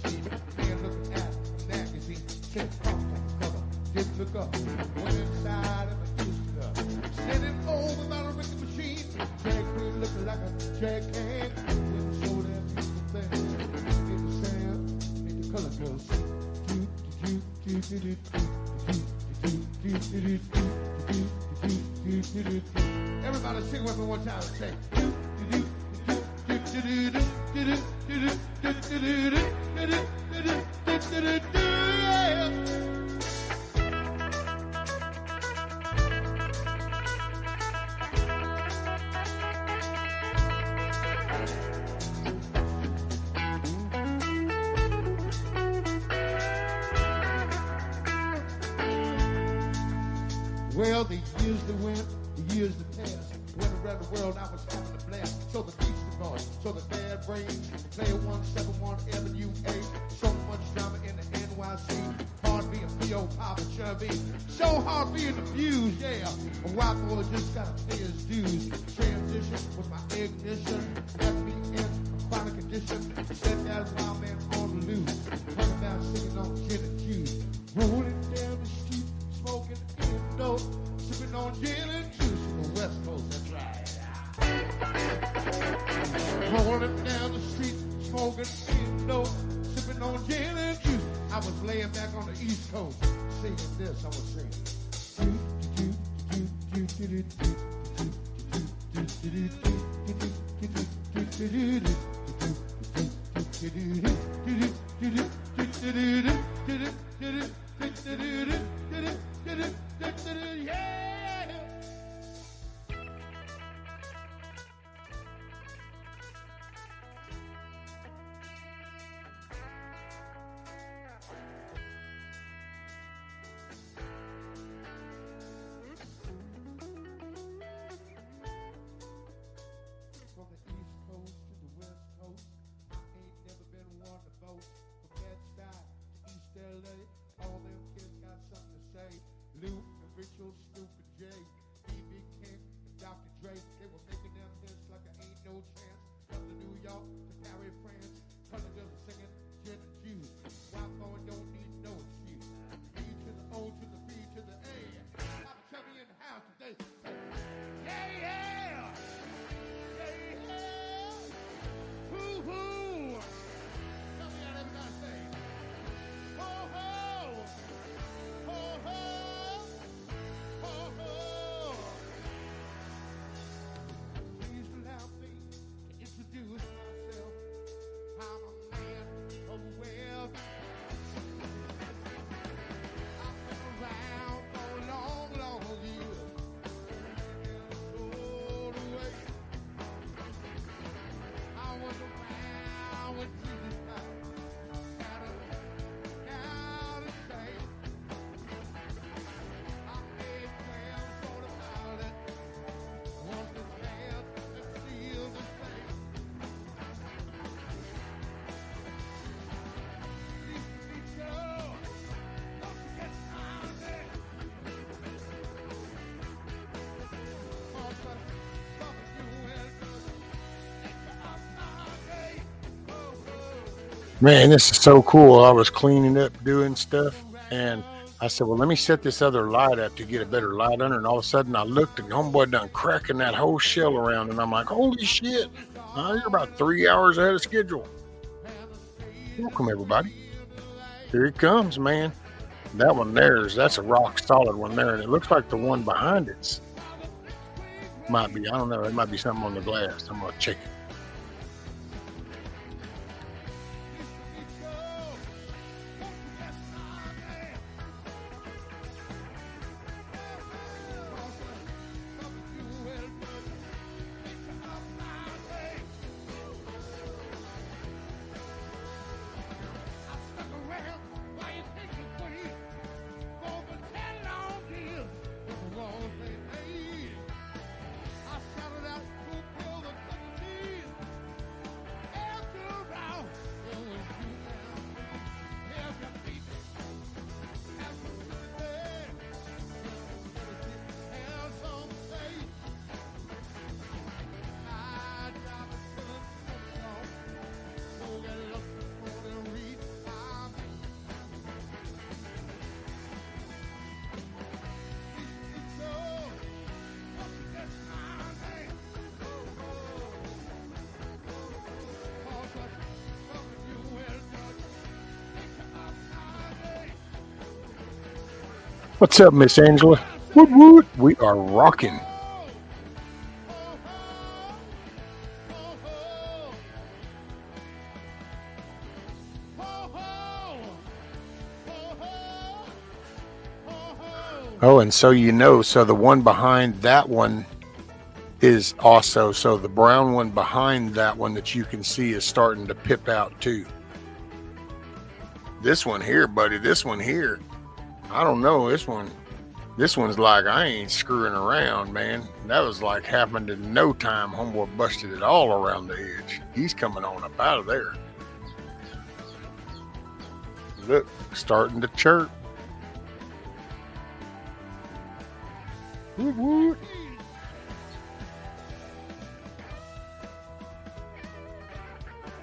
17. Man looking at a magazine. Said, cover. Didn't look up. Went inside and I used it up. Sent it over without a wrecking machine. Drag queen looking like a drag can. Didn't show that beautiful thing. Made the sound, made the color girls sing. Everybody sing with me one time and say. Well, the years that went, the years that passed, went around the world, I was having a blast. So the Beastie Boys, so the Bad Brains, Player 171 MUA, so much drama in the NYC. Hard being P.O. Papa Chubby, so hard being abused, yeah. A white boy just gotta pay his dues. Transition was my ignition, left me in a chronic condition. Said that wild man on the loose, running down singing on gin and juice. Rolling down the street, smoking Indo, sipping on gin and juice from the West Coast, that's right. Rolling down the street, smoking Indo, sipping on gin and juice. I was laying back on the East Coast, singing this, I was singing. Man, this is so cool. I was cleaning up, doing stuff, and I said, well, let me set this other light up to get a better light under. And all of a sudden, I looked, and homeboy done cracking that whole shell around, and I'm like, holy shit. You're about 3 hours ahead of schedule. Welcome, everybody. Here it comes, man. That one that's a rock solid one there, and it looks like the one behind it might be. I don't know. It might be something on the glass. I'm going to check it. What's up, Miss Angela? Woot woot. We are rocking. Oh, and so you know, so the one behind that one is also, so the brown one behind that one that you can see is starting to pip out too. This one here, buddy, this one here, I don't know, this one's like, I ain't screwing around, man. That was like happened in no time. Homeboy busted it all around the edge. He's coming on up out of there. Look, starting to chirp. Woot woot.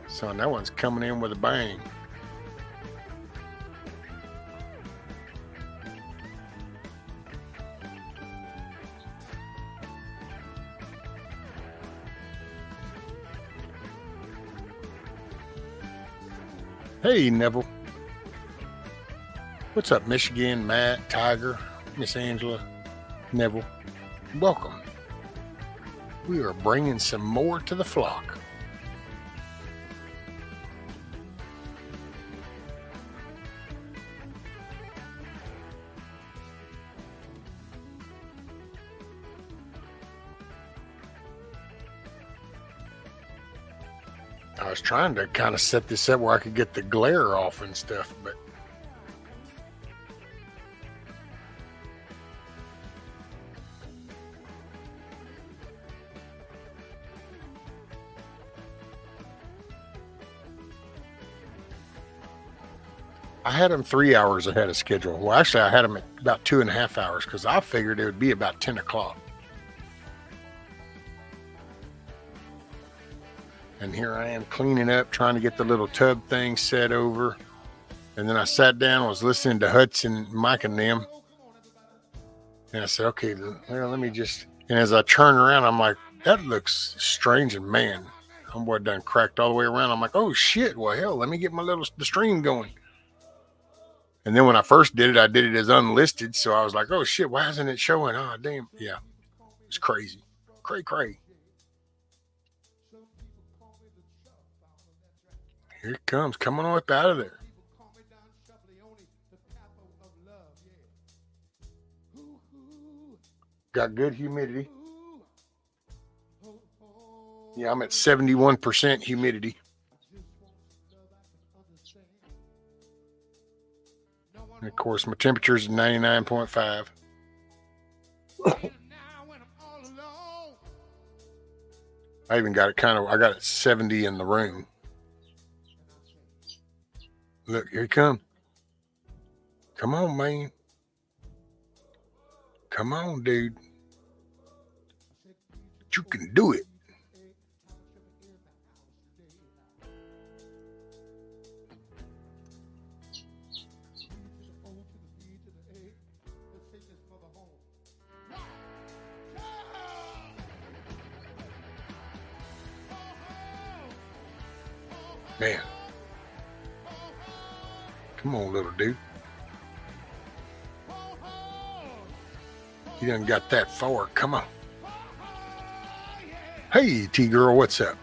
Son, that one's coming in with a bang. Hey, Neville. What's up, Michigan, Matt, Tiger, Miss Angela, Neville? Welcome. We are bringing some more to the flock. I was trying to kind of set this up where I could get the glare off and stuff, but I had them 3 hours ahead of schedule. Well, actually, I had them at about 2.5 hours because I figured it would be about 10 o'clock. And here I am cleaning up, trying to get the little tub thing set over. And then I sat down and was listening to Hudson, Mike, and them. And I said, okay, well, let me just... And as I turn around, I'm like, that looks strange. And man, homeboy done cracked all the way around. I'm like, oh, shit. Well, hell, let me get the stream going. And then when I first did it, I did it as unlisted. So I was like, oh, shit, why isn't it showing? Oh, damn. Yeah, it's crazy. Cray. Here it comes, coming on up out of there. Got good humidity. Yeah, I'm at 71% humidity. And of course, my temperature is 99.5. I even got it I got it 70 in the room. Look, here he comes. Come on, man. Come on, dude. You can do it. Man. Come on, little dude. You done got that far. Come on. Hey, T-Girl, what's up?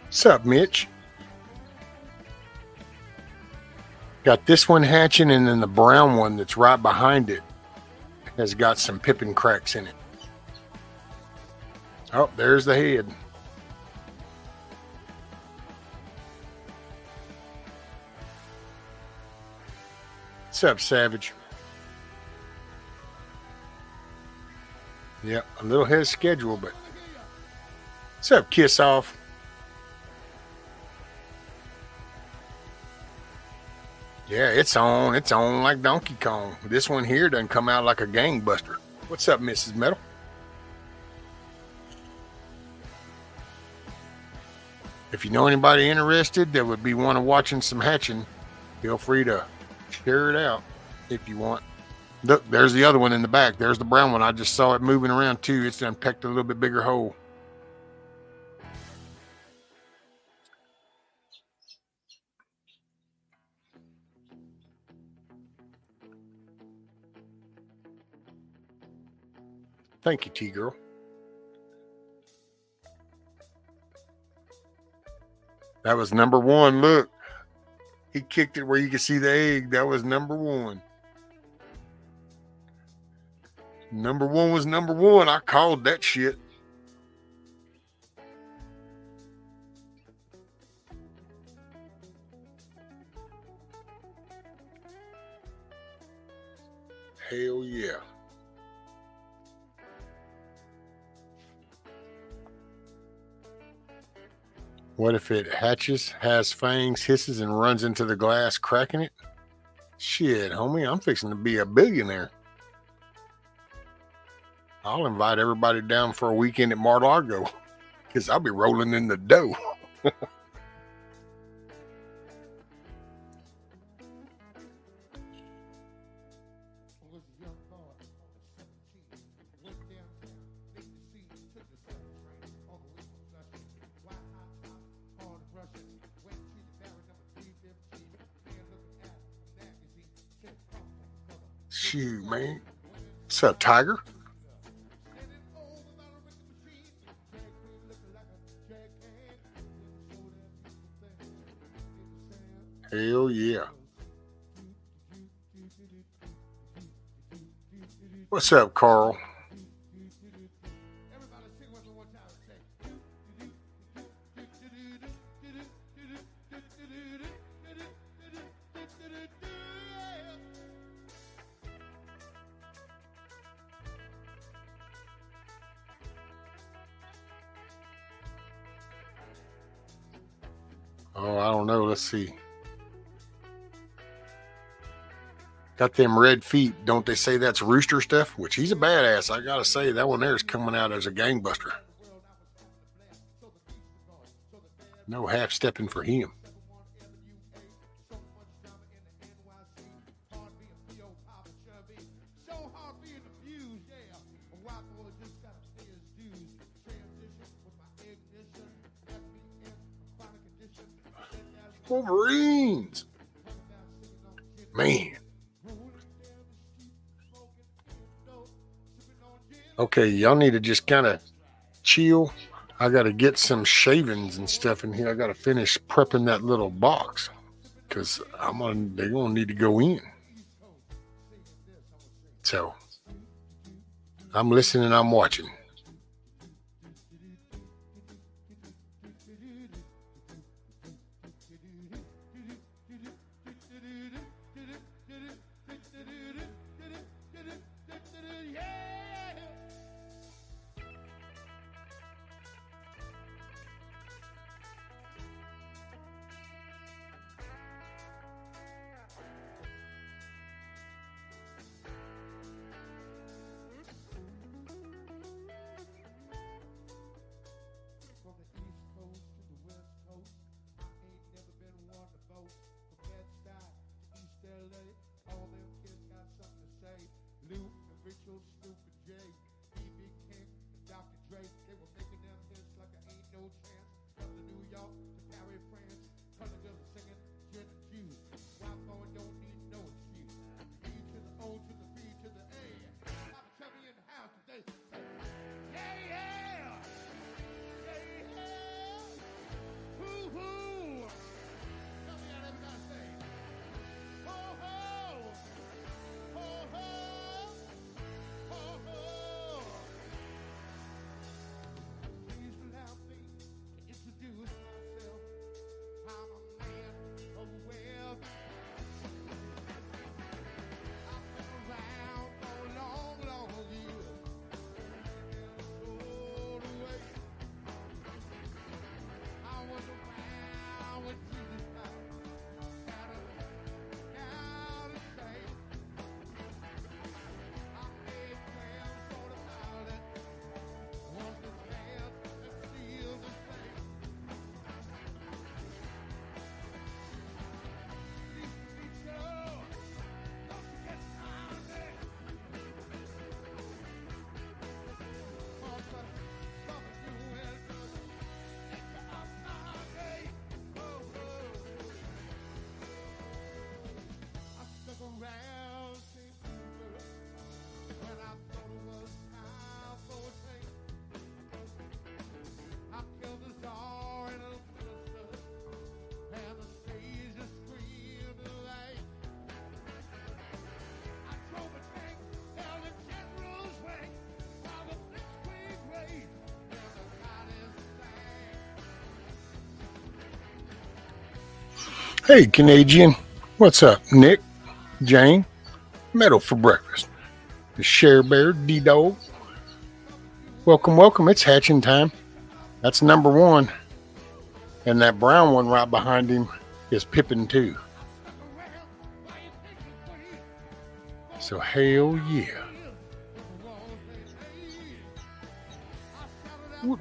What's up, Mitch? Got this one hatching, and then the brown one that's right behind it has got some pippin cracks in it. Oh, there's the head. What's up, Savage? Yep, a little ahead of schedule, but what's up, Kiss Off? Yeah, it's on like Donkey Kong. This one here doesn't come out like a gangbuster. What's up, Mrs. Metal? If you know anybody interested that would be want to watching some hatching, feel free to share it out if you want. Look, there's the other one in the back. There's the brown one. I just saw it moving around too. It's done pecked a little bit bigger hole. Thank you, T-Girl. That was number one. Look, he kicked it where you can see the egg. That was number one. Number one was number one. I called that shit. Hell yeah. What if it hatches, has fangs, hisses, and runs into the glass, cracking it? Shit, homie, I'm fixing to be a billionaire. I'll invite everybody down for a weekend at Mar-a-Lago because I'll be rolling in the dough. Shoot, man. What's up, Tiger? Hell yeah. What's up, Carl? Oh, I don't know. Let's see. Got them red feet. Don't they say that's rooster stuff? Which he's a badass. I gotta say, that one there is coming out as a gangbuster. No half stepping for him. Wolverines. Man. Okay, y'all need to just kind of chill. I got to get some shavings and stuff in here. I got to finish prepping that little box because they're going to need to go in. So I'm listening, I'm watching. Hey, Canadian. What's up, Nick, Jane? Metal for breakfast. The Share Bear, D-Dog. Welcome, welcome. It's hatching time. That's number one. And that brown one right behind him is Pippin too. So hell yeah.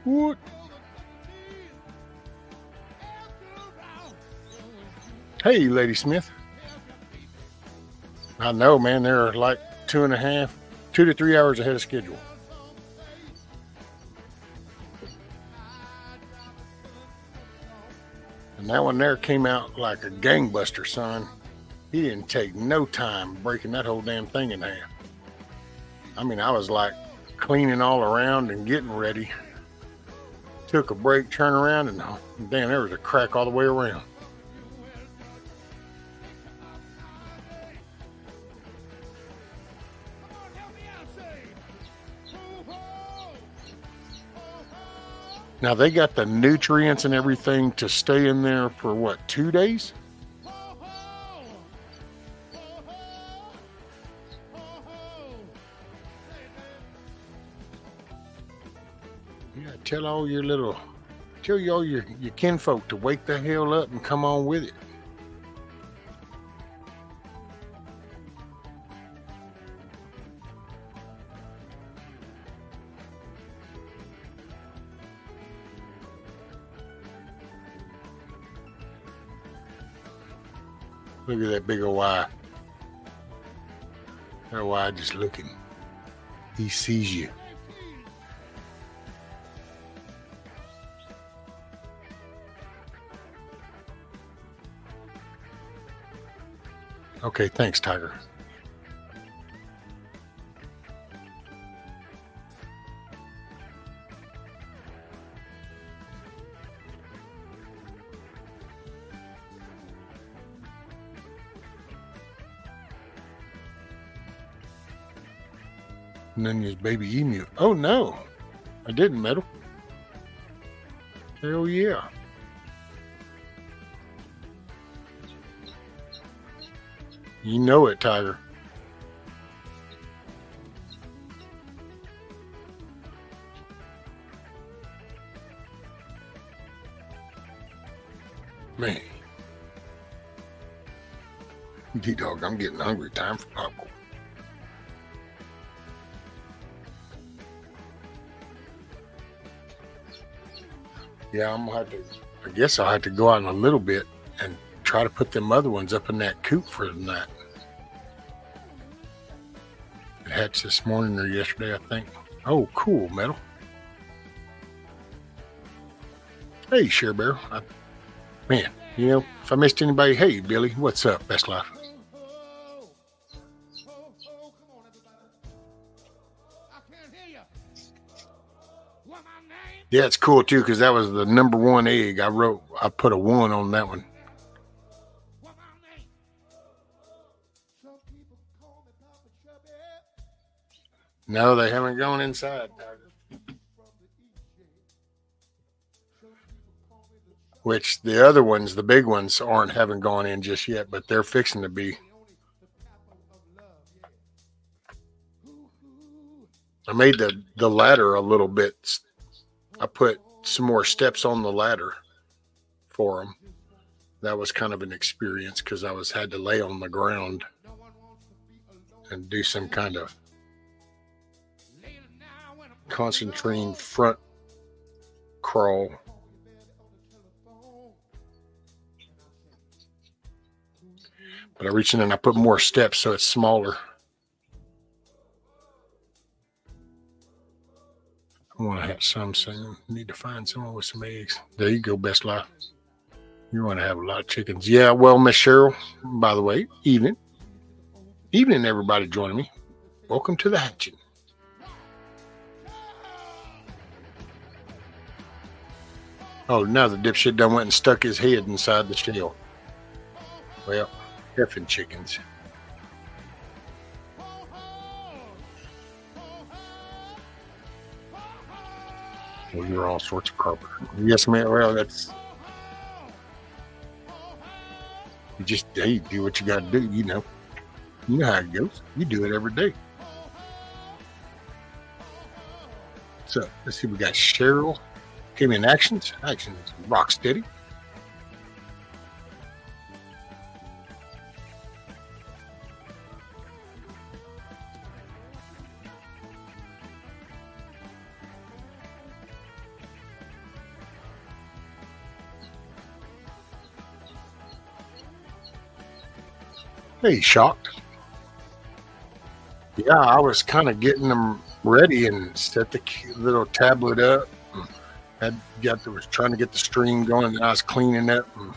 What? Hey, Lady Smith. I know, man. They're like 2 to 3 hours ahead of schedule. And that one there came out like a gangbuster, son. He didn't take no time breaking that whole damn thing in half. I mean, I was like cleaning all around and getting ready. Took a break, turned around, and damn, there was a crack all the way around. Now they got the nutrients and everything to stay in there for what, 2 days? Yeah, tell all your kinfolk to wake the hell up and come on with it. Look at that big old eye. That eye just looking. He sees you. Okay, thanks, Tiger. And then there's baby emu. Oh no, I didn't, Metal. Hell yeah. You know it, Tiger. Man. D-Dog, I'm getting hungry. Time for popcorn. Yeah, I'm gonna have to. I guess I'll have to go out in a little bit and try to put them other ones up in that coop for the night. It hatched this morning or yesterday, I think. Oh, cool, Metal. Hey, Share Bear. Man, you know, if I missed anybody, hey, Billy, what's up? Best life. Yeah, it's cool too because that was the number one egg. I put a 1 on that one. No, they haven't gone inside, Tiger. Which the other ones, the big ones, haven't gone in just yet, but they're fixing to be. I made the ladder a little bit. I put some more steps on the ladder for them. That was kind of an experience because I had to lay on the ground and do some kind of concentrating front crawl. But I reached in and I put more steps so it's smaller. I want to have some soon. Need to find someone with some eggs. There you go, Best Life. You want to have a lot of chickens. Yeah, well, Miss Cheryl, by the way, evening. Evening, everybody joining me. Welcome to the hatching. Oh, now the dipshit done went and stuck his head inside the shell. Well, effing chickens. Well, you're all sorts of carpenter. Yes, man. Well, You just, hey, do what you got to do. You know how it goes. You do it every day. So let's see. We got Cheryl came in actions. Actions rock steady. Hey, shocked. Yeah, I was kind of getting them ready and set the little tablet up. Was trying to get the stream going, and I was cleaning up. And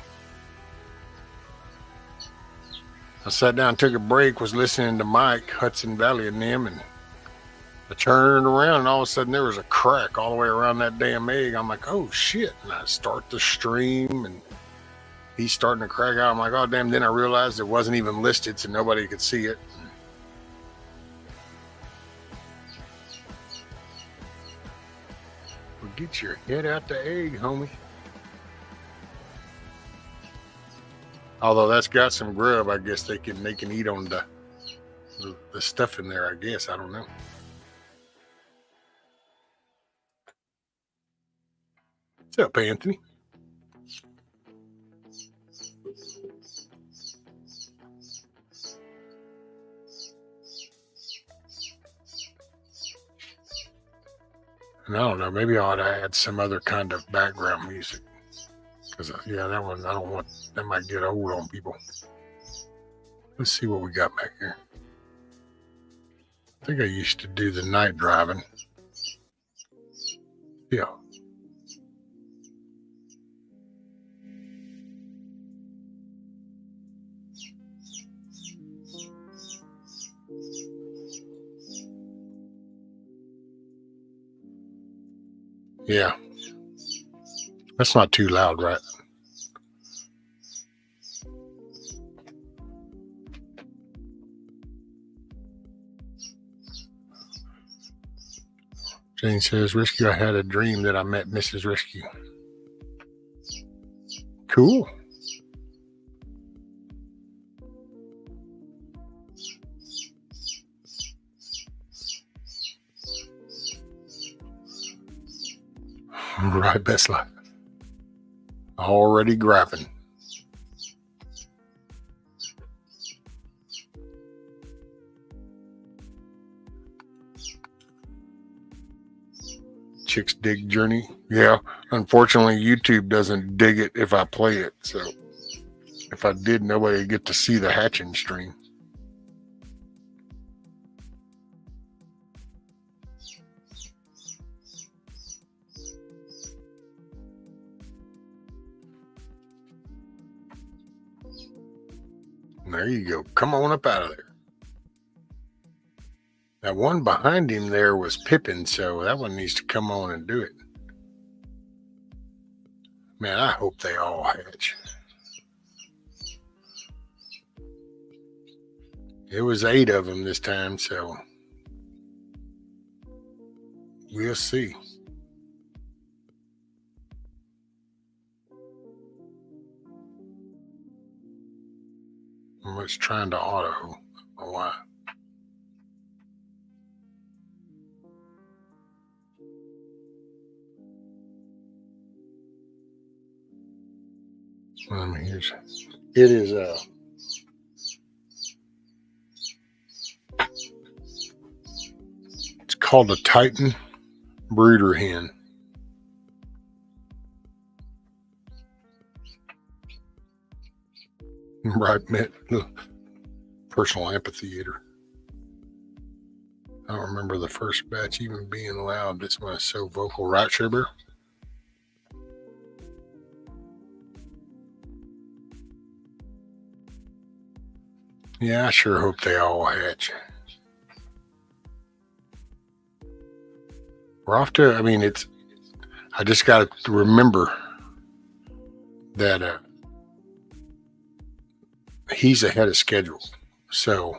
I sat down, took a break, was listening to Mike Hudson Valley and them, and I turned around, and all of a sudden there was a crack all the way around that damn egg. I'm like, oh shit! And I start the stream, and he's starting to crack out. I'm like, oh damn! Then I realized it wasn't even listed, so nobody could see it. Well, get your head out the egg, homie. Although that's got some grub, I guess they can eat on the stuff in there. I guess I don't know. What's up, Anthony? And I don't know. Maybe I ought to add some other kind of background music. Because, yeah, that one, I don't want, that might get old on people. Let's see what we got back here. I think I used to do the night driving. Yeah. Yeah. That's not too loud, right? Jane says, Rescue, I had a dream that I met Mrs. Rescue. Cool. Right, best life. Already grabbing. Chicks dig Journey. Yeah, unfortunately, YouTube doesn't dig it if I play it. So if I did, nobody would get to see the hatching stream. There you go. Come on up out of there. That one behind him there was Pippin, so that one needs to come on and do it. Man, I hope they all hatch. It was 8 of them this time, so we'll see. It's trying to auto. I don't know why. It is it's called a Titan brooder hen. Right, personal amphitheater. I don't remember the first batch even being loud. This one is so vocal, right, Sugar? Yeah, I sure hope they all hatch. We're off to, I just got to remember that he's ahead of schedule. So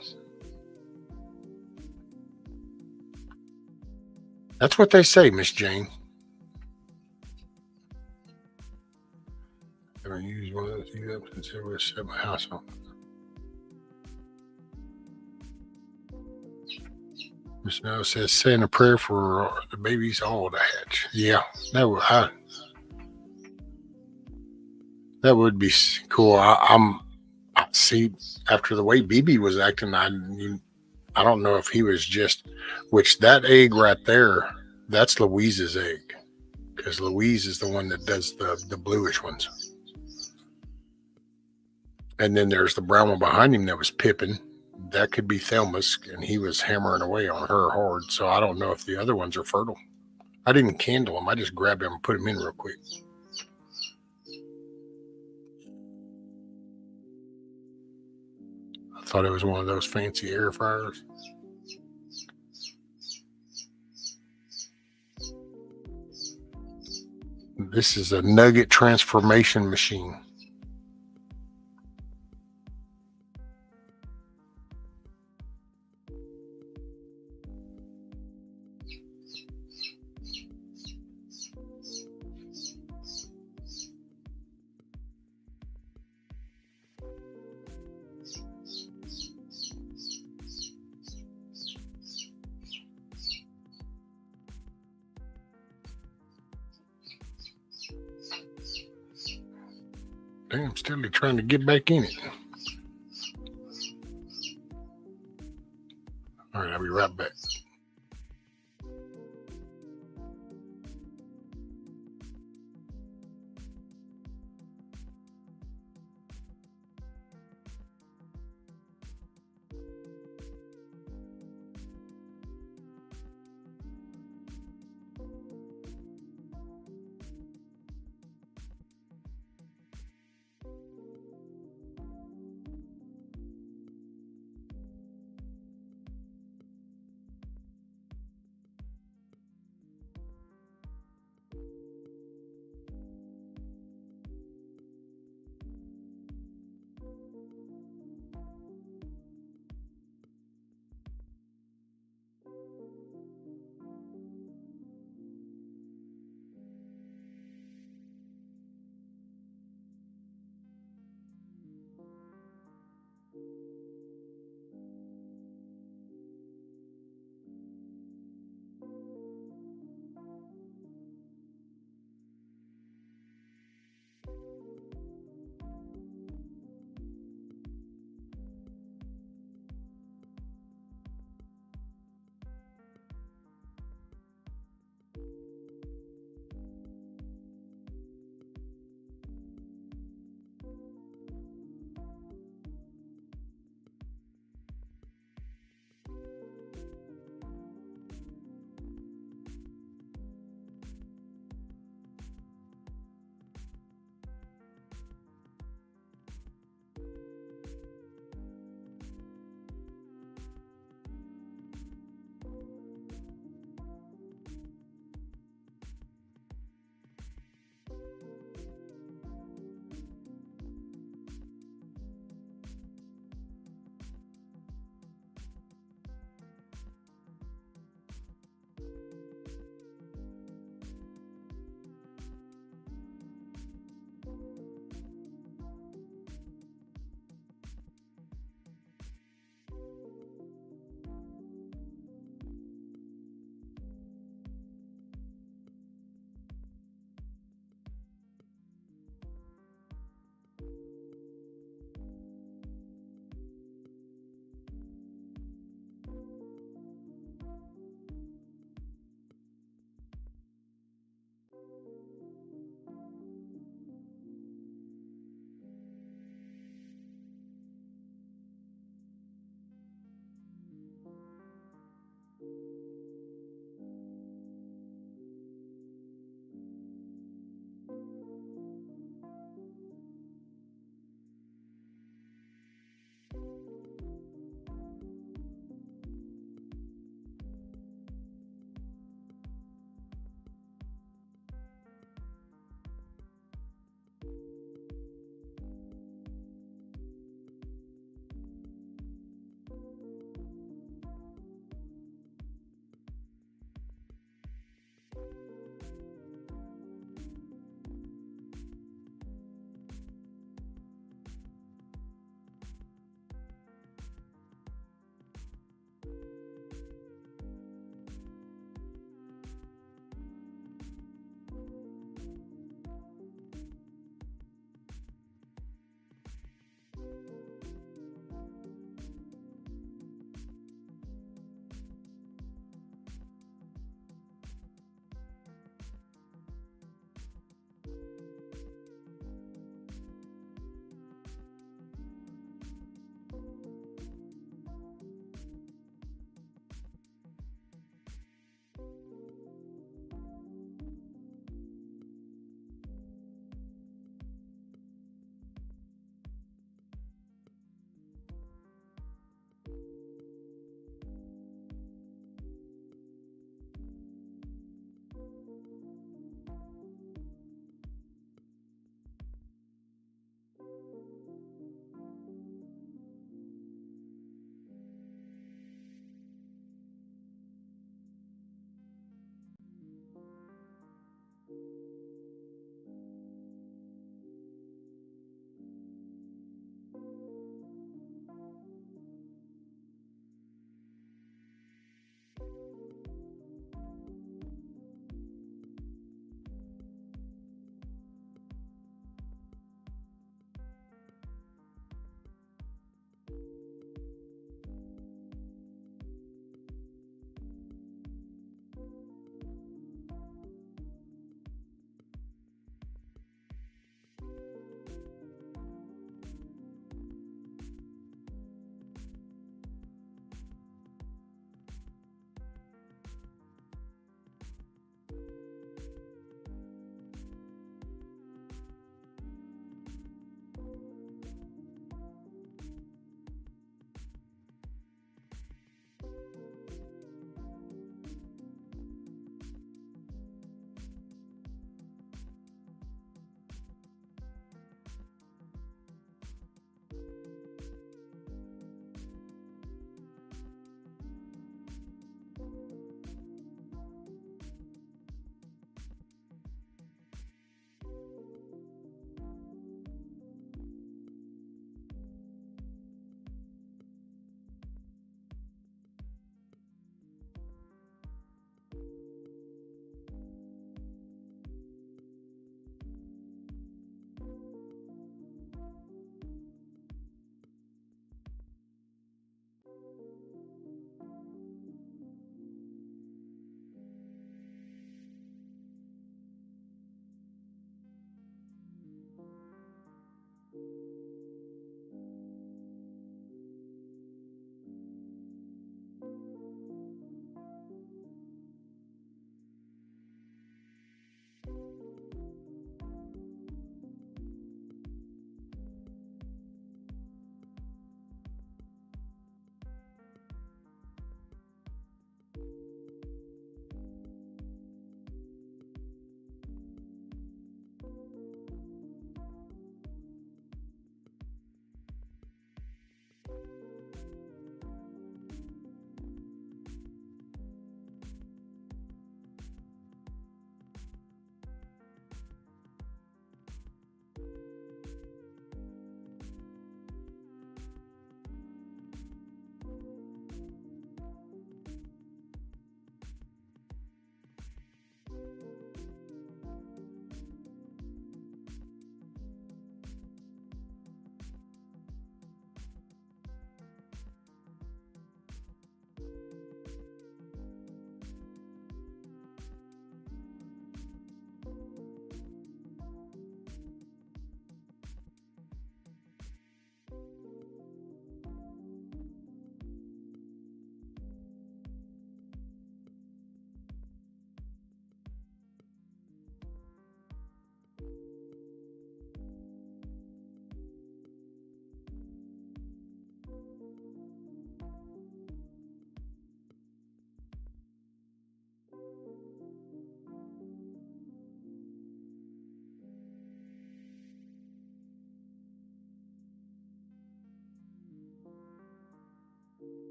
that's what they say, Miss Jane. I'm going to use one of those. He up since it was at my house. Miss Snow says, saying a prayer for the babies all to hatch. Yeah, that would be cool. I see, after the way BB was acting, I don't know if he was just, which that egg right there, that's Louise's egg, because Louise is the one that does the bluish ones. And then there's the brown one behind him that was Pippin. That could be Thelma's, and he was hammering away on her hard. So I don't know if the other ones are fertile. I didn't candle them. I just grabbed them and put them in real quick. I thought it was one of those fancy air fryers. This is a nugget transformation machine. Damn, still trying to get back in it. All right, I'll be right back.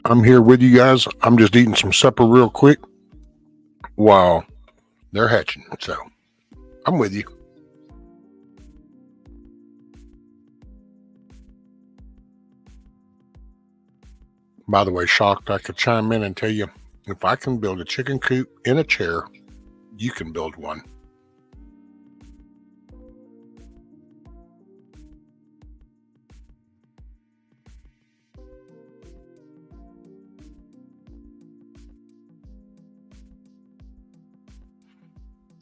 I'm here with you guys. I'm just eating some supper real quick while they're hatching. So I'm with you. By the way, Shocked, I could chime in and tell you, if I can build a chicken coop in a chair, you can build one.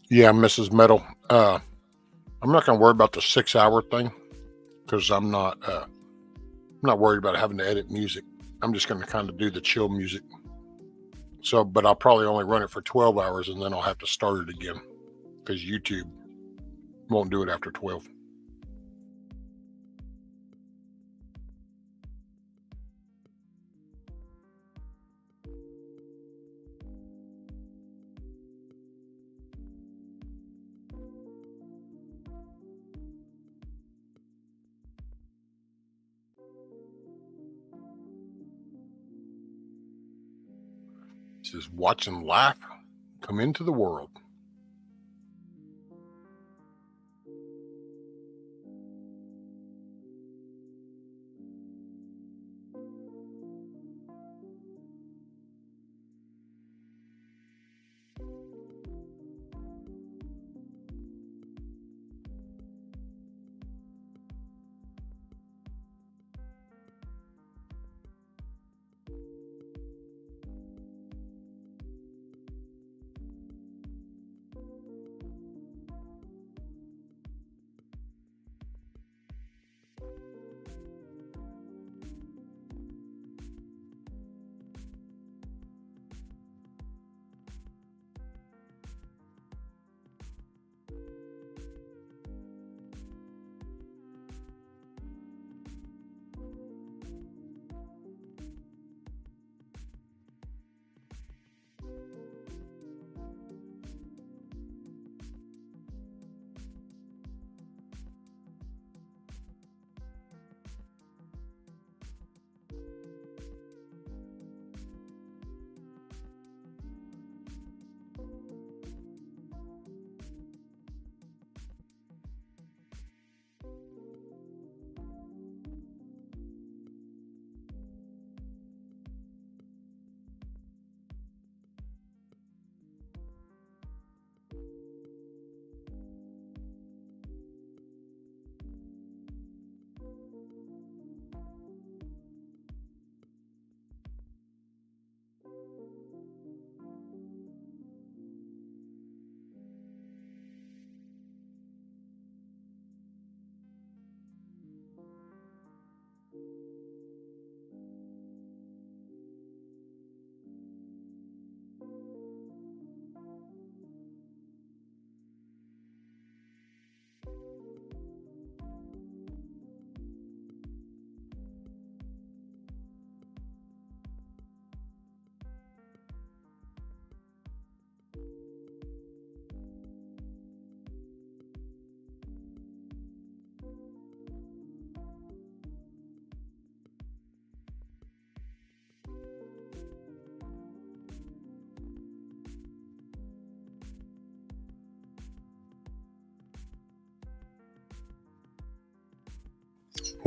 Yeah, Mrs. Metal. I'm not going to worry about the 6-hour thing because I'm not worried about having to edit music. I'm just going to kind of do the chill music. So, but I'll probably only run it for 12 hours and then I'll have to start it again because YouTube won't do it after 12. It's just watching life come into the world.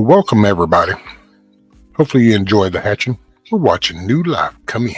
Welcome, everybody. Hopefully you enjoy the hatching. We're watching new life come in.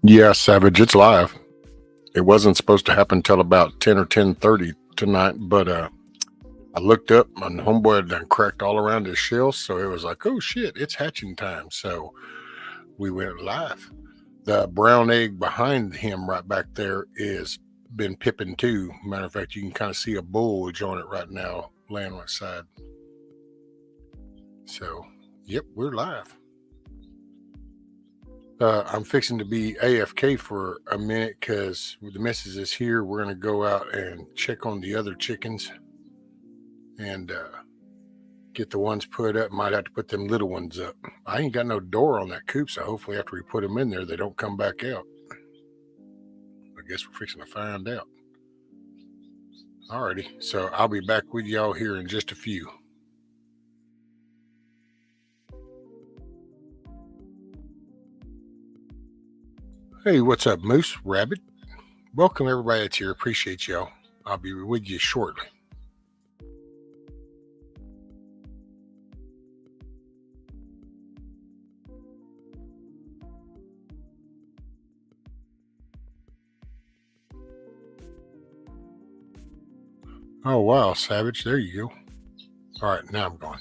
Yeah, Savage, it's live. It wasn't supposed to happen till about 10 or 10:30 tonight, but I looked up and homeboy had done cracked all around his shell, so it was like, oh shit, it's hatching time. So we went live. The brown egg behind him right back there is been pipping too. Matter of fact, you can kind of see a bulge on it right now laying on its side. So, yep, we're live. I'm fixing to be AFK for a minute because the missus is here. We're going to go out and check on the other chickens and get the ones put up. Might have to put them little ones up. I ain't got no door on that coop, so hopefully after we put them in there, they don't come back out. I guess we're fixing to find out. Alrighty, so I'll be back with y'all here in just a few. Hey, what's up, Moose, Rabbit? Welcome everybody that's here. Appreciate y'all. I'll be with you shortly. Oh, wow, Savage. There you go. All right, now I'm going.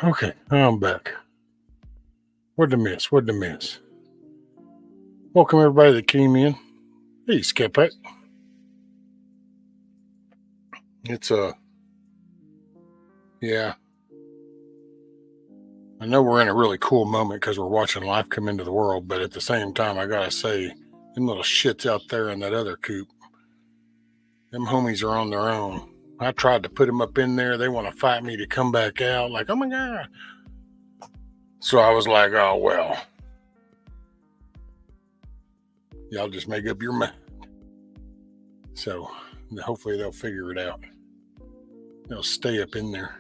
Okay, I'm back. What'd I miss? What'd I miss? Welcome everybody that came in. Hey, Skippack. It's yeah. I know we're in a really cool moment because we're watching life come into the world, but at the same time, I gotta say, them little shits out there in that other coop, them homies are on their own. I tried to put them up in there. They want to fight me to come back out. Like, oh my God. So I was like, oh, well, y'all just make up your mind. So hopefully they'll figure it out. They'll stay up in there.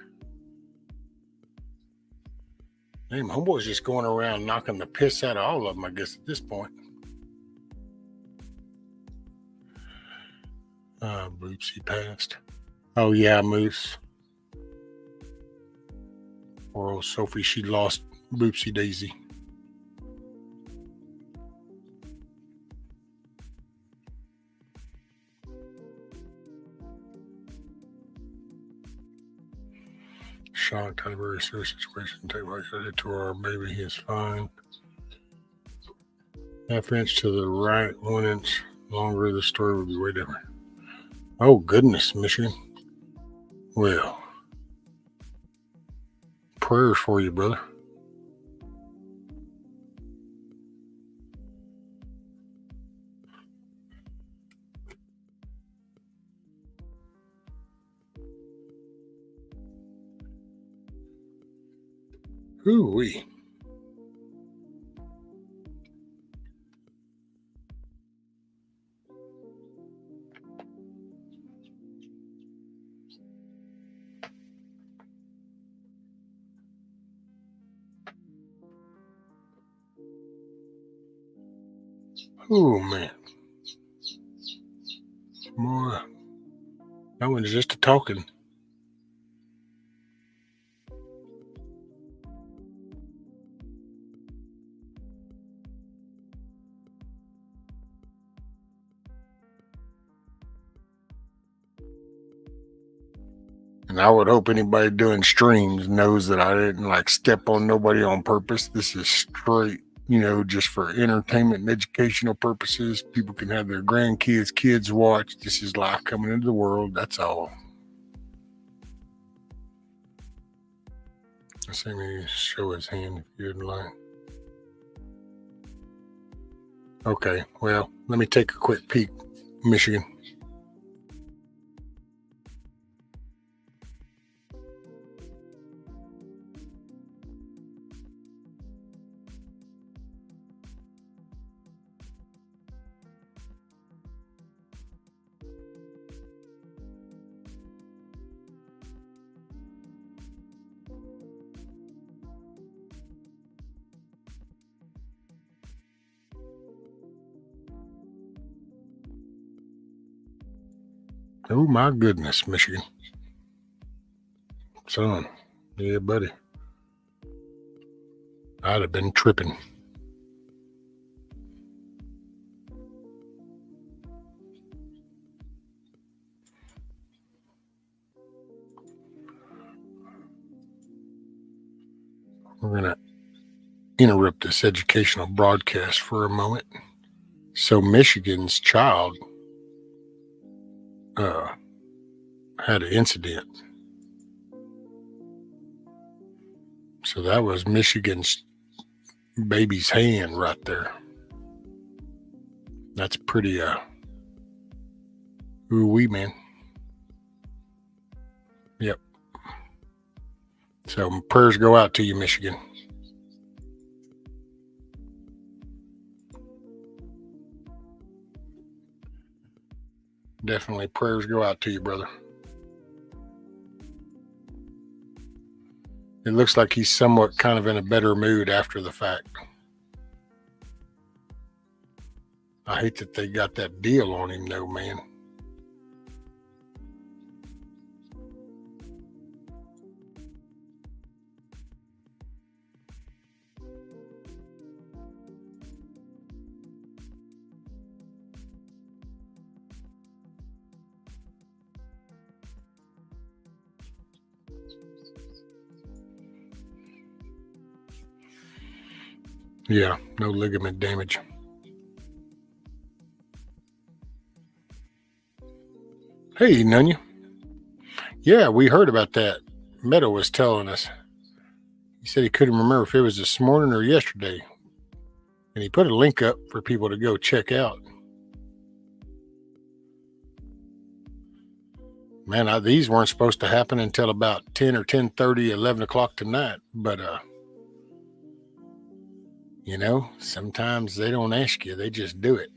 Damn, homeboy's just going around knocking the piss out of all of them, I guess, at this point. Boopsie passed. Oh, yeah, Moose. Poor old Sophie, she lost Boopsie Daisy. Shocked at a very serious situation. Take what I did to our baby. He is fine. Half inch to the right, 1 inch longer. The story would be way different. Oh, goodness, Michigan. Well, prayers for you, brother. Ooh-wee. Oh, man. Boy, that one's just a talking. And I would hope anybody doing streams knows that I didn't like step on nobody on purpose. This is straight, just for entertainment and educational purposes. People can have their grandkids, kids watch. This is life coming into the world. That's all. Let's see me show his hand if you'd like. Okay, well, let me take a quick peek, Michigan. Oh my goodness, Michigan. Son, yeah, buddy. I'd have been tripping. We're going to interrupt this educational broadcast for a moment. So Michigan's child had an incident. So that was Michigan's baby's hand right there. That's pretty ooh-wee, man. Yep. So prayers go out to you, Michigan. Definitely prayers go out to you, brother. It looks like he's somewhat kind of in a better mood after the fact. I hate that they got that deal on him, though, man. Yeah, no ligament damage. Hey, Nunya. Yeah, we heard about that. Meadow was telling us. He said he couldn't remember if it was this morning or yesterday. And he put a link up for people to go check out. Man, these weren't supposed to happen until about 10 or 10:30, 11 o'clock tonight. But, you know, sometimes they don't ask you. They just do it.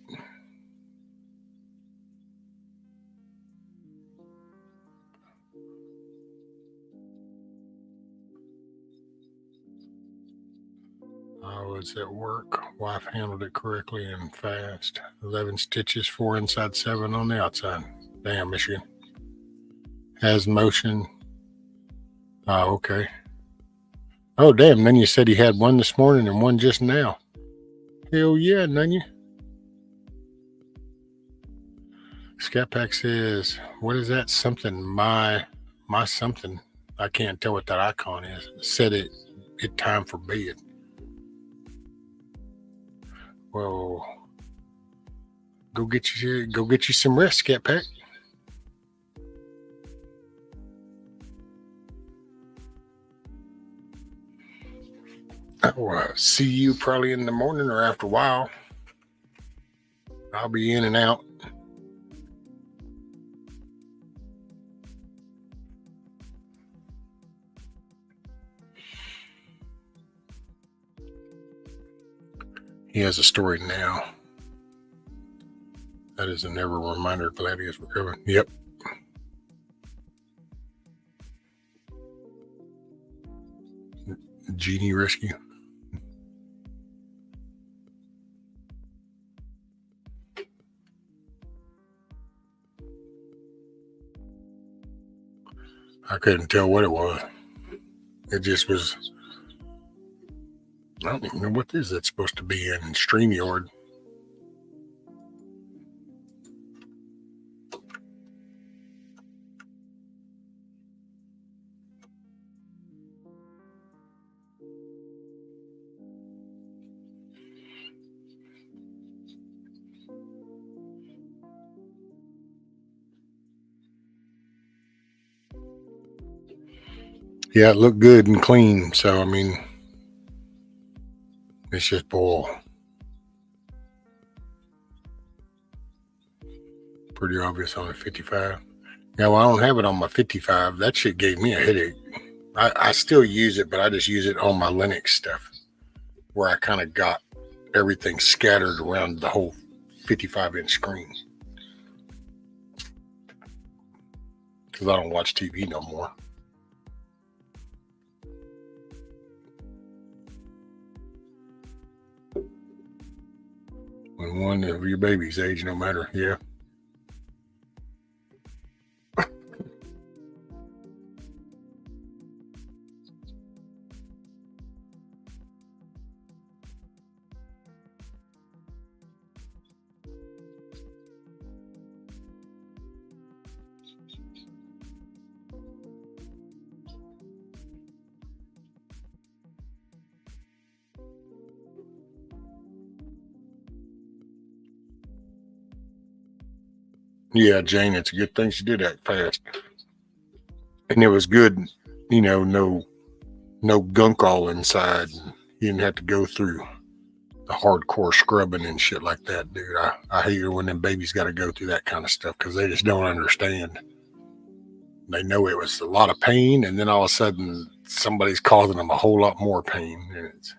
I was at work. Wife handled it correctly and fast. 11 stitches, 4 inside, 7 on the outside. Damn, Michigan. Has motion. Oh, okay. Oh, damn. Then you said he had one this morning and one just now. Hell yeah, Nunya. Scat Pack says, what is that? Something, my something. I can't tell what that icon is. Said it time for bed. Well, go get you some rest, Scat Pack. I'll see you probably in the morning or after a while. I'll be in and out. He has a story now. That is a never reminder. Glad he is recovering. Yep. Genie rescue. I couldn't tell what it was. It just was. I don't even know what is that supposed to be in StreamYard. Yeah, it looked good and clean. So, I mean, it's just boil. Pretty obvious on a 55. Now, I don't have it on my 55. That shit gave me a headache. I still use it, but I just use it on my Linux stuff where I kind of got everything scattered around the whole 55-inch screen. Because I don't watch TV no more. When one of your baby's age, no matter, yeah. Yeah, Jane, it's a good thing she did that fast. And it was good, you know, no gunk all inside. You didn't have to go through the hardcore scrubbing and shit like that, dude. I hate it when them babies got to go through that kind of stuff because they just don't understand. They know it was a lot of pain, and then all of a sudden somebody's causing them a whole lot more pain. And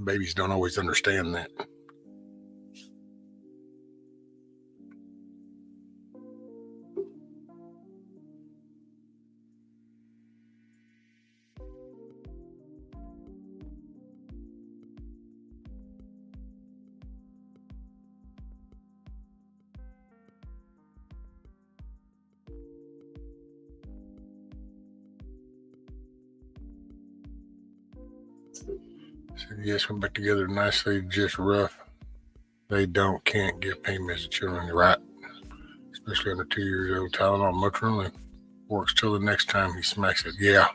babies don't always understand that. So yes, went back together nicely, just rough. They can't give pain meds to children, right? Especially under 2 years old. Tylenol, Motrin, works till the next time he smacks it. Yeah.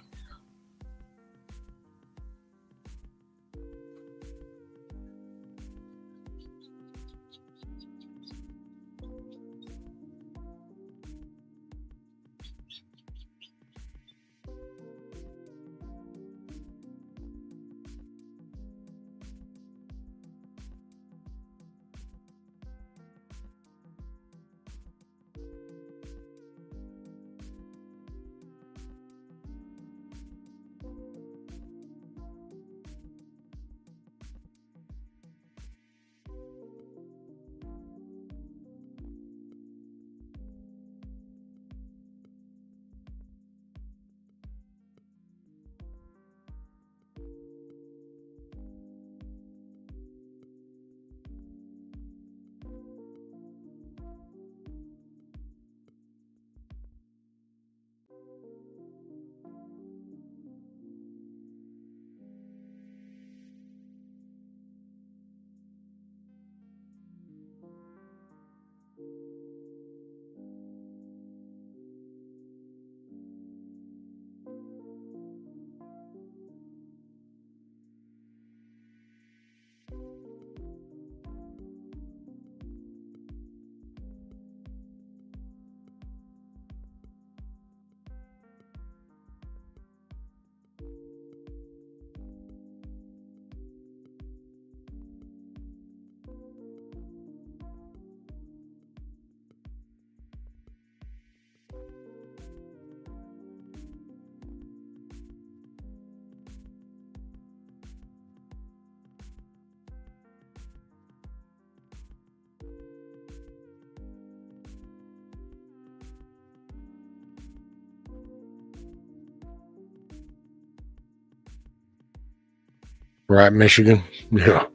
Right, Michigan. Yeah.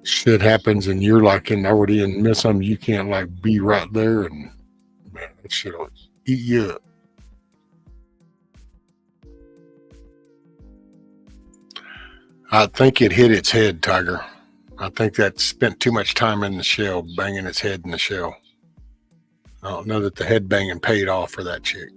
Shit happens and you're like already in miss something. You can't like be right there, and man, that shit'll eat you up. I think it hit its head, Tiger. I think that spent too much time in the shell, banging its head in the shell. I don't know that the head banging paid off for that chick.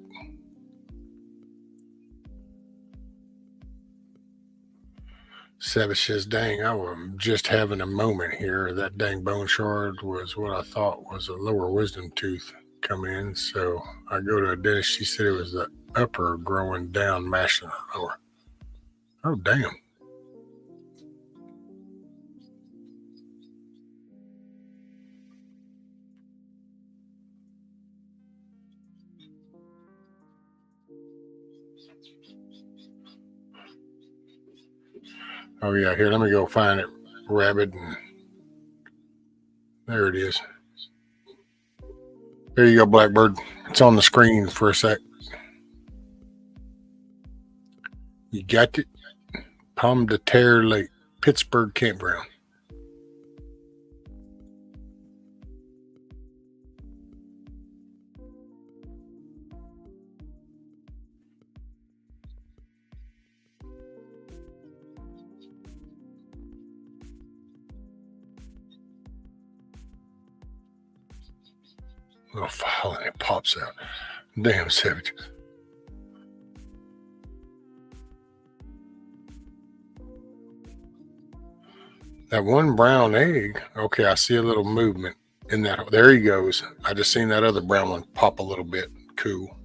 Savage says, dang, I was just having a moment here. That dang bone shard was what I thought was a lower wisdom tooth come in. So I go to a dentist. She said it was the upper growing down, mashing the lower. Oh, damn. Oh, yeah. Here, let me go find it, Rabbit. And there it is. There you go, Blackbird. It's on the screen for a sec. You got it? Pomme de Terre Lake, Pittsburgh Campground. Little file and it pops out. Damn, Savage. That one brown egg. Okay, I see a little movement in that. There he goes. I just seen that other brown one pop a little bit. Cool.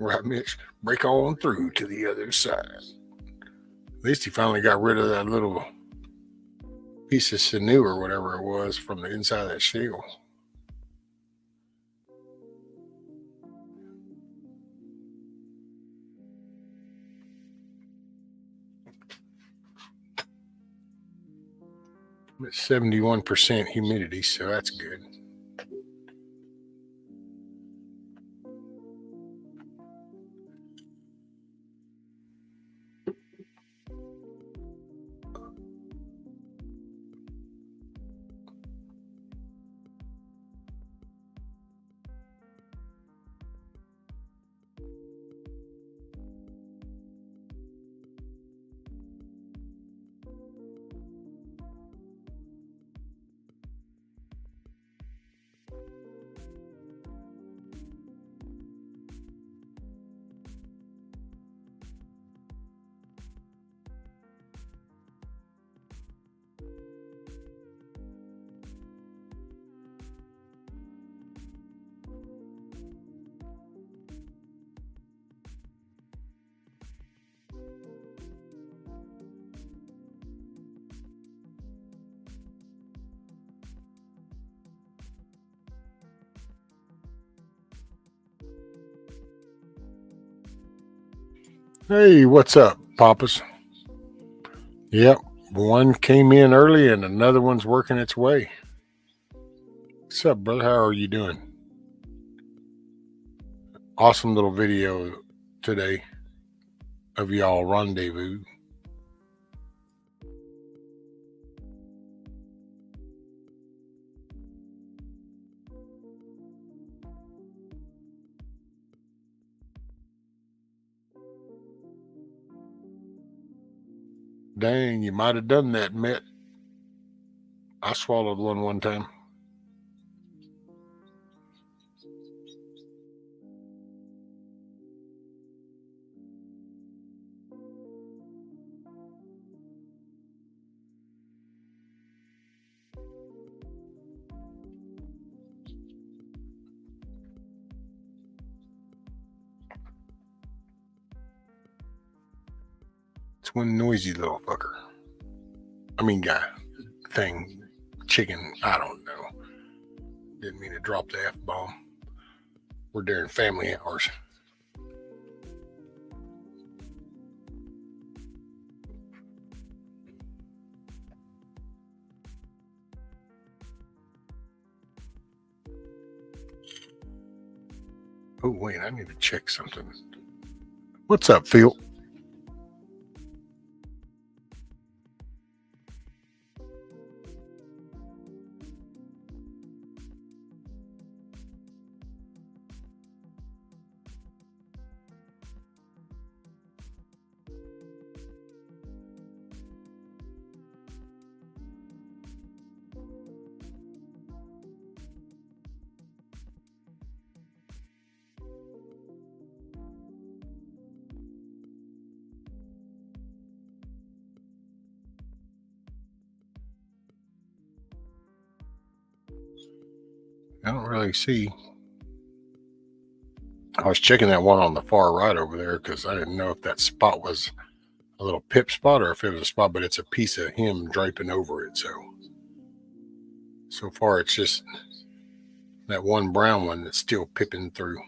Right, Mitch. Break on through to the other side. At least he finally got rid of that little piece of sinew or whatever it was from the inside of that shell. It's 71% humidity, so that's good. Hey, what's up, Papas? Yep, one came in early and another one's working its way. What's up, brother? How are you doing? Awesome little video today of y'all rendezvous. Dang, you might have done that, Mitt. I swallowed one time. It's one noisy little fucker. I mean, guy, thing, chicken. I don't know. Didn't mean to drop the F-bomb. We're during family hours. Oh, wait, I need to check something. What's up, Phil? I don't really see. I was checking that one on the far right over there because I didn't know if that spot was a little pip spot or if it was a spot, but it's a piece of him draping over it. So far it's just that one brown one that's still pipping through.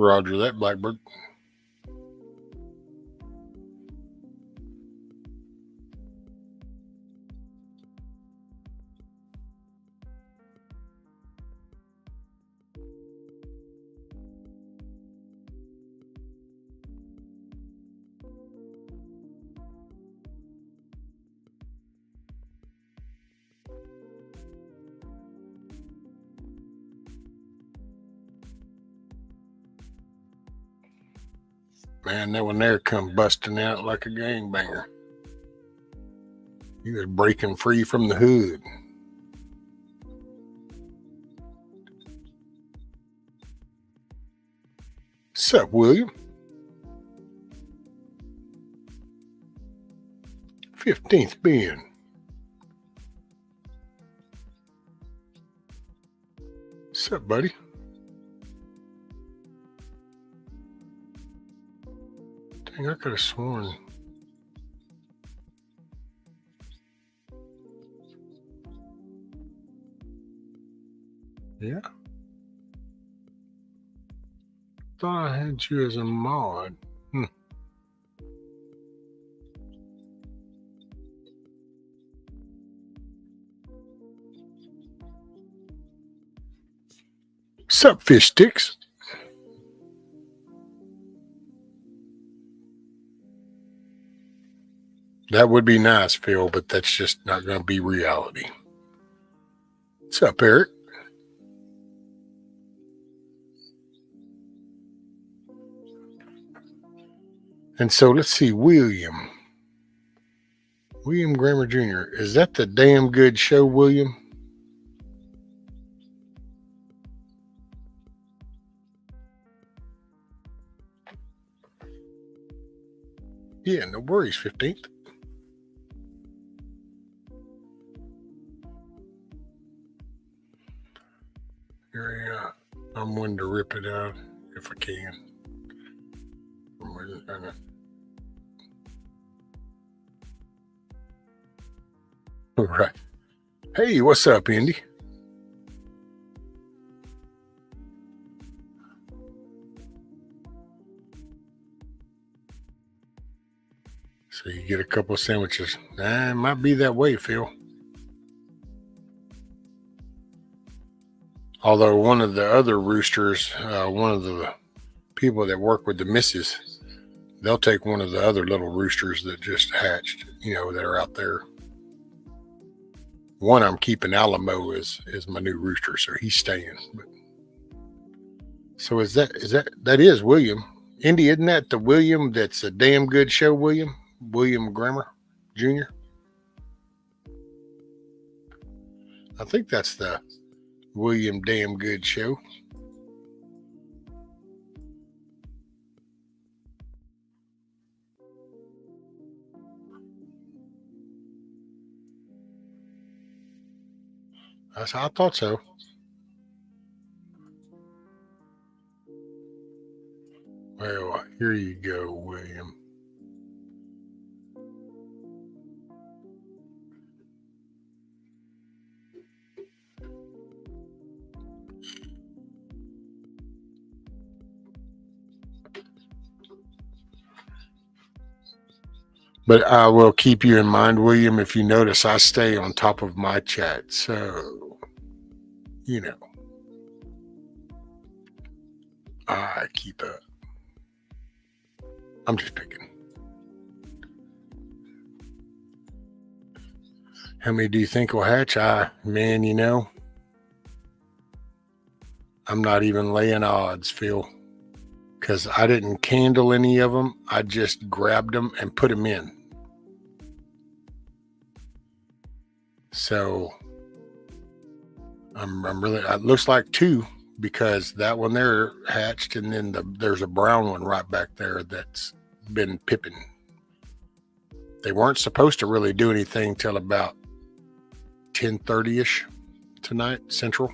Roger that, Blackbird. Man, that one there come busting out like a gangbanger. He was breaking free from the hood. Sup, William? 15th Ben. Sup, buddy? Dang, I could have sworn. Yeah. Thought I had you as a mod. Sup, fish sticks? That would be nice, Phil, but that's just not going to be reality. Sup, Eric? And so let's see, William Grammer Jr. Is that the damn good show, William? Yeah, no worries, 15th. Here, I'm one to rip it out if I can. All right. Hey, what's up, Indy? So you get a couple of sandwiches. It might be that way, Phil. Although one of the other roosters, one of the people that work with the missus, they'll take one of the other little roosters that just hatched, that are out there. One I'm keeping, Alamo, is my new rooster, so he's staying. So that is William. Indy, isn't that the William that's a damn good show, William Grammer Jr.? I think that's the William Damn Good Show. I thought so. Well, here you go, William. But I will keep you in mind, William, if you notice, I stay on top of my chat. So, you know, I keep up. I'm just picking. How many do you think will hatch? Man, you know, I'm not even laying odds, Phil, because I didn't candle any of them. I just grabbed them and put them in. So I'm really, it looks like 2 because that one there hatched, and then there's a brown one right back there that's been pipping. They weren't supposed to really do anything till about 10:30ish tonight Central,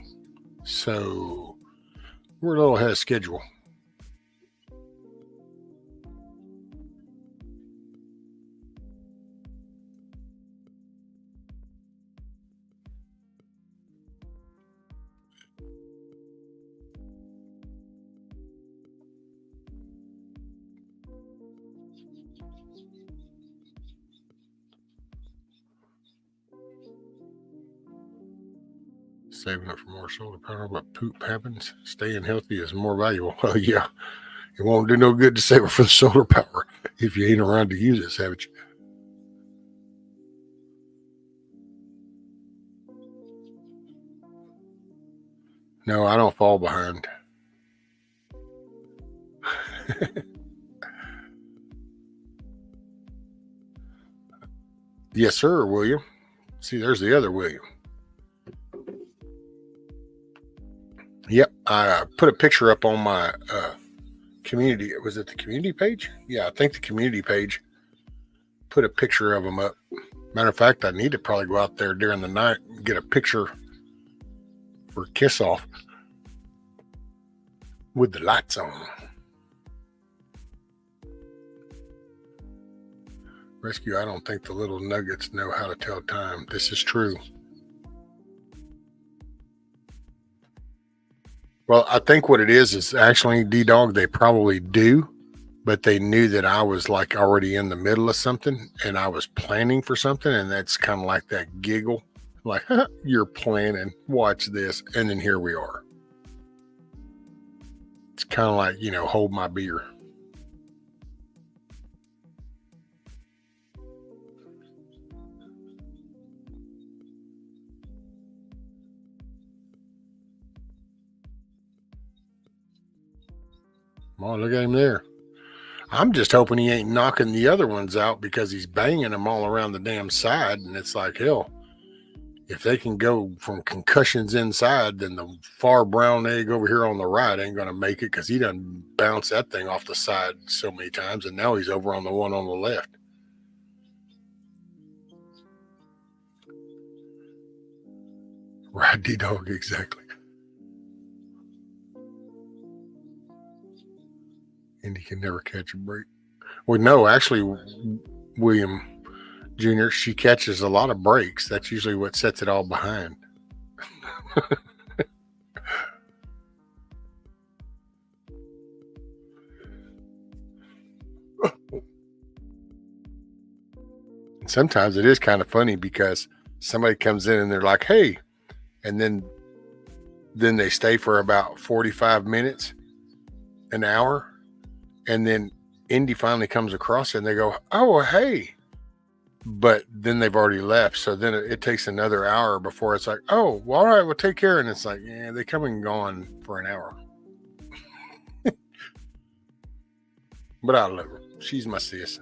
so we're a little ahead of schedule. Saving up for more solar power, but poop happens. Staying healthy is more valuable. Well, yeah, it won't do no good to save it for the solar power if you ain't around to use it, haven't you? No, I don't fall behind. Yes, sir, William. See, there's the other William. Yep, I put a picture up on my community. Was it the community page? Yeah, I think the community page. Put a picture of them up. Matter of fact, I need to probably go out there during the night and get a picture for kiss off with the lights on. Rescue, I don't think the little nuggets know how to tell time. This is true. Well, I think what it is actually, D-Dog, they probably do, but they knew that I was like already in the middle of something and I was planning for something. And that's kind of like that giggle, like, you're planning, watch this. And then here we are. It's kind of like, hold my beer. Oh, look at him there. I'm just hoping he ain't knocking the other ones out because he's banging them all around the damn side. And it's like, hell, if they can go from concussions inside, then the far brown egg over here on the right ain't going to make it because he done bounced that thing off the side so many times. And now he's over on the one on the left. Right, D-Dog, exactly. And he can never catch a break. Well, no, actually, William Jr., she catches a lot of breaks. That's usually what sets it all behind. And sometimes it is kind of funny because somebody comes in and they're like, hey, and then they stay for about 45 minutes, an hour, and then Indy finally comes across and they go, oh, hey. But then they've already left. So then it takes another hour before it's like, oh, well, all right, well, take care. And it's like, yeah, they come and gone for an hour. But I love her. She's my sis.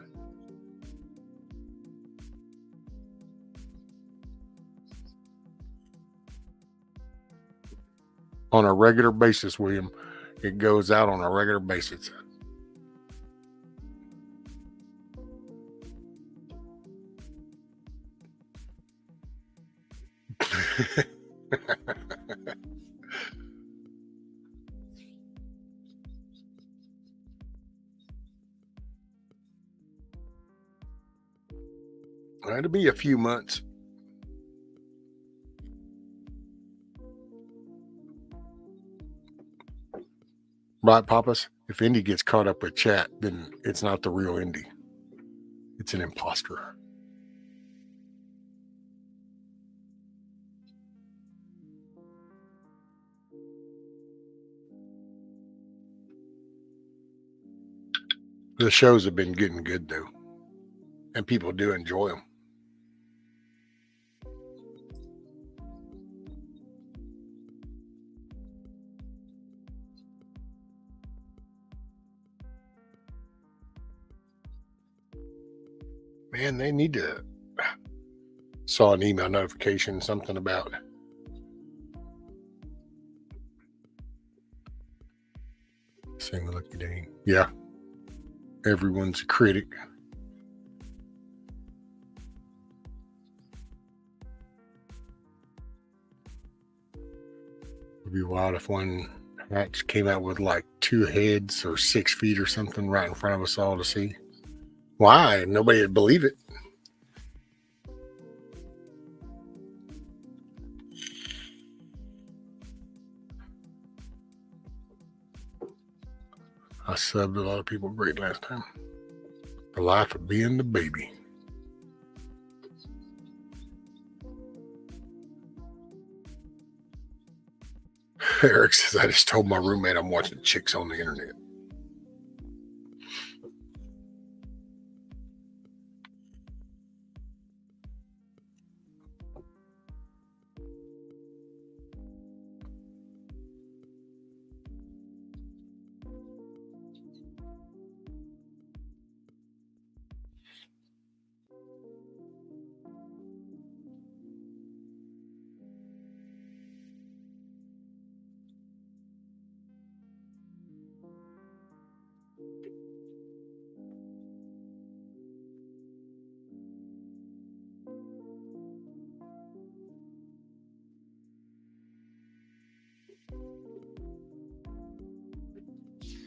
On a regular basis, William. It goes out on a regular basis. It'll be a few months. Right, Papas? If Indy gets caught up with chat, then it's not the real Indy. It's an imposter. The shows have been getting good, though. And people do enjoy them. Man, they need to. Saw an email notification, something about Sing the Lucky Dane. Yeah. Everyone's a critic. It'd be wild if one hatch came out with like 2 heads or 6 feet or something right in front of us all to see. Why? Nobody would believe it. I subbed a lot of people great last time. The life of being the baby. Eric says, I just told my roommate I'm watching chicks on the internet.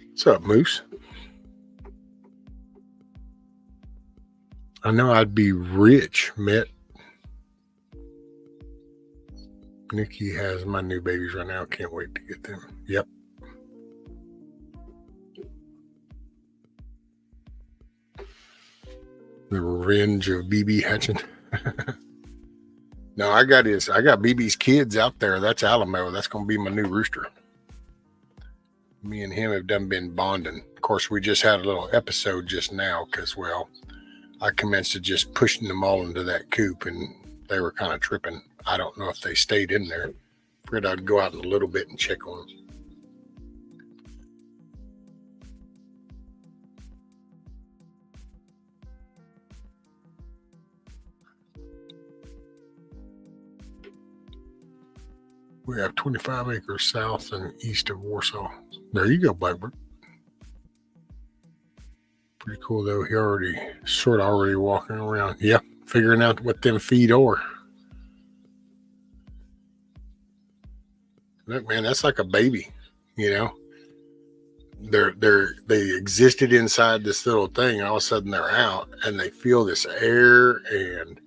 What's up, Moose? I know I'd be rich, Mitt. Nikki has my new babies right now. Can't wait to get them. Yep. The revenge of BB hatching. No, I got BB's kids out there. That's Alamo. That's going to be my new rooster. Me and him have been bonding. Of course, we just had a little episode just now because, well, I commenced to just pushing them all into that coop and they were kind of tripping. I don't know if they stayed in there. Figured I'd go out in a little bit and check on them. We have 25 acres south and east of Warsaw. There you go, Blackbird. Pretty cool, though. He already walking around. Yep, figuring out what them feet are. Look, man, that's like a baby, you know. They existed inside this little thing, and all of a sudden they're out, and they feel this air, and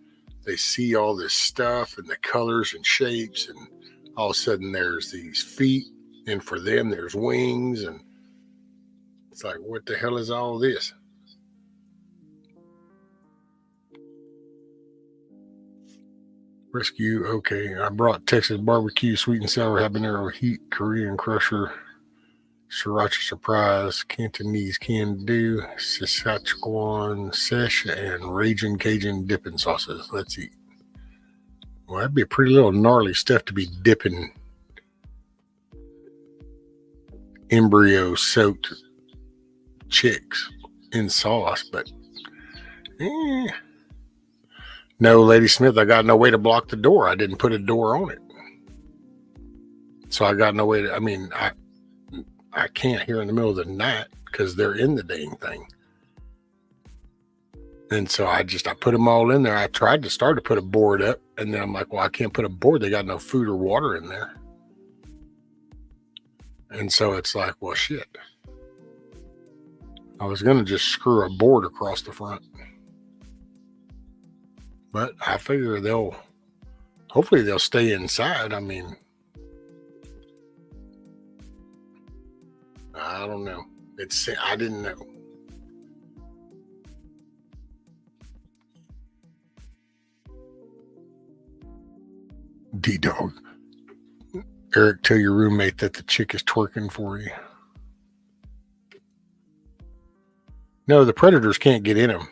they see all this stuff, and the colors and shapes, and all of a sudden there's these feet, and for them there's wings, and it's like, what the hell is all this? Rescue, okay. I brought Texas barbecue, sweet and sour habanero heat, Korean crusher, sriracha surprise, Cantonese can do, Saskatchewan sesh, and Raging Cajun dipping sauces. Let's eat. Well, that'd be a pretty little gnarly stuff to be dipping embryo soaked chicks in sauce, but no, Lady Smith, I got no way to block the door. I didn't put a door on it. So I got no way to, I can't hear in the middle of the night because they're in the dang thing. And so I put them all in there. I tried to start to put a board up, and then I'm like, well, I can't put a board. They got no food or water in there. And so it's like, well, shit. I was going to just screw a board across the front. But I figure hopefully they'll stay inside. I mean, I don't know. I didn't know. D-Dog. Eric, tell your roommate that the chick is twerking for you. No, the predators can't get in them,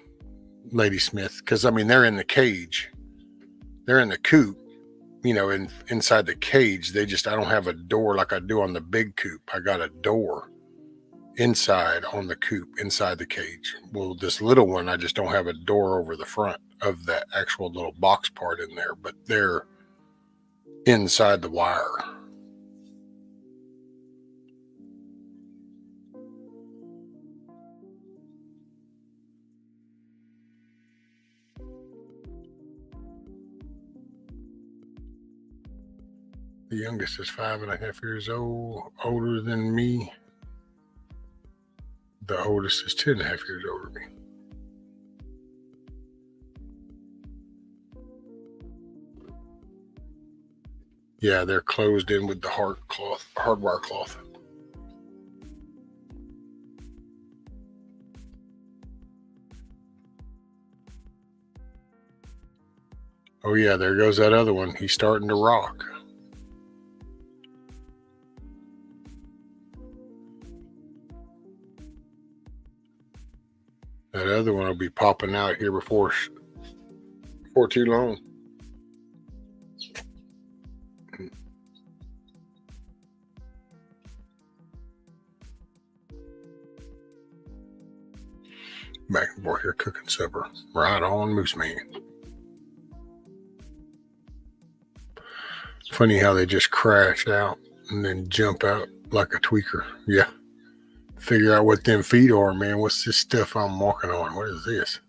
Lady Smith, because, I mean, they're in the cage. They're in the coop, inside the cage. I don't have a door like I do on the big coop. I got a door inside on the coop, inside the cage. Well, this little one, I just don't have a door over the front of that actual little box part in there, but they're inside the wire. The youngest is 5.5 years old, older than me. The oldest is 2.5 years older than me. Yeah, they're closed in with the hardwire cloth. Oh yeah, there goes that other one. He's starting to rock. That other one will be popping out here before too long. Back and forth here cooking supper. Right on, Moose Man. Funny how they just crash out and then jump out like a tweaker. Yeah. Figure out what them feet are, man. What's this stuff I'm walking on? What is this?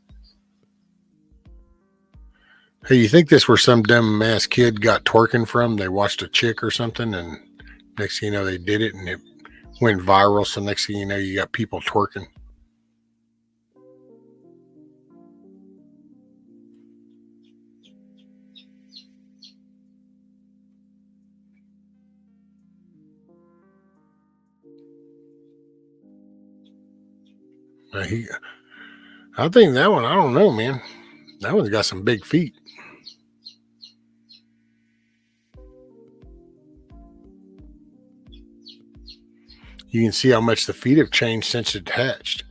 Hey, you think this where some dumb ass kid got twerking from? They watched a chick or something, and next thing you know, they did it, and it went viral. So next thing you know, you got people twerking. I think that one, I don't know, man. That one's got some big feet. You can see how much the feet have changed since it hatched.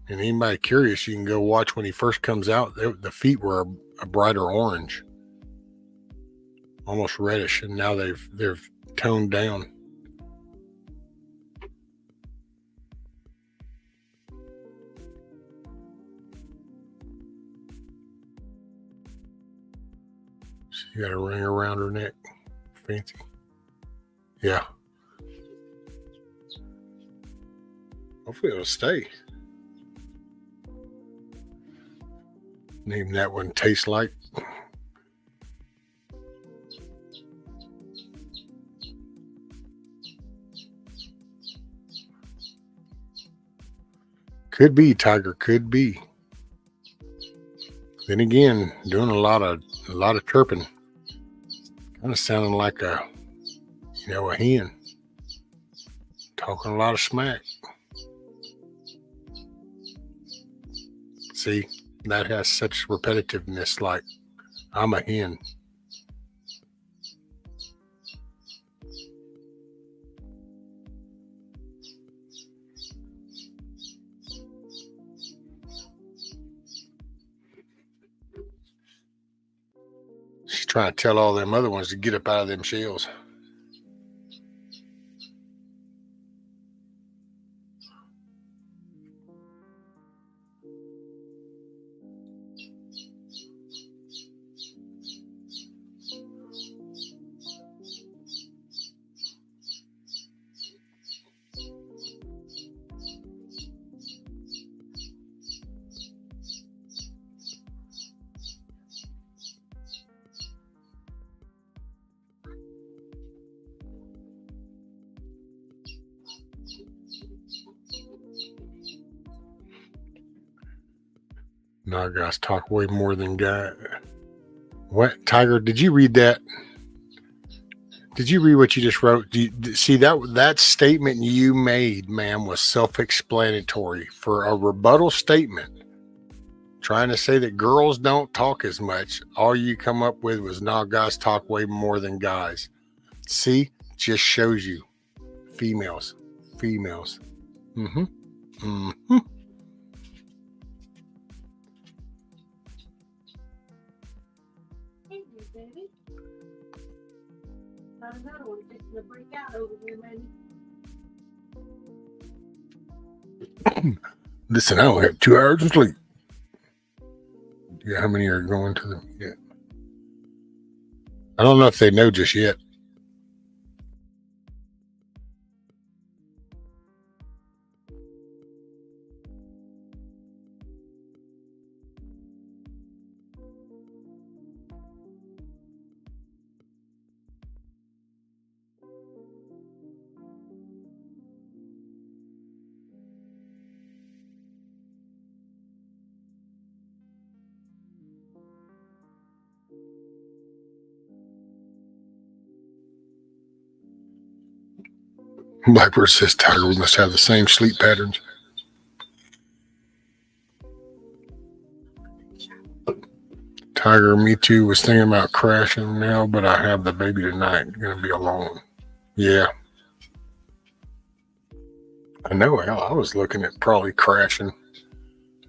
And anybody curious, you can go watch when he first comes out. The feet were a brighter orange, almost reddish, and now they've toned down. She got a ring around her neck. Fancy. Yeah. Hopefully it'll stay. Name that one Taste Like. Could be, Tiger, could be. Then again, doing a lot of chirping. Kind of sounding like a hen. Talking a lot of smack. See, that has such repetitiveness, like I'm a hen. She's trying to tell all them other ones to get up out of them shells. Now guys talk way more than guys. What, Tiger? Did you read that? Did you read what you just wrote? See that statement you made, ma'am, was self-explanatory. For a rebuttal statement trying to say that girls don't talk as much, all you come up with was, "Nah, guys talk way more than guys." See, just shows you females. Mm-hmm. Mm-hmm. Hey, baby. Got another one fixing to break out over here, maybe. Listen, I only have 2 hours of sleep. Yeah, how many are going to them? Yeah. I don't know if they know just yet. Blackbird says, "Tiger, we must have the same sleep patterns." Tiger, me too. Was thinking about crashing now, but I have the baby tonight. Gonna be alone. Yeah. I know. Hell, I was looking at probably crashing.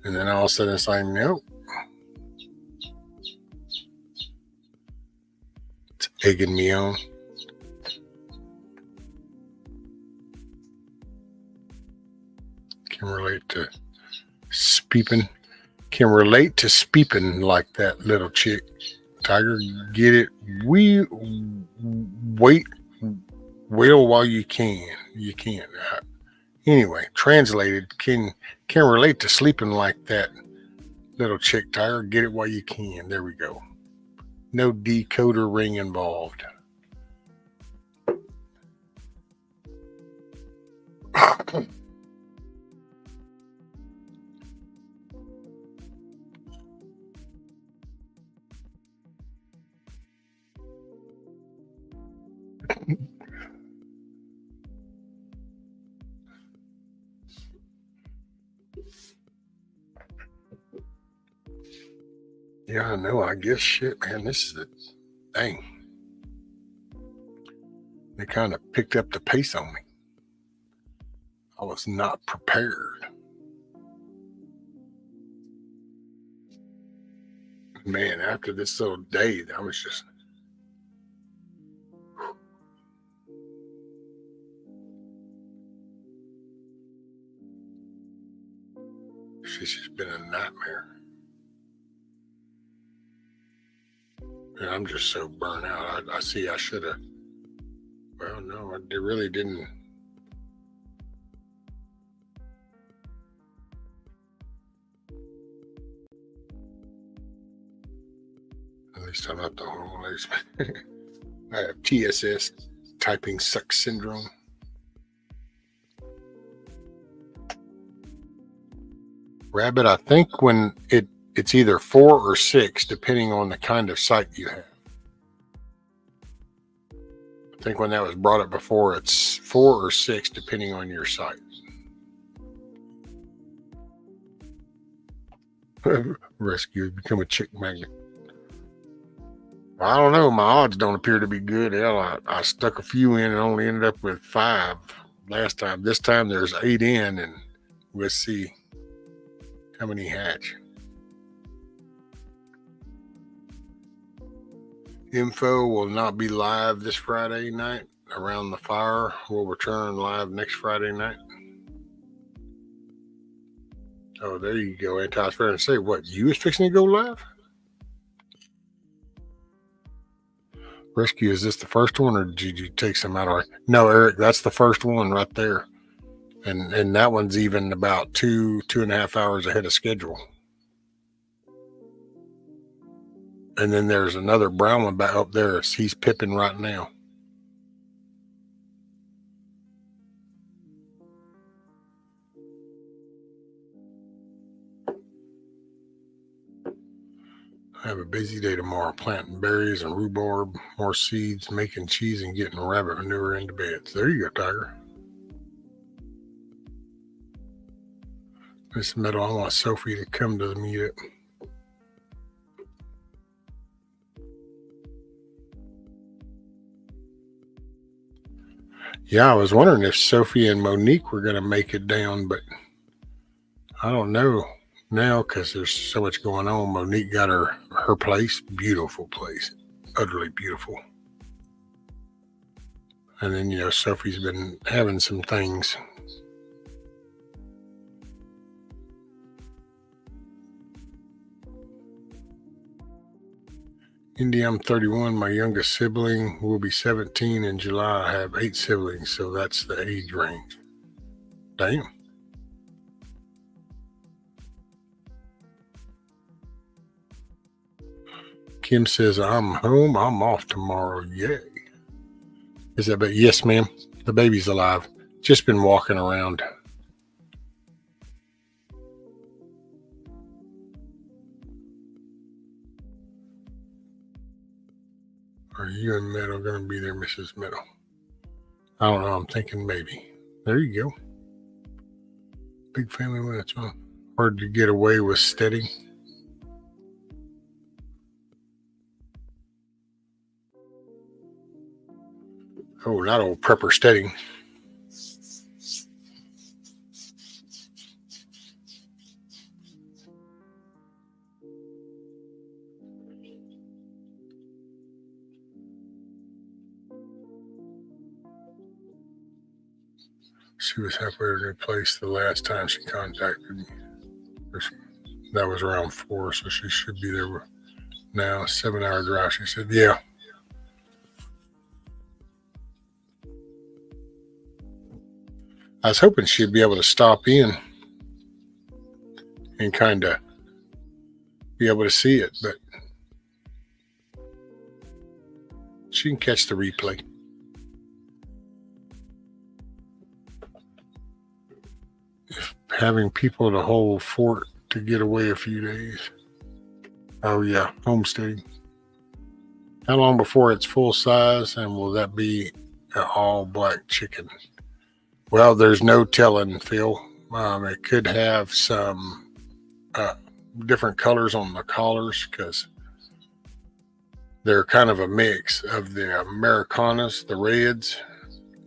And then all of a sudden it's like, nope. It's egging me on. Can relate to speeping. Can relate to speeping like that little chick. Tiger, get it? We wait while you can. You can. Anyway, translated, can relate to sleeping like that little chick. Tiger, get it while you can. There we go. No decoder ring involved. Yeah, I know. I guess shit, man. This is the thing. They kind of picked up the pace on me. I was not prepared. Man, after this little day, I was just. She's just been a nightmare. And I'm just so burnt out. I see I should have. Well, no, I really didn't. At least I'm not the homeless. I have TSS, typing suck syndrome. Rabbit, I think when it's either 4 or 6, depending on the kind of site you have. I think when that was brought up before, it's 4 or 6, depending on your site. Rescue has become a chick magnet. I don't know. My odds don't appear to be good. Hell, I stuck a few in and only ended up with 5 last time. This time there's 8 in, and we'll see how many hatch. Info will not be live this Friday night. Around the Fire will return live next Friday night. Oh, there you go. I was trying to say, what, you was fixing to go live? Rescue, is this the first one, or did you take some out already? No, Eric, that's the first one right there. And that one's even about 2.5 hours ahead of schedule. And then there's another brown one back up there. He's pipping right now. I have a busy day tomorrow, planting berries and rhubarb, more seeds, making cheese, and getting rabbit manure into beds. There you go, Tiger. Miss Meadow, I want Sophie to come to the meetup. Yeah, I was wondering if Sophie and Monique were going to make it down, but I don't know now because there's so much going on. Monique got her place, beautiful place, utterly beautiful. And then, Sophie's been having some things. Indy, I'm 31. My youngest sibling will be 17 in July. I have 8 siblings, so that's the age range. Damn. Kim says, I'm home. I'm off tomorrow. Yay. Is that baby? Yes, ma'am. The baby's alive. Just been walking around. Are you and Meadow going to be there, Mrs. Meadow? I don't know. I'm thinking maybe. There you go. Big family when it's on. Hard to get away with steady. Oh, not old Prepper Steady. She was halfway to a new place the last time she contacted me. That was around 4, so she should be there now. 7-hour drive. She said, yeah. I was hoping she'd be able to stop in and kind of be able to see it, but she can catch the replay. If having people to hold fort to get away a few days. Oh yeah, homesteading. How long before it's full size, and will that be an all black chicken? Well, there's no telling, Phil. It could have some different colors on the collars because they're kind of a mix of the Americanas, the reds,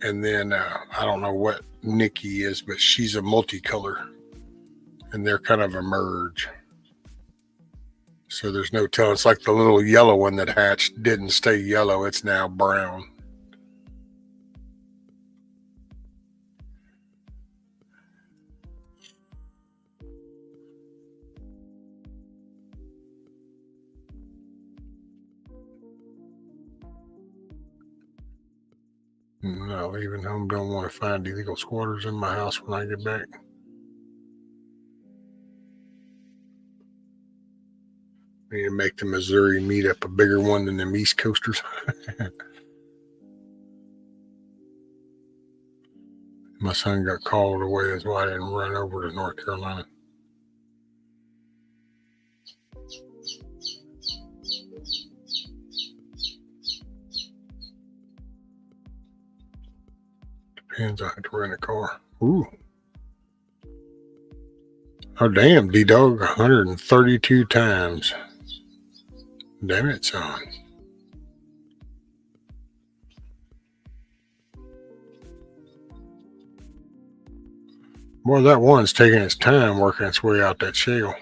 and then I don't know what Nikki is, but she's a multicolor, and they're kind of a merge. So there's no telling. It's like the little yellow one that hatched didn't stay yellow. It's now brown. No, leaving home. Don't want to find illegal squatters in my house when I get back. We need to make the Missouri meetup a bigger one than them East Coasters. My son got called away. That's why I didn't run over to North Carolina. Depends. I have to rent a car. Ooh. Oh, damn, D-Dog. 132 times. Damn it, son. Boy, that one's taking its time working its way out that shell.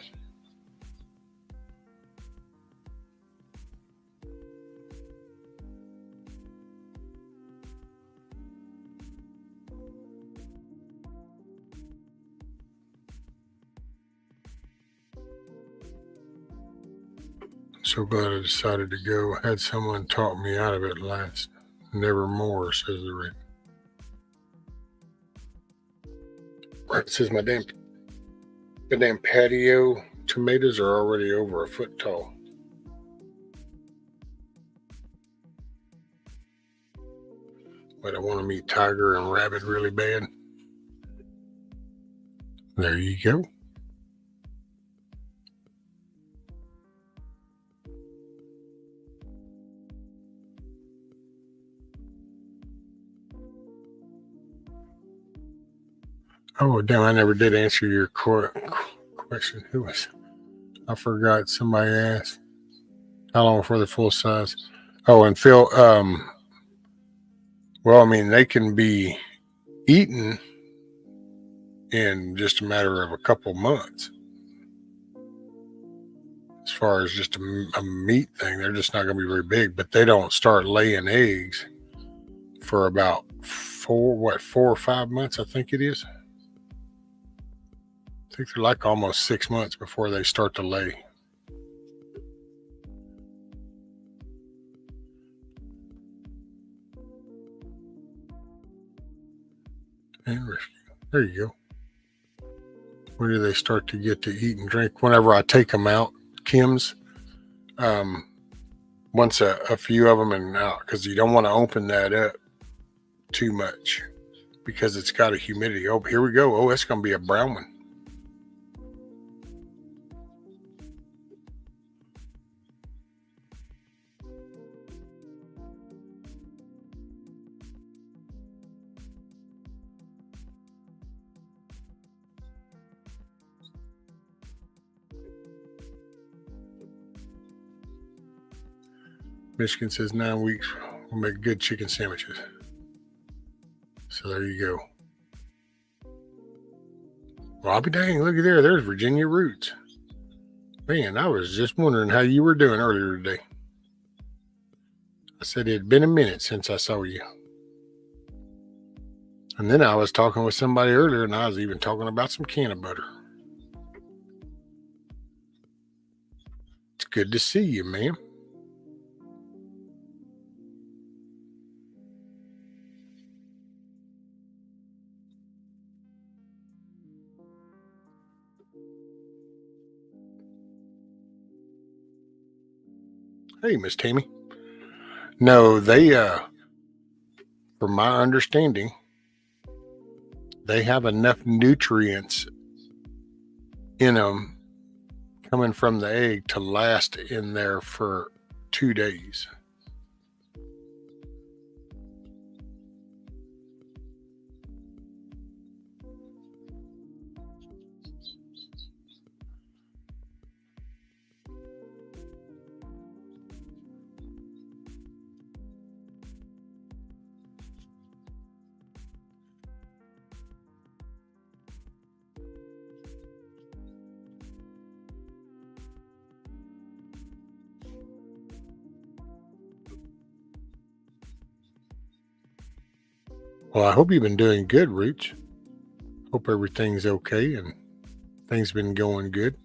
So glad I decided to go. Had someone talk me out of it last. Nevermore, says the red. It says my damn patio tomatoes are already over a foot tall. But I want to meet Tiger and Rabbit really bad. There you go. Oh, damn, I never did answer your question. Who was? I forgot. Somebody asked. How long for the full size? Oh, and Phil, well, I mean, they can be eaten in just a matter of a couple months. As far as just a meat thing, they're just not going to be very big, but they don't start laying eggs for about 4 or 5 months, I think it is. I think they're like almost 6 months before they start to lay. Interesting. There you go. When do they start to get to eat and drink? Whenever I take them out, Kim's, once a few of them and out, because you don't want to open that up too much because it's got a humidity. Oh, here we go. Oh, that's going to be a brown one. Michigan says 9 weeks will make good chicken sandwiches. So there you go. Well, I'll be dang, look at there. There's Virginia Roots. Man, I was just wondering how you were doing earlier today. I said it had been a minute since I saw you. And then I was talking with somebody earlier, and I was even talking about some can of butter. It's good to see you, ma'am. Hey, Miss Tammy. No, they, from my understanding, they have enough nutrients in them coming from the egg to last in there for 2 days. Well, I hope you've been doing good, Roots. Hope everything's okay and things been going good.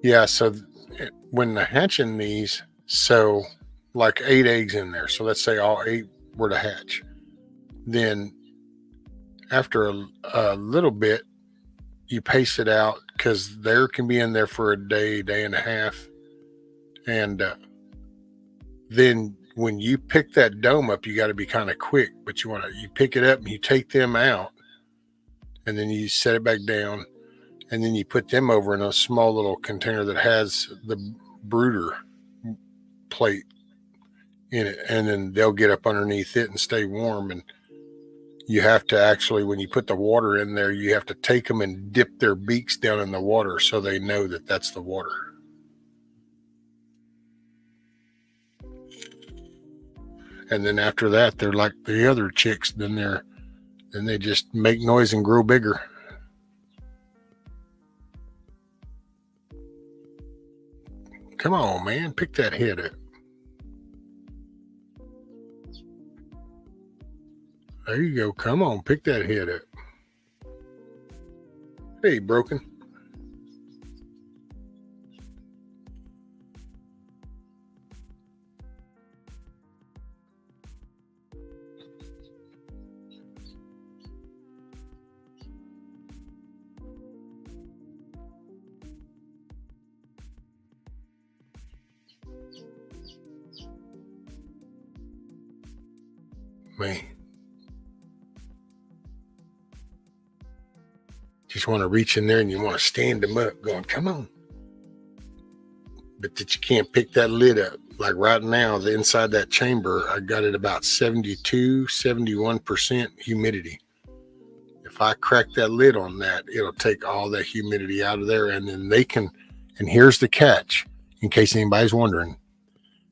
Yeah, so when they're hatching these, so like 8 eggs in there. So let's say all 8 were to hatch. Then after a little bit, you pace it out because there can be in there for a day, day and a half. And then when you pick that dome up, you got to be kind of quick, but you pick it up and you take them out and then you set it back down and then you put them over in a small little container that has the brooder plate in it. And then they'll get up underneath it and stay warm. And you have to actually, when you put the water in there, you have to take them and dip their beaks down in the water so they know that that's the water. And then after that, they're like the other chicks. Then they just make noise and grow bigger. Come on, man, pick that head up. There you go. Come on, pick that head up. Hey, Broken. Man. Just want to reach in there and you want to stand them up going, come on. but that you can't pick that lid up. Like right now, the inside that chamber, I got it about 72, 71% humidity. If I crack that lid on that, it'll take all that humidity out of there, and then they can, and here's the catch, in case anybody's wondering.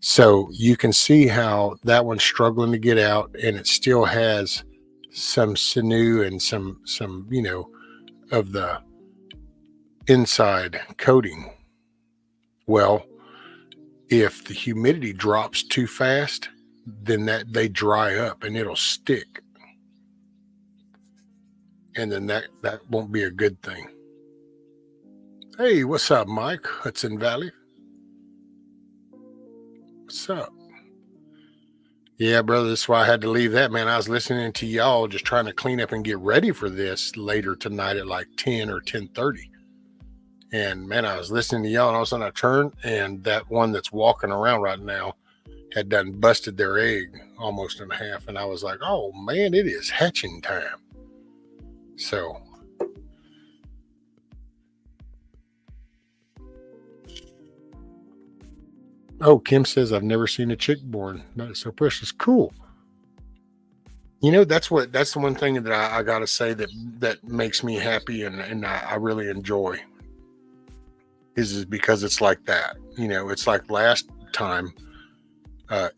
So you can see how that one's struggling to get out, and it still has some sinew and some, of the inside coating. Well, if the humidity drops too fast, then that they dry up and it'll stick. And then that won't be a good thing. Hey, what's up, Mike? Hudson Valley. What's up? Yeah, brother, that's why I had to leave that, man. I was listening to y'all just trying to clean up and get ready for this later tonight at like 10 or 10:30. And man, I was listening to y'all, and all of a sudden I turned, and that one that's walking around right now had done busted their egg almost in half. And I was like, oh man, it is hatching time. So Kim says, I've never seen a chick born. That is so precious. Cool. That's the one thing that I gotta say that makes me happy and I really enjoy is because it's like that. It's like last time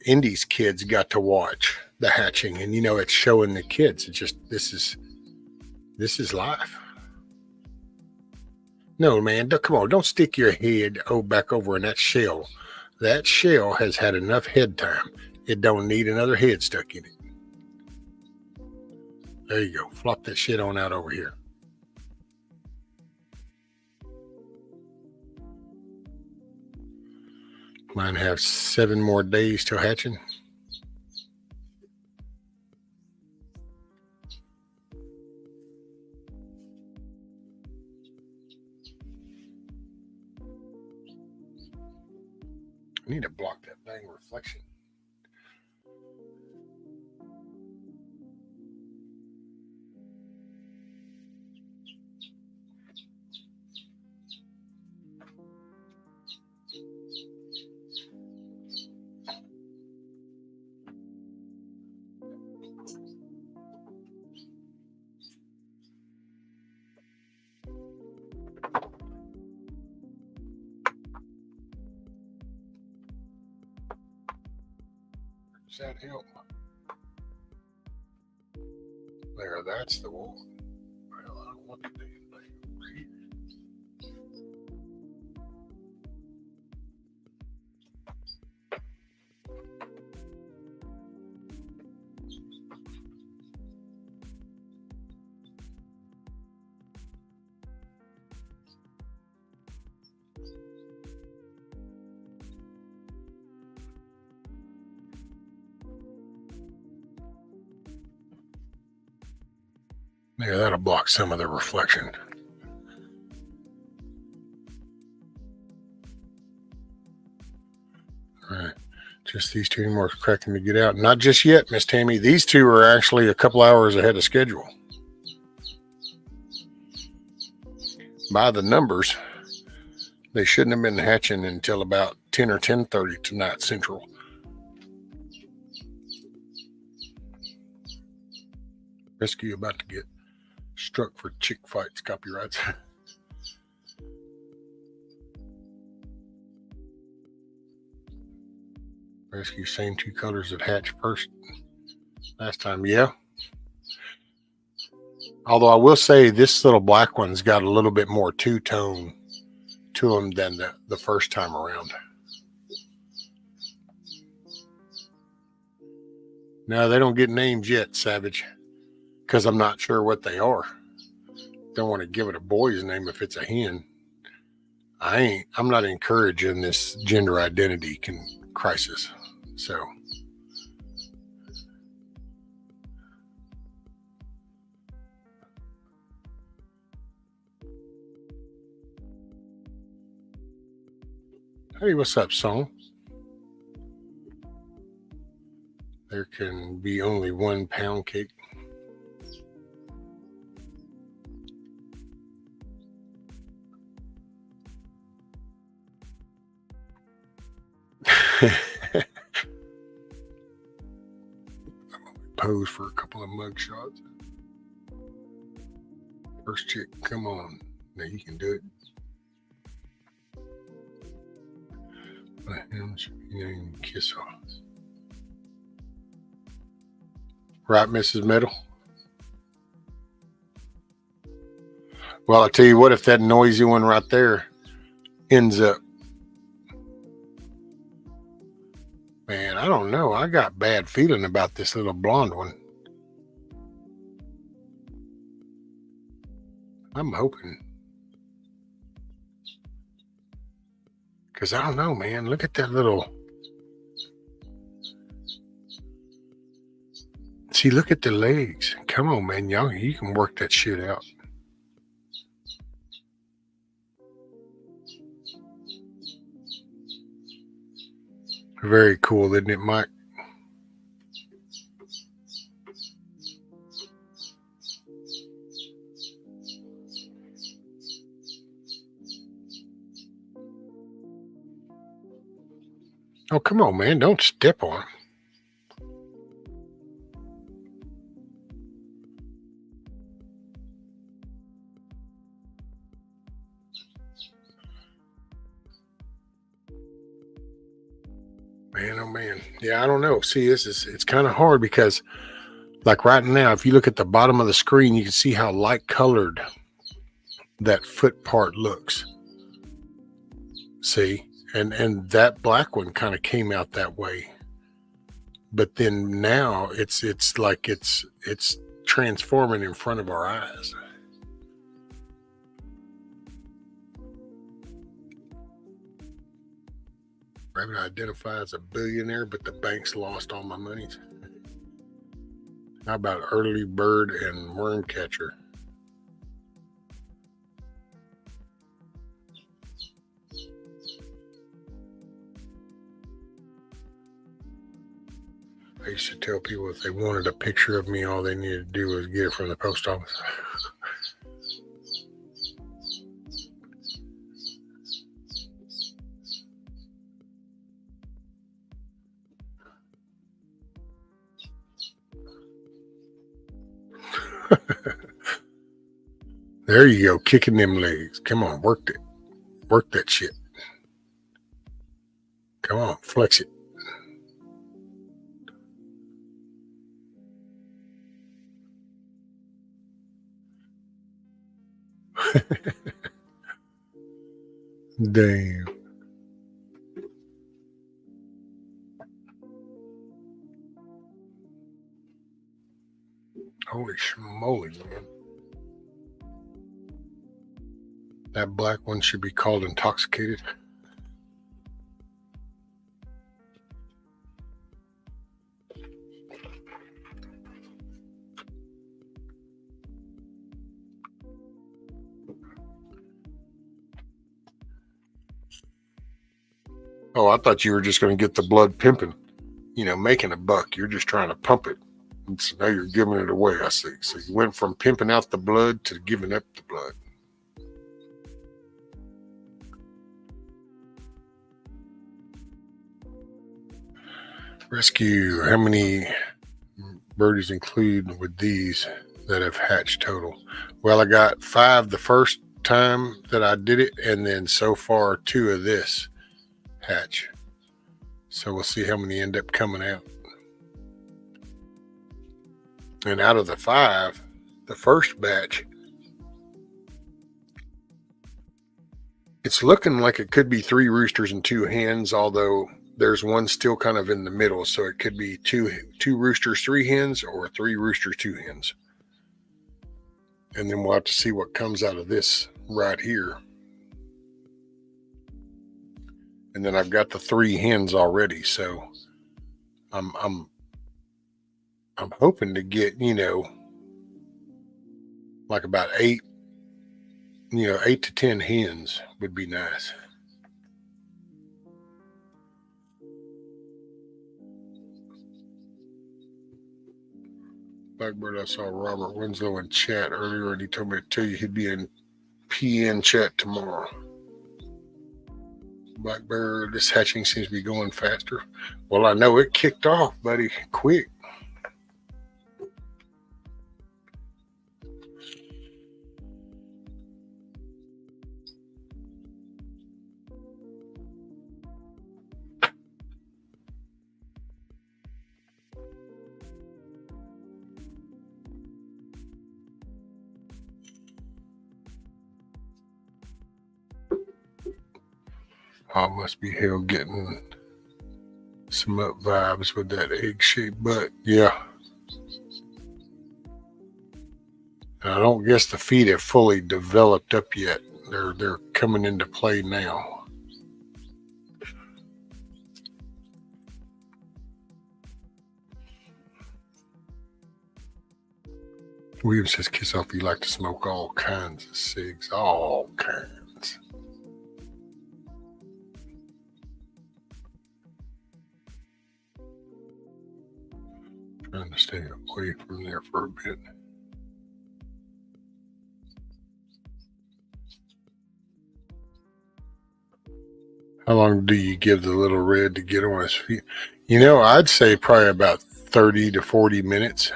Indy's kids got to watch the hatching, and it's showing the kids. It's just this is life. No, man, come on, don't stick your head back over in that shell. That shell has had enough head time. It don't need another head stuck in it. There you go. Flop that shit on out over here. Mine have 7 more days till hatching. I need to block that dang reflection. Does that help? There, that's the one. Well, I don't want to do anything over here. Yeah, that'll block some of the reflection. All right. Just these 2 more cracking to get out. Not just yet, Miss Tammy. These 2 are actually a couple hours ahead of schedule. By the numbers, they shouldn't have been hatching until about 10 or 10:30 tonight Central. Rescue about to get struck for chick fights copyrights. Rescue same 2 colors that hatched first last time. Yeah. Although I will say this little black one's got a little bit more two-tone to them than the first time around. No, they don't get names yet, Savage, because I'm not sure what they are. Don't want to give it a boy's name if it's a hen. I'm not encouraging this gender identity crisis. So hey, what's up, Song? There can be only 1 pound cake. Pose for a couple of mug shots. First chick, come on. Now you can do it. Kiss off. Right, Mrs. Meadow? Well, I tell you what, if that noisy one right there ends up, man, I don't know. I got bad feeling about this little blonde one. I'm hoping. Because I don't know, man. Look at that little. See, look at the legs. Come on, man. Y'all, you can work that shit out. Very cool, isn't it, Mike? Oh, come on, man. Don't step on him. Man, oh man. Yeah, I don't know. See, it's kind of hard because like right now, if you look at the bottom of the screen, you can see how light colored that foot part looks. See? And that black one kind of came out that way. But then now it's like it's transforming in front of our eyes. Rabbit identified as a billionaire, but the bank's lost all my money. How about early bird and worm catcher? I used to tell people if they wanted a picture of me, all they needed to do was get it from the post office. There you go, kicking them legs. Come on, work it. Work that shit. Come on, flex it. Damn. Holy schmoly, man. That black one should be called intoxicated. Oh, I thought you were just going to get the blood pimping, making a buck. You're just trying to pump it. And so now you're giving it away, I see. So you went from pimping out the blood to giving up the blood. Rescue, how many birdies include with these that have hatched total? Well, I got 5 the first time that I did it, and then so far 2 of this hatch. So we'll see how many end up coming out. And out of the 5, the first batch, it's looking like it could be 3 roosters and 2 hens, although there's one still kind of in the middle. So it could be 2 roosters, 3 hens, or 3 roosters, 2 hens. And then we'll have to see what comes out of this right here. And then I've got the 3 hens already, so I'm hoping to get, like about 8 to 10 hens would be nice. Blackbird, I saw Robert Winslow in chat earlier, and he told me to tell you he'd be in PN chat tomorrow. Black bear, this hatching seems to be going faster. Well, I know it kicked off, buddy, quick. I must be hell getting some up vibes with that egg-shaped butt. Yeah. And I don't guess the feet have fully developed up yet. They're coming into play now. William says, kiss off, you like to smoke all kinds of cigs. All kinds. Trying to stay away from there for a bit. How long do you give the little red to get on his feet? You know, I'd say probably about 30 to 40 minutes.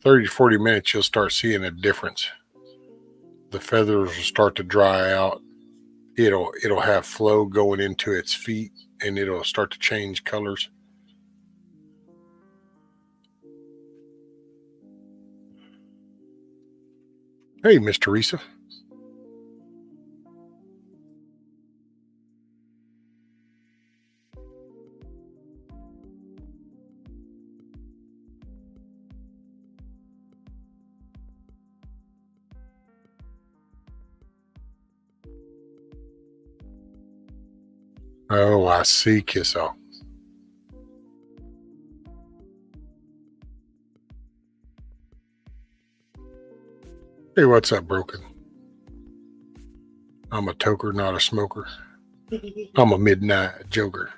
30 to 40 minutes, you'll start seeing a difference. The feathers will start to dry out. It'll have flow going into its feet, and it'll start to change colors. Hey, Miss Teresa. Oh, I see, Kisso. Hey, what's up, Broken? I'm a toker, not a smoker. I'm a midnight joker.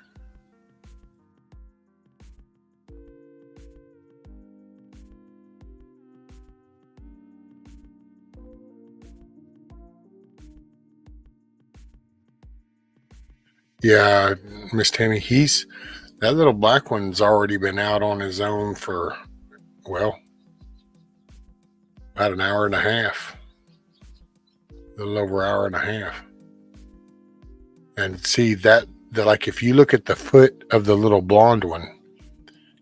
Yeah, Miss Tammy, that little black one's already been out on his own for, well, about an hour and a half. A little over an hour and a half. And see that like if you look at the foot of the little blonde one,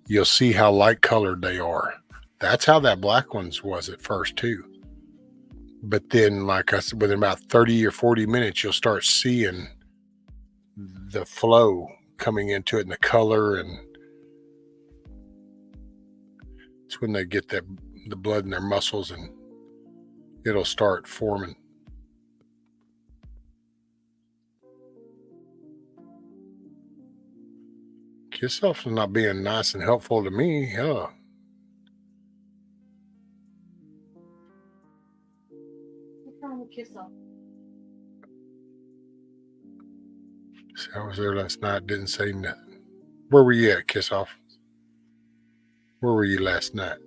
you'll see how light colored they are. That's how that black one's was at first too. But then, like I said, within about 30 or 40 minutes, you'll start seeing the flow coming into it and the color, and it's when they get the blood in their muscles and it'll start forming. Kiss off's not being nice and helpful to me, huh? What's wrong with kiss off? See, I was there last night, didn't say nothing. Where were you at, Kiss Off? Where were you last night?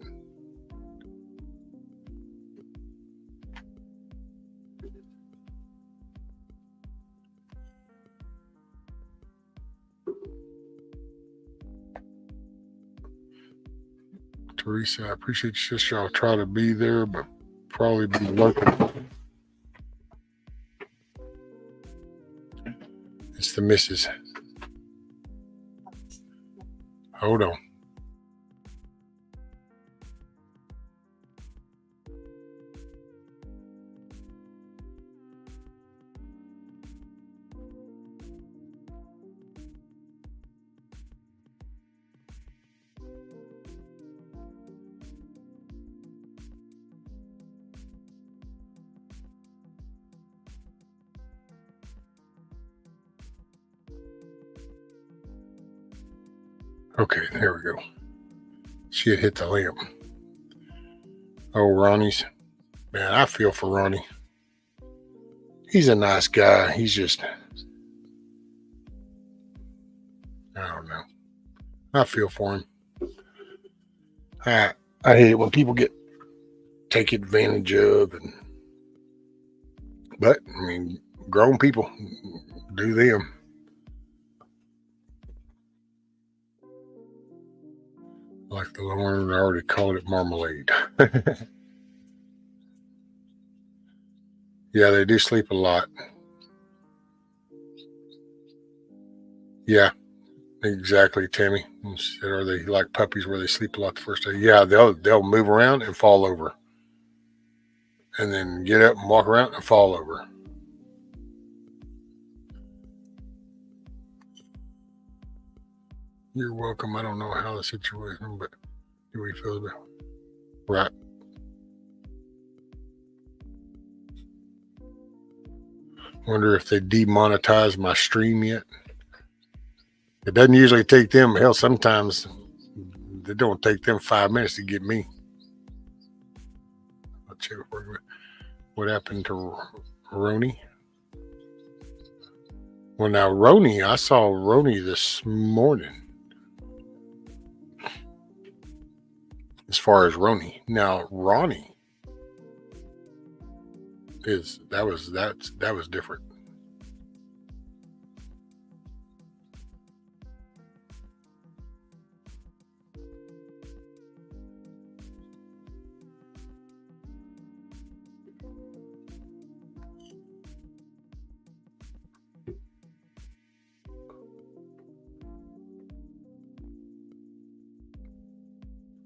Teresa, I appreciate you, sister. I'll try to be there, but probably be lurking. It's the missus. Hold on. Okay, there we go. She had hit the lamp. Oh, Ronnie's. Man, I feel for Ronnie. He's a nice guy. He's just, I don't know. I feel for him. I hate it when people get taken advantage of, but I mean, grown people do them. Like the Lauren already called it marmalade. Yeah, they do sleep a lot. Yeah, exactly, Tammy. Are they like puppies where they sleep a lot the first day? Yeah, they'll move around and fall over, and then get up and walk around and fall over. You're welcome. I don't know how the situation, but do we feel about right? Wonder if they demonetized my stream yet. It doesn't usually take them. Hell, sometimes it don't take them 5 minutes to get me. I'll check what happened to Roni. Well, now Roni, I saw Roni this morning. As far as Roni, now Ronnie that was different.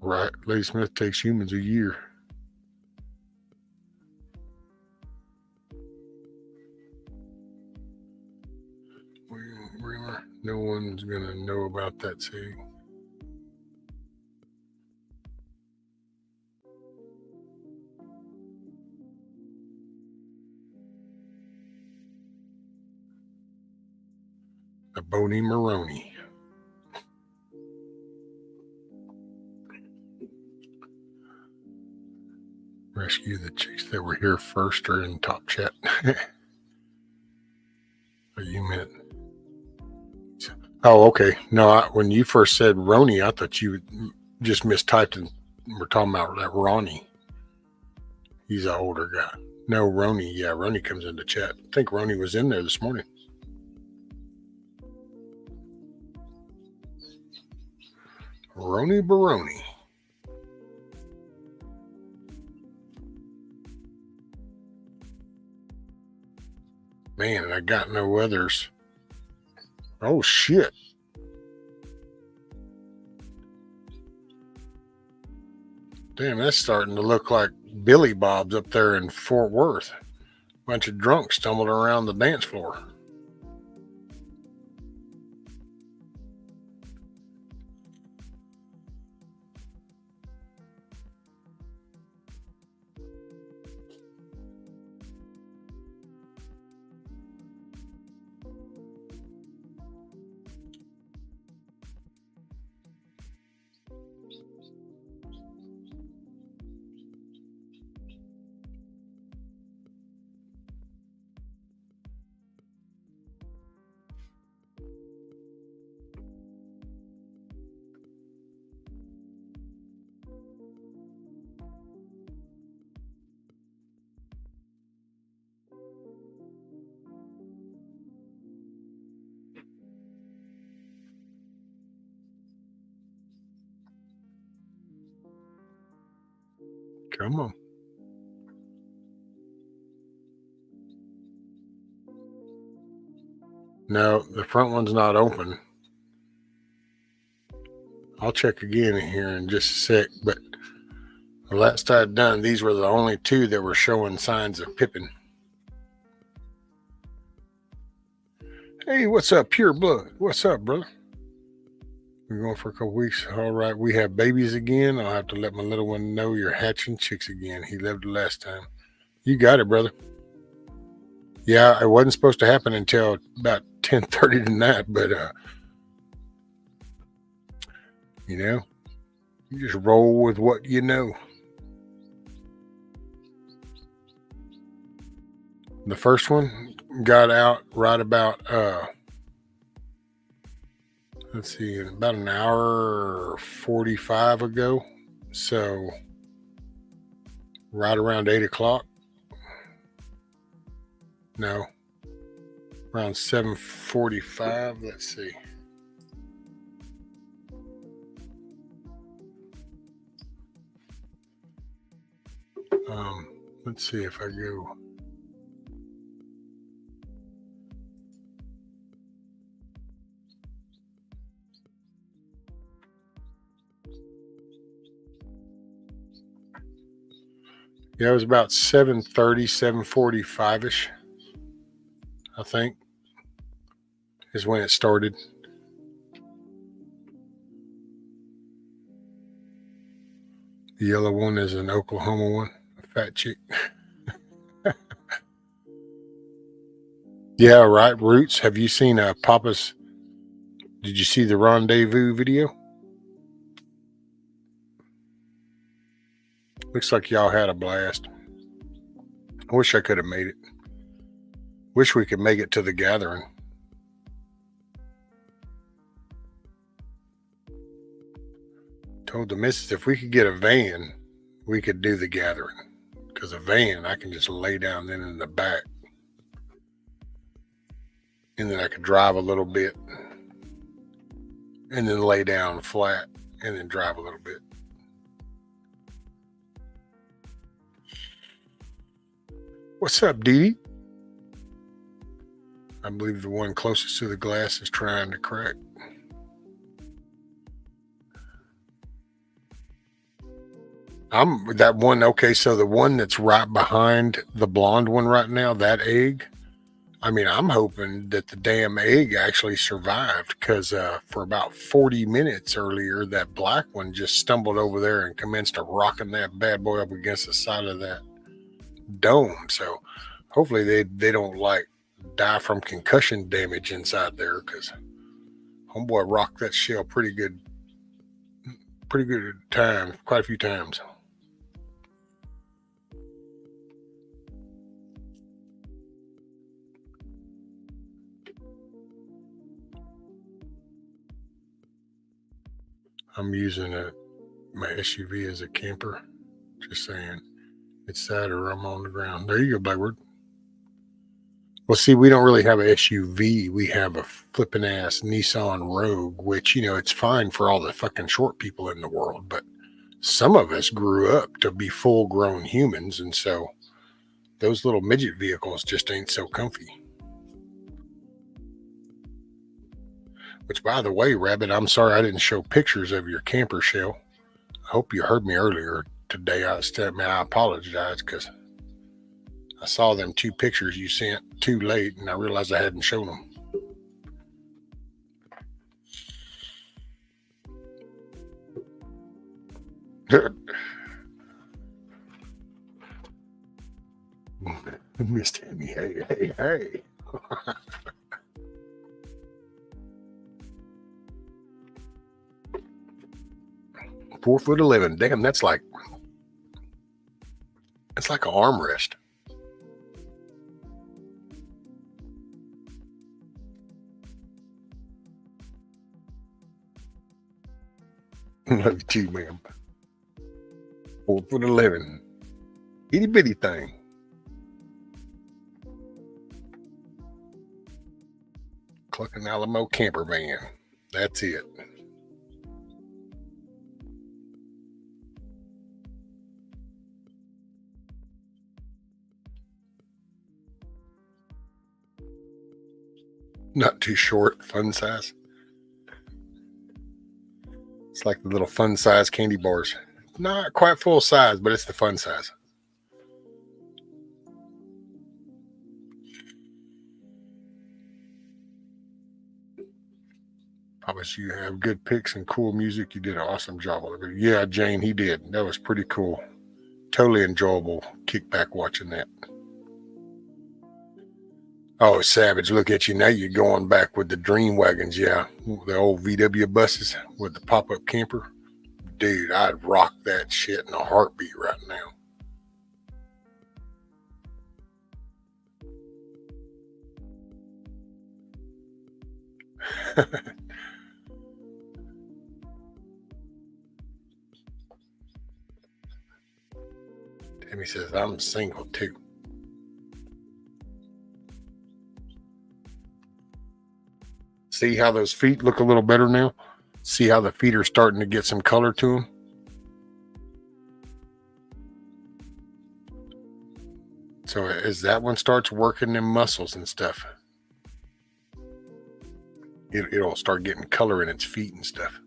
Right, Lady Smith takes humans a year. No one's gonna know about that saying. The Boney Maroney. Rescue the chicks that were here first or in top chat. What you meant? Oh, okay. No, when you first said Roni, I thought you just mistyped and we're talking about that Ronnie. He's an older guy. No, Roni. Yeah, Roni comes into chat. I think Roni was in there this morning. Roni Baroni. Man, I got no others. Oh, shit. Damn, that's starting to look like Billy Bob's up there in Fort Worth. Bunch of drunks stumbled around the dance floor. Come on. No, the front one's not open. I'll check again here in just a sec, but the last I'd done, these were the only two that were showing signs of pipping. Hey, what's up, Pure Blood? What's up, brother? We're going for a couple weeks. All right, we have babies again. I'll have to let my little one know you're hatching chicks again. He lived the last time. You got it, brother. Yeah, it wasn't supposed to happen until about 10:30 tonight, but you know, you just roll with what you know. The first one got out right about let's see, about an hour 45 ago. So right around 8 o'clock. No, around 7:45. Let's see. Let's see if I go. Yeah, it was about 7:30, 7:45-ish, I think, is when it started. The yellow one is an Oklahoma one, a fat chick. Yeah, right. Roots. Have you seen Papa's? Did you see the rendezvous video? Looks like y'all had a blast. I wish I could have made it. Wish we could make it to the gathering. Told the missus if we could get a van, we could do the gathering. Because a van, I can just lay down then in the back. And then I could drive a little bit. And then lay down flat. And then drive a little bit. What's up, Dee Dee? I believe the one closest to the glass is trying to crack. I'm that one. Okay, so the one that's right behind the blonde one right now, that egg. I mean, I'm hoping that the damn egg actually survived because for about 40 minutes earlier, that black one just stumbled over there and commenced to rocking that bad boy up against the side of that dome. So hopefully they don't like die from concussion damage inside there because homeboy rocked that shell pretty good time, quite a few times. I'm using my SUV as a camper. Just saying, it's that or I'm on the ground. There you go, Blackbird. Well, see, we don't really have a SUV. We have a flippin' ass Nissan Rogue, which, it's fine for all the fucking short people in the world. But some of us grew up to be full grown humans. And so those little midget vehicles just ain't so comfy. Which, by the way, Rabbit, I'm sorry I didn't show pictures of your camper shell. I hope you heard me earlier today. I apologize because I saw them 2 pictures you sent too late and I realized I hadn't shown them. Miss Tammy, hey. 4'11". Damn, that's like an armrest. Love you too, ma'am. 4'11". Itty bitty thing. Cluckin Alamo camper van. That's it. Not too short, fun size. It's like the little fun size candy bars. Not quite full size, but it's the fun size. Promise you have good pics and cool music. You did an awesome job on it. Yeah, Jane, he did. That was pretty cool. Totally enjoyable kickback watching that. Oh, Savage, look at you. Now you're going back with the dream wagons. Yeah, the old VW buses with the pop-up camper. Dude, I'd rock that shit in a heartbeat right now. Tammy says, I'm single too. See how those feet look a little better now? See how the feet are starting to get some color to them? So as that one starts working them muscles and stuff, it'll start getting color in its feet and stuff.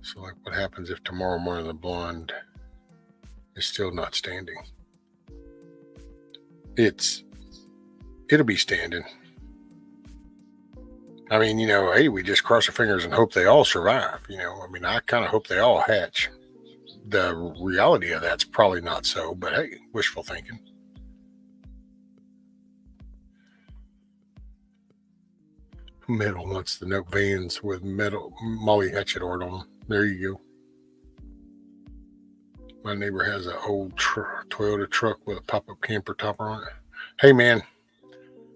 So like what happens if tomorrow morning the blonde is still not standing? It'll be standing. I mean, hey, we just cross our fingers and hope they all survive. I mean, I kind of hope they all hatch. The reality of that's probably not so, but hey, wishful thinking. Metal wants to know vans with metal Molly Hatchet art on them. There you go. My neighbor has an old Toyota truck with a pop-up camper topper on it. Hey, man,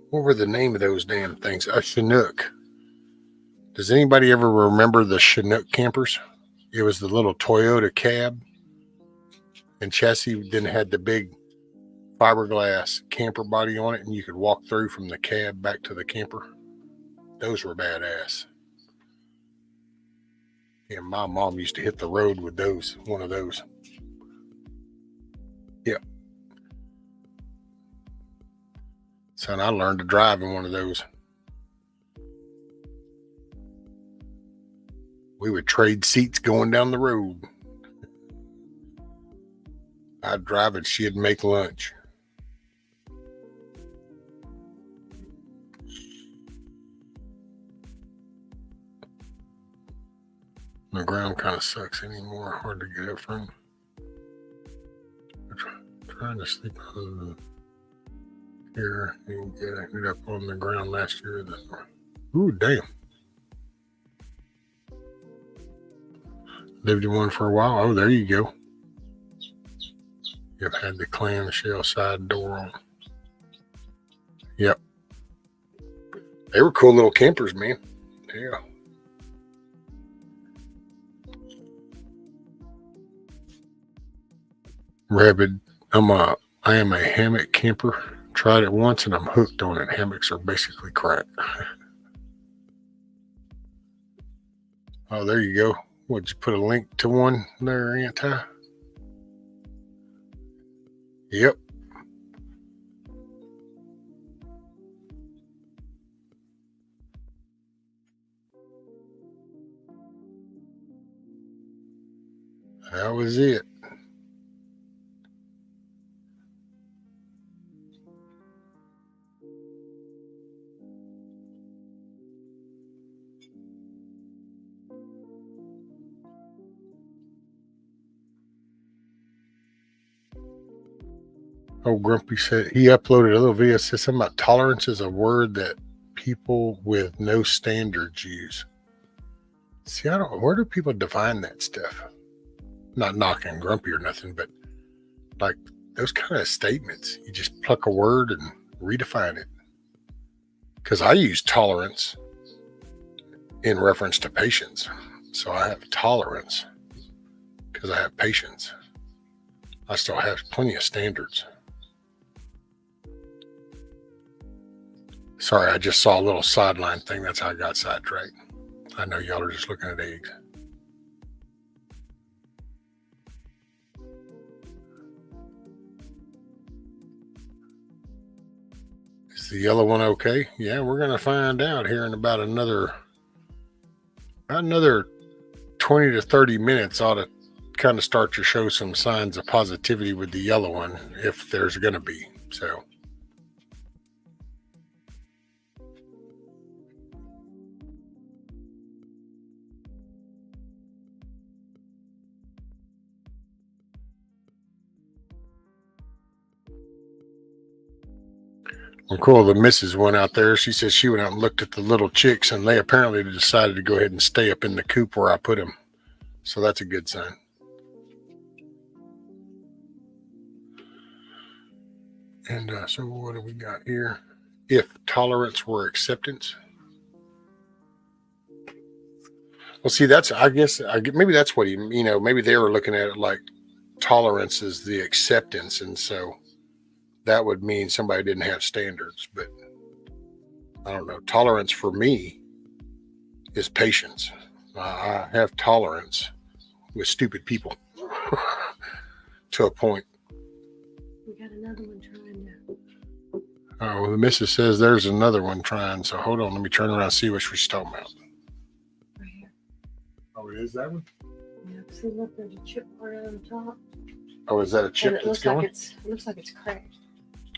what were the name of those damn things? A Chinook. Does anybody ever remember the Chinook campers? It was the little Toyota cab and chassis, then had the big fiberglass camper body on it, and you could walk through from the cab back to the camper. Those were badass. Yeah, my mom used to hit the road with one of those. Yep. Son, I learned to drive in one of those. We would trade seats going down the road. I'd drive it, she'd make lunch. The ground kind of sucks anymore. Hard to get up from. I'm trying to sleep here and get up on the ground last year. Ooh, damn. Lived in one for a while. Oh, there you go. You've had the clamshell side door on. Yep. They were cool little campers, man. Yeah. Rabid. I am a hammock camper. Tried it once and I'm hooked on it. Hammocks are basically crack. Oh, there you go. Would you put a link to one there, Anti? Yep. That was it. Oh, Grumpy said he uploaded a little video that says something about tolerance is a word that people with no standards use. See, where do people define that stuff? Not knocking Grumpy or nothing, but like those kind of statements, you just pluck a word and redefine it. Because I use tolerance in reference to patience. So I have tolerance because I have patience. I still have plenty of standards. Sorry, I just saw a little sideline thing. That's how I got sidetracked. I know y'all are just looking at eggs. Is the yellow one okay? Yeah, we're going to find out here in about another 20 to 30 minutes. Ought to kind of start to show some signs of positivity with the yellow one, if there's going to be. So. Well, cool. The missus went out there. She said she went out and looked at the little chicks, and they apparently decided to go ahead and stay up in the coop where I put them. So that's a good sign. And so what do we got here? If tolerance were acceptance. Well, see, I guess maybe that's what maybe they were looking at it like tolerance is the acceptance. And so that would mean somebody didn't have standards, but I don't know. Tolerance for me is patience. I have tolerance with stupid people to a point. We got another one trying now. Oh, the missus says there's another one trying. So hold on. Let me turn around and see what she's talking about. Right here. Oh, it is that one? Yeah, see, look, there's a chip part on the top. Oh, is that a chip And it that's looks going? like it looks like it's cracked.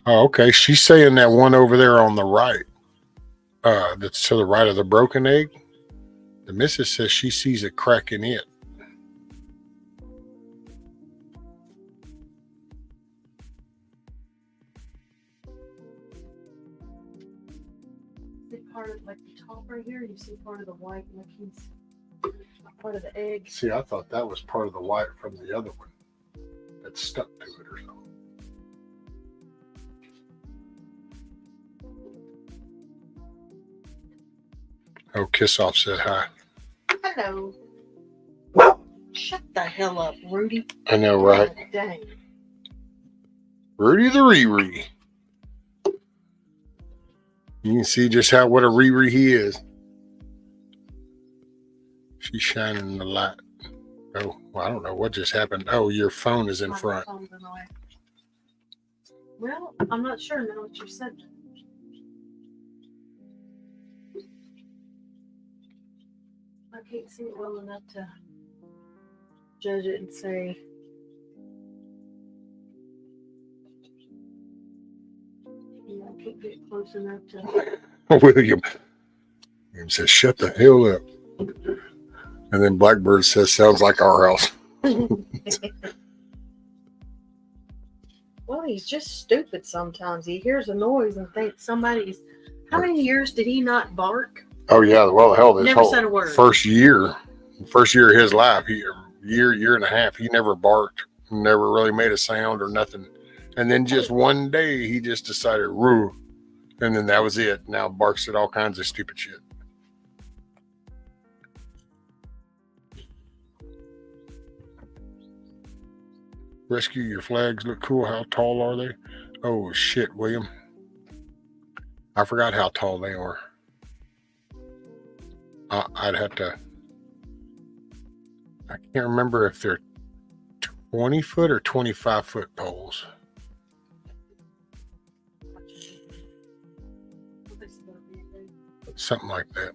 Oh, okay. She's saying that one over there on the right, that's to the right of the broken egg. The missus says she sees a crack in it. See part of like the top right here. You see part of the white, like he's part of the egg. See, I thought that was part of the white from the other one that stuck to it or something. Oh, Kiss Off said hi. Hello. Shut the hell up, Rudy. I know, right? God dang. Rudy the Riri. You can see just what a Riri he is. She's shining the light. Oh, well, I don't know what just happened. Oh, your phone is in My front. phone's in the way. Well, I'm not sure now what you said. I can't see it well enough to judge it and say. Yeah, I can't get close enough to. William says, shut the hell up. And then Blackbird says, sounds like our house. Well, he's just stupid sometimes. He hears a noise and thinks somebody's. How many years did he not bark? Oh, yeah. Well, hell, this Never whole said a word. first year of his life, year and a half, he never barked, never really made a sound or nothing. And then just one day, he just decided, woo. And then that was it. Now barks at all kinds of stupid shit. Rescue, your flags look cool. How tall are they? Oh, shit, William. I forgot how tall they are. I'd have to. I can't remember if they're 20 foot or 25 foot poles. Something like that.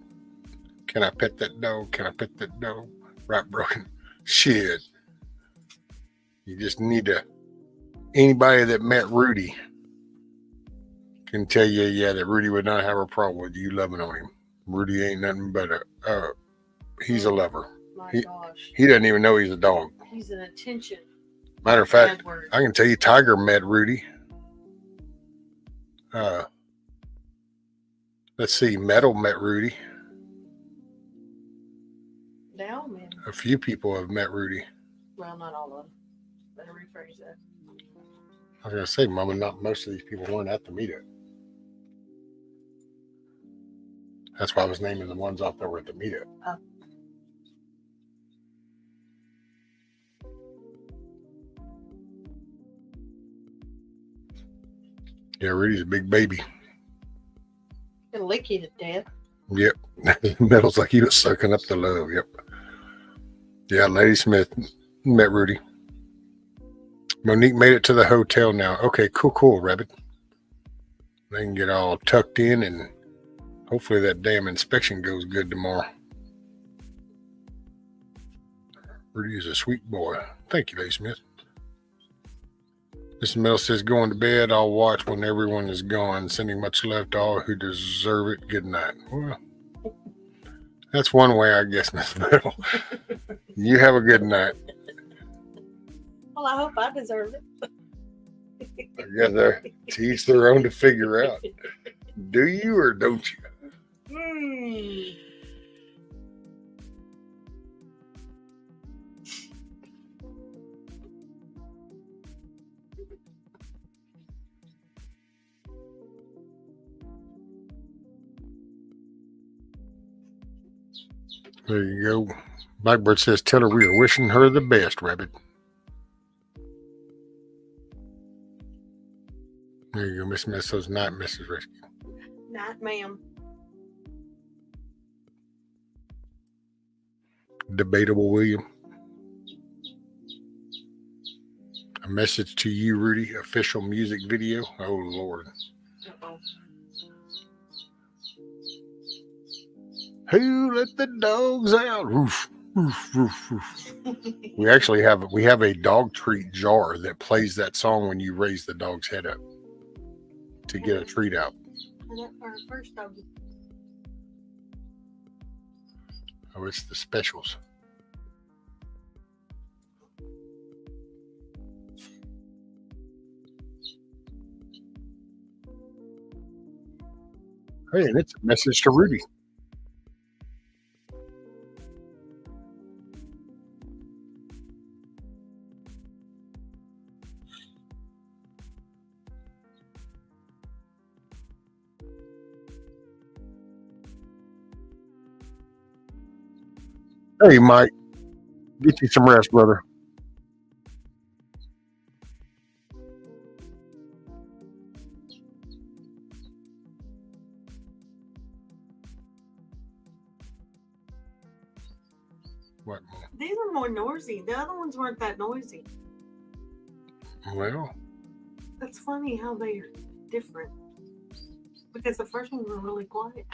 Can I pet that dog? Can I pet that dog? Right, broken. Shit. You just need to. Anybody that met Rudy can tell you, yeah, that Rudy would not have a problem with you loving on him. Rudy ain't nothing but he's a lover. My gosh. He doesn't even know he's a dog. He's an attention. Matter of fact, I can tell you Tiger met Rudy. Let's see, Metal met Rudy. Now, man. A few people have met Rudy. Well, not all of them. Better rephrase that. I was going to say, Mama, not most of these people weren't at the meetup. That's why I was naming the ones out there were at the meetup. Oh. Yeah, Rudy's a big baby. He'll lick you to death. Yep. Metal's like he was sucking up the love. Yep. Yeah, Lady Smith met Rudy. Monique made it to the hotel now. Okay, cool, Rabbit. They can get all tucked in and hopefully that damn inspection goes good tomorrow. Rudy is a sweet boy. Thank you, Lady Smith. Mr. Mel says, going to bed. I'll watch when everyone is gone. Sending much love to all who deserve it. Good night. Well, that's one way, I guess, Miss Mel. You have a good night. Well, I hope I deserve it. I guess they're to each their own to figure out. Do you or don't you? There you go. Blackbird says, tell her we are wishing her the best, Rabbit. There you go, Miss Messo's night, Mrs. Rescue. Night, ma'am. Debatable William. A message to you, Rudy. Official music video. Oh, Lord. Uh-oh. Who let the dogs out? Roof, roof, roof, roof. We actually have a dog treat jar that plays that song when you raise the dog's head up to get a treat out. Our first doggy. Oh, it's the specials. Hey, and it's a message to Rudy. Hey, Mike, get you some rest, brother. What? These are more noisy. The other ones weren't that noisy. Well, That's funny how they're different. Because the first ones were really quiet.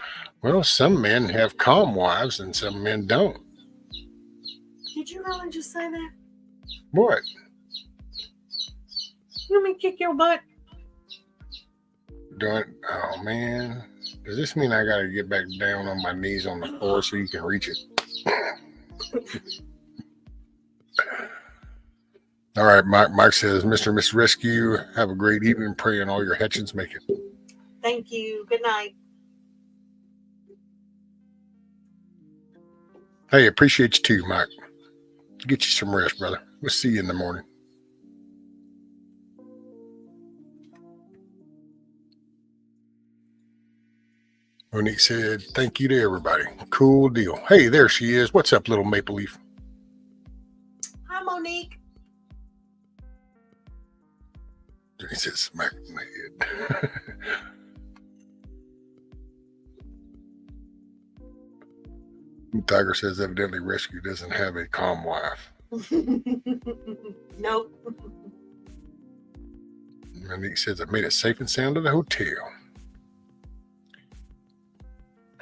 well, some men have calm wives and some men don't. Did you really just say that? What? You want me to kick your butt? Oh, man. Does this mean I got to get back down on my knees on the floor so you can reach it? All right, Mike says, Mr. and Miss Rescue, have a great evening. Praying all your hatchings make it. Thank you. Good night. Hey, appreciate you too, Mike. Get you some rest, brother. We'll see you in the morning. Monique said, thank you to everybody. Cool deal. Hey, there she is. What's up, little Maple Leaf? Hi, Monique. He said, smack in the head. Tiger says, evidently Rescue doesn't have a calm wife. Nope. Monique says, I made it safe and sound to the hotel.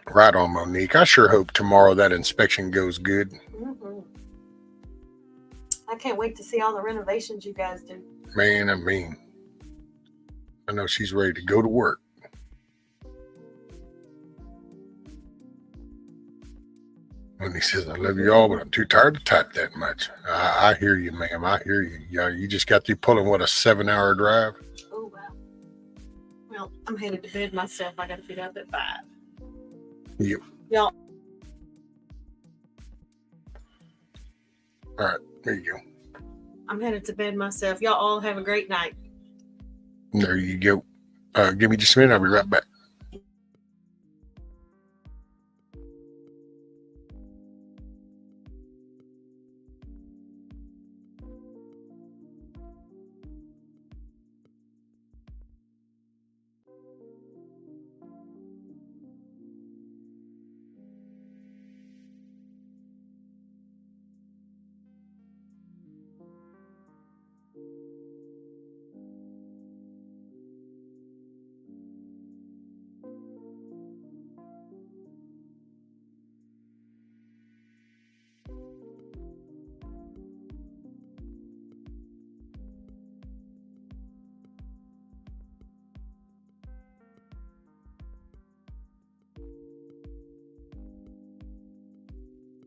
Right on, Monique. I sure hope tomorrow that inspection goes good. Mm-hmm. I can't wait to see all the renovations you guys do. Man, I know she's ready to go to work. Monique says, I love you all, but I'm too tired to type that much. I hear you, ma'am. I hear you. Yeah, you just got through pulling, what, a 7-hour drive? Oh, wow. Well, I'm headed to bed myself. I got to get up at 5. Yep. Y'all. All right, there you go. I'm headed to bed myself. Y'all all have a great night. There you go. Give me just a minute. I'll be right back.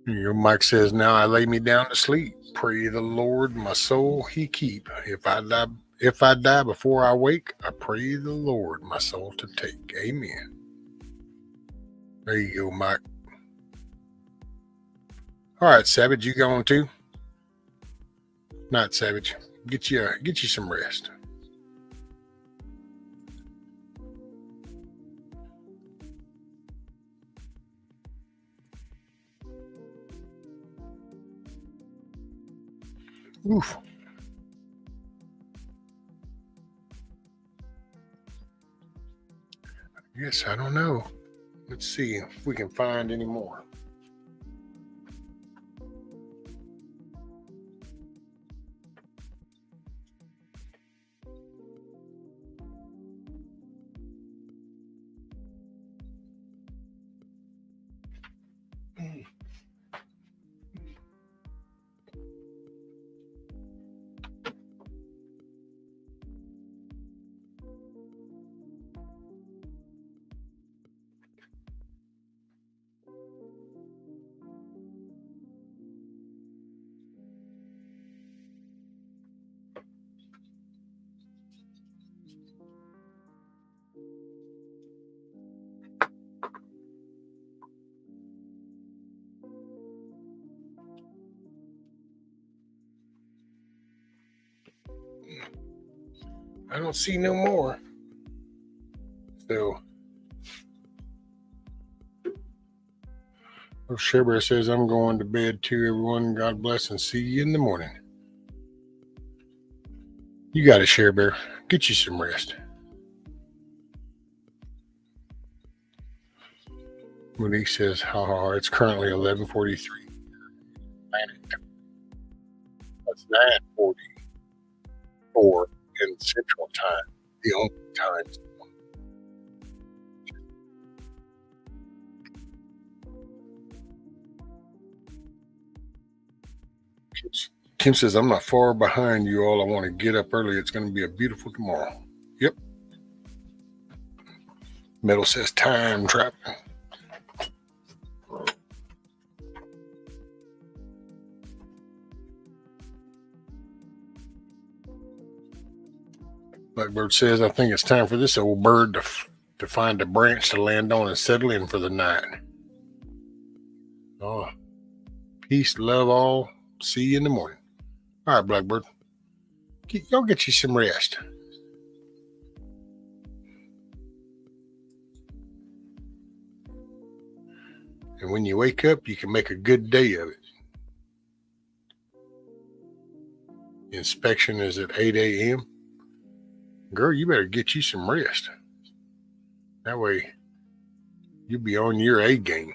Your Mike says, now I lay me down to sleep. Pray the Lord my soul he keep. If I die before I wake, I pray the Lord my soul to take. Amen. There you go, Mike. All right, Savage, you going too? Not Savage. Get you some rest. Oof. Yes, I don't know. Let's see if we can find any more. I don't see no more. So, Share Bear says, I'm going to bed too, everyone. God bless and see you in the morning. You got it, Share Bear. Get you some rest. Monique says, ha ha ha, it's currently 11:43. That's 9:44 in Central Time, the only time. Kim says, I'm not far behind you all. I want to get up early. It's going to be a beautiful tomorrow. Yep. Metal says, time travel. Blackbird says, I think it's time for this old bird to find a branch to land on and settle in for the night. Oh, peace, love all. See you in the morning. All right, Blackbird. Y'all get you some rest. And when you wake up, you can make a good day of it. Inspection is at 8 a.m. Girl, you better get you some rest. That way, you'll be on your A game.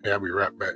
Yeah, I'll be right back.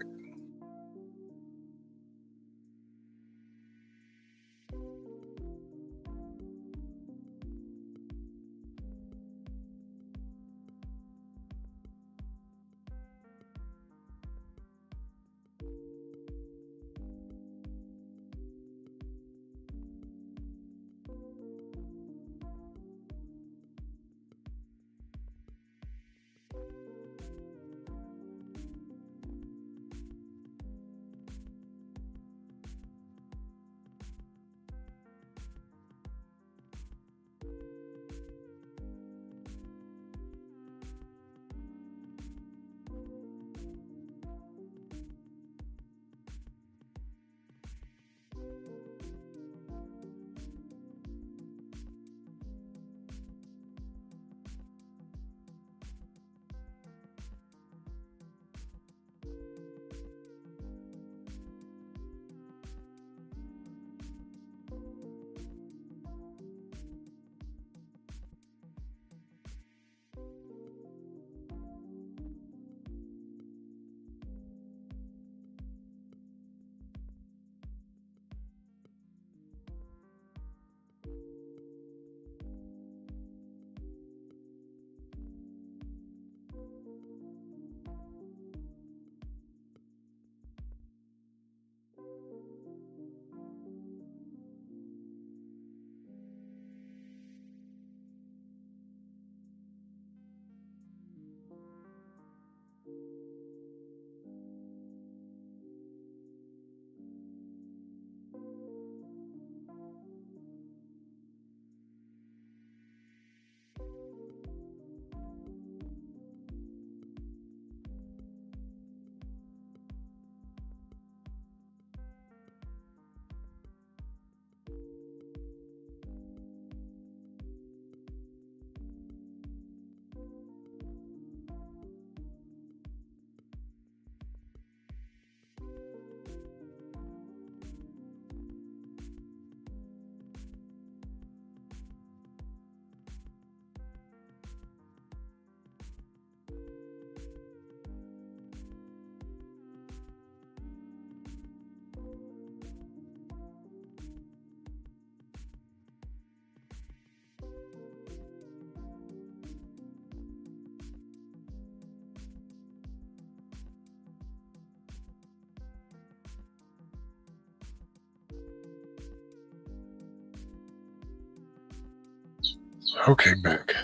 Okay, back.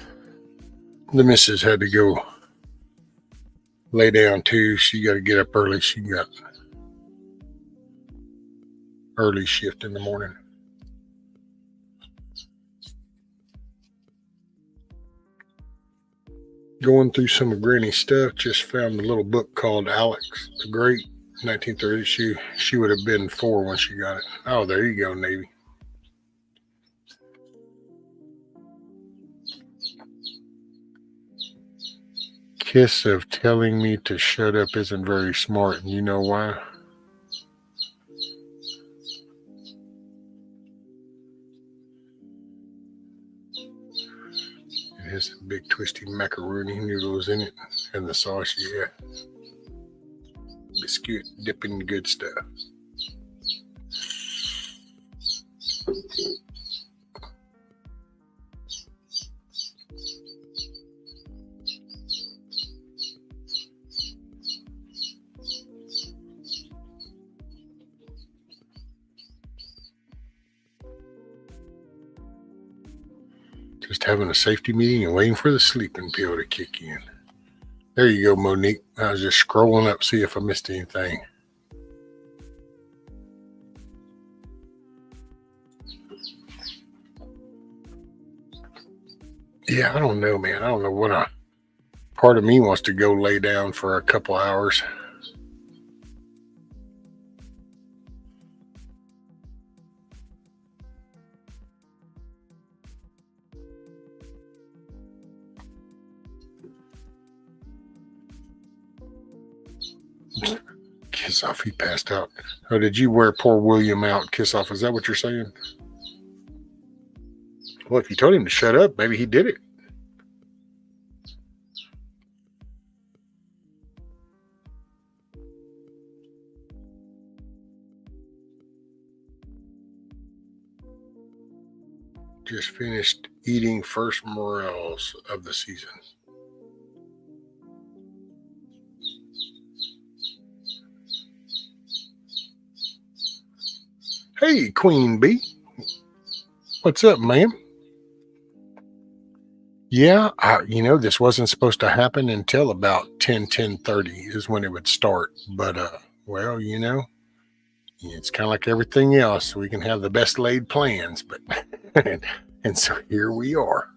The missus had to go lay down too. She got to get up early. She got early shift in the morning. Going through some of Granny's stuff, just found a little book called Alex the Great. 1930. She would have been 4 when she got it. Oh, there you go, Navy. Kiss of telling me to shut up isn't very smart, and you know why? It has some big twisty macaroni noodles in it, and the sauce, yeah. Biscuit dipping good stuff. Just having a safety meeting and waiting for the sleeping pill to kick in. There you go, Monique. I was just scrolling up, see if I missed anything. Yeah, I don't know, man. I don't know what part of me wants to go lay down for a couple hours. Kiss off, he passed out. Oh, did you wear poor William out, kiss off? Is that what you're saying? Well, if you told him to shut up, maybe he did it. Just finished eating first morels of the season. Hey, Queen Bee. What's up, ma'am? Yeah, this wasn't supposed to happen until about 10:30 is when it would start. But, well, it's kind of like everything else. We can have the best laid plans, but, and so here we are.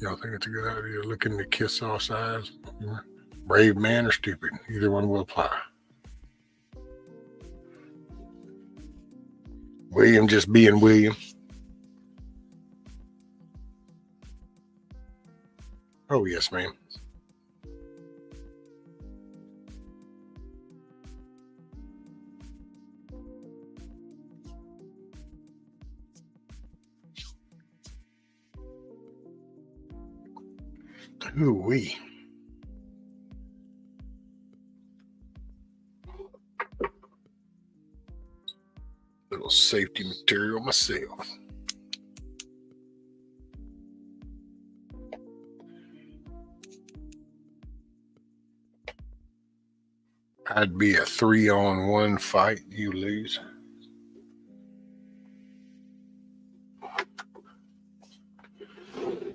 Y'all think it's a good idea looking to kiss off eyes? Brave man or stupid? Either one will apply. William just being William. Oh, yes, ma'am. Ooh-wee. Little safety material myself. I'd be a 3-on-1 fight. You lose.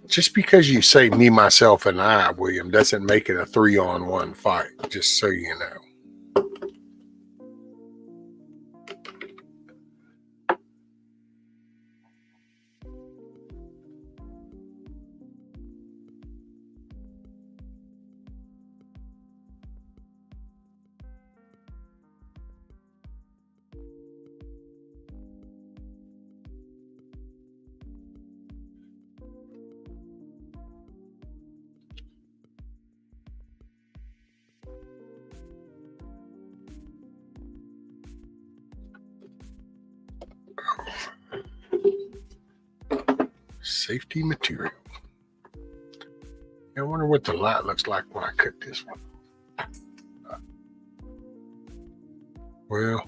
Just because you say me, myself, and I, William, doesn't make it a 3-on-1 fight, just so you know. Safety material. I wonder what the light looks like when I cut this one. Well,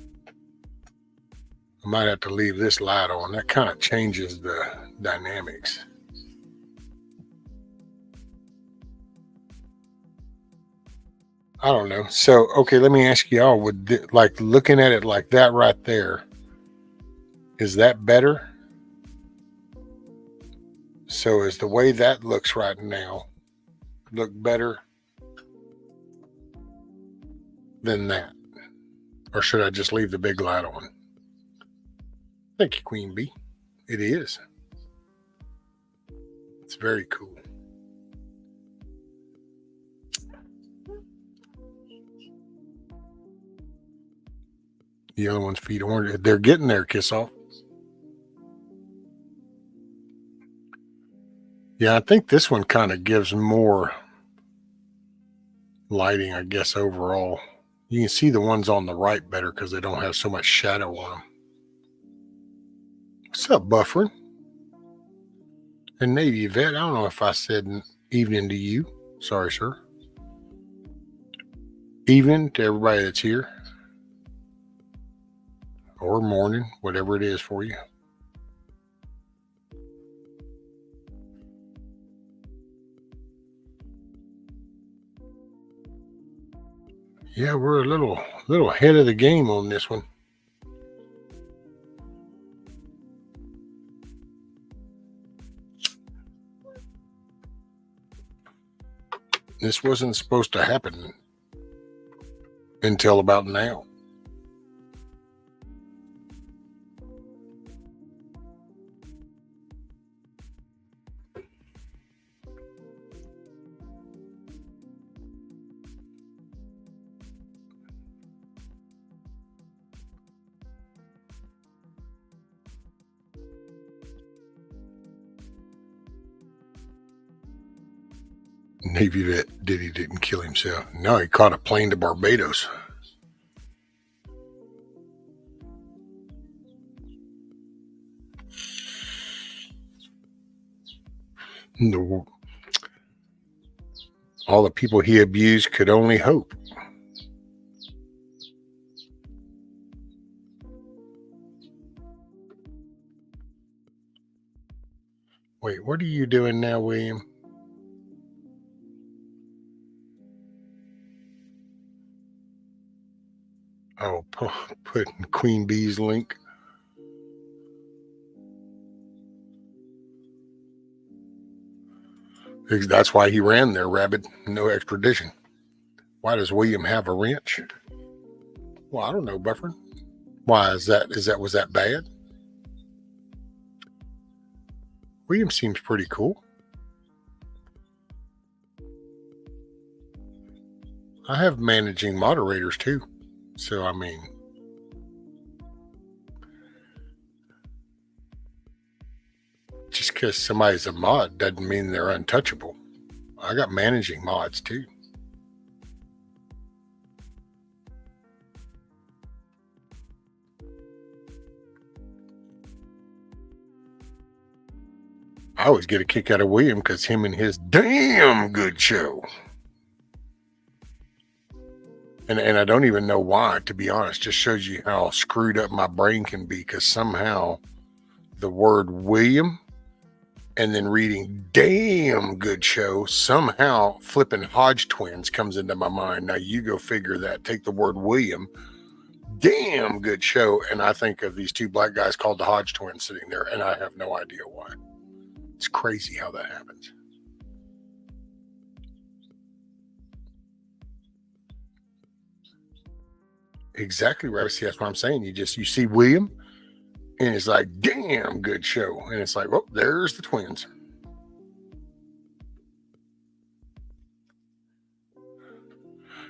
I might have to leave this light on. That kind of changes the dynamics. I don't know. So, okay, let me ask y'all, like looking at it like that right there, is that better? So is the way that looks right now look better than that? Or should I just leave the big light on? Thank you, Queen Bee. It is. It's very cool. The other one's feet orange. They're getting there, Kiss Off. Yeah, I think this one kind of gives more lighting, I guess, overall. You can see the ones on the right better because they don't have so much shadow on them. What's up, Buffering? And Navy Vet, I don't know if I said evening to you. Sorry, sir. Evening to everybody that's here. Or morning, whatever it is for you. Yeah, we're a little ahead of the game on this one. This wasn't supposed to happen until about now. Navy vet didn't kill himself. No, he caught a plane to Barbados. All the people he abused could only hope. Wait, what are you doing now, William? Oh, putting Queen Bee's link. That's why he ran there, Rabbit. No extradition. Why does William have a wrench? Well, I don't know, Buffer. Why was that bad? William seems pretty cool. I have managing moderators too. So, I mean, just because somebody's a mod doesn't mean they're untouchable. I got managing mods too. I always get a kick out of William because him and his damn good show. And I don't even know why, to be honest. Just shows you how screwed up my brain can be, because somehow the word William and then reading damn good show, somehow flipping Hodge twins comes into my mind. Now you go figure that. Take the word William, damn good show, and I think of these two black guys called the Hodge twins sitting there, and I have no idea why. It's crazy how that happens. Exactly right. See, that's what I'm saying. You see William, and it's like, damn good show. And it's like, oh, there's the twins.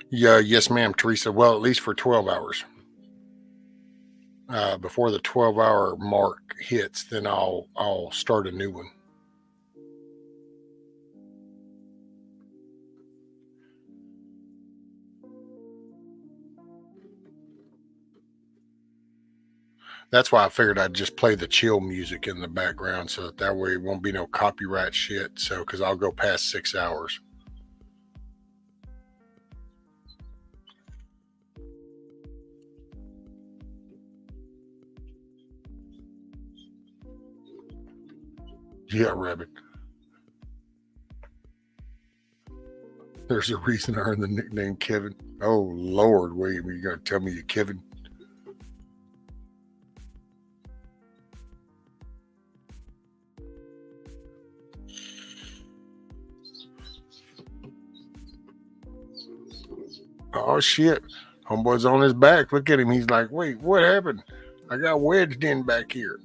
Yeah, yes, ma'am, Teresa. Well, at least for 12 hours. Before the 12-hour mark hits, then I'll start a new one. That's why I figured I'd just play the chill music in the background, so that way it won't be no copyright shit. So, because I'll go past 6 hours. Yeah, Rabbit. There's a reason I earned the nickname Kevin. Oh, Lord, William, you going to tell me you're Kevin? Oh, shit. Homeboy's on his back. Look at him. He's like, wait, what happened? I got wedged in back here.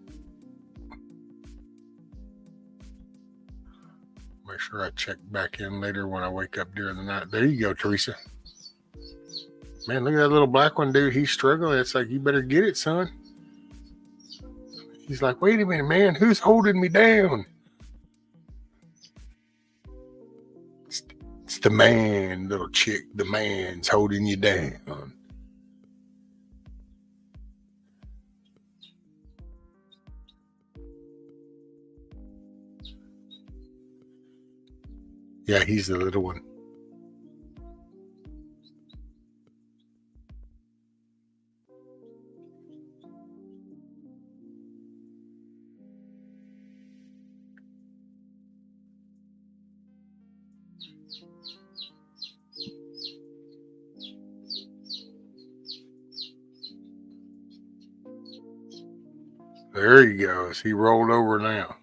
Make sure I check back in later when I wake up during the night. There you go, Teresa. Man, look at that little black one, dude. He's struggling. It's like, you better get it, son. He's like, wait a minute, man. Who's holding me down? It's the man, little chick. The man's holding you down. Yeah, he's the little one. There he goes. He rolled over now.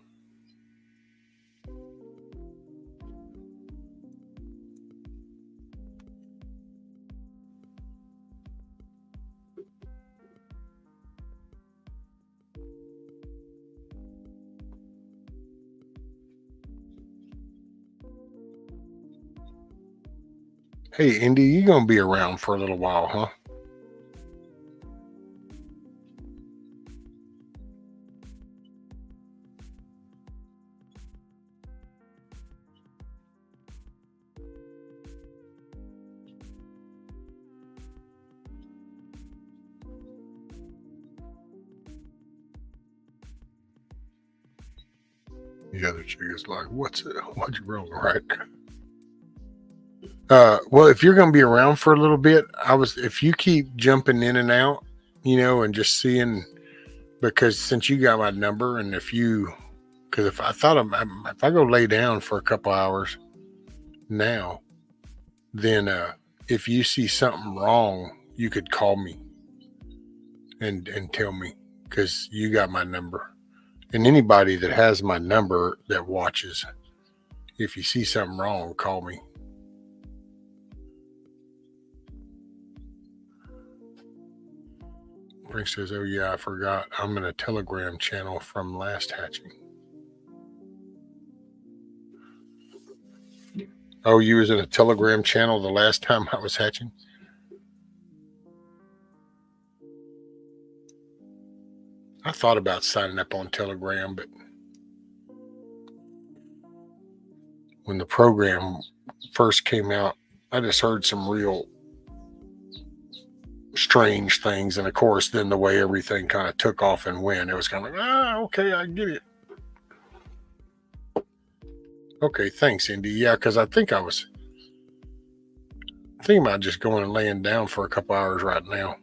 Hey, Indy, you gonna be around for a little while, huh? The other chick is like, what's you wrong, right? Well, if you're gonna be around for a little bit, if you keep jumping in and out, and just seeing, because since you got my number, and because if I go lay down for a couple hours now, then if you see something wrong, you could call me and tell me, because you got my number. And anybody that has my number that watches, if you see something wrong, call me. Frank says, oh yeah, I forgot. I'm in a Telegram channel from last hatching. Oh, you was in a Telegram channel the last time I was hatching? I thought about signing up on Telegram, but when the program first came out, I just heard some real strange things. And of course, then the way everything kind of took off and went, it was kind of like, okay, I get it. Okay, thanks, Indy. Yeah, because I think I was thinking about just going and laying down for a couple hours right now.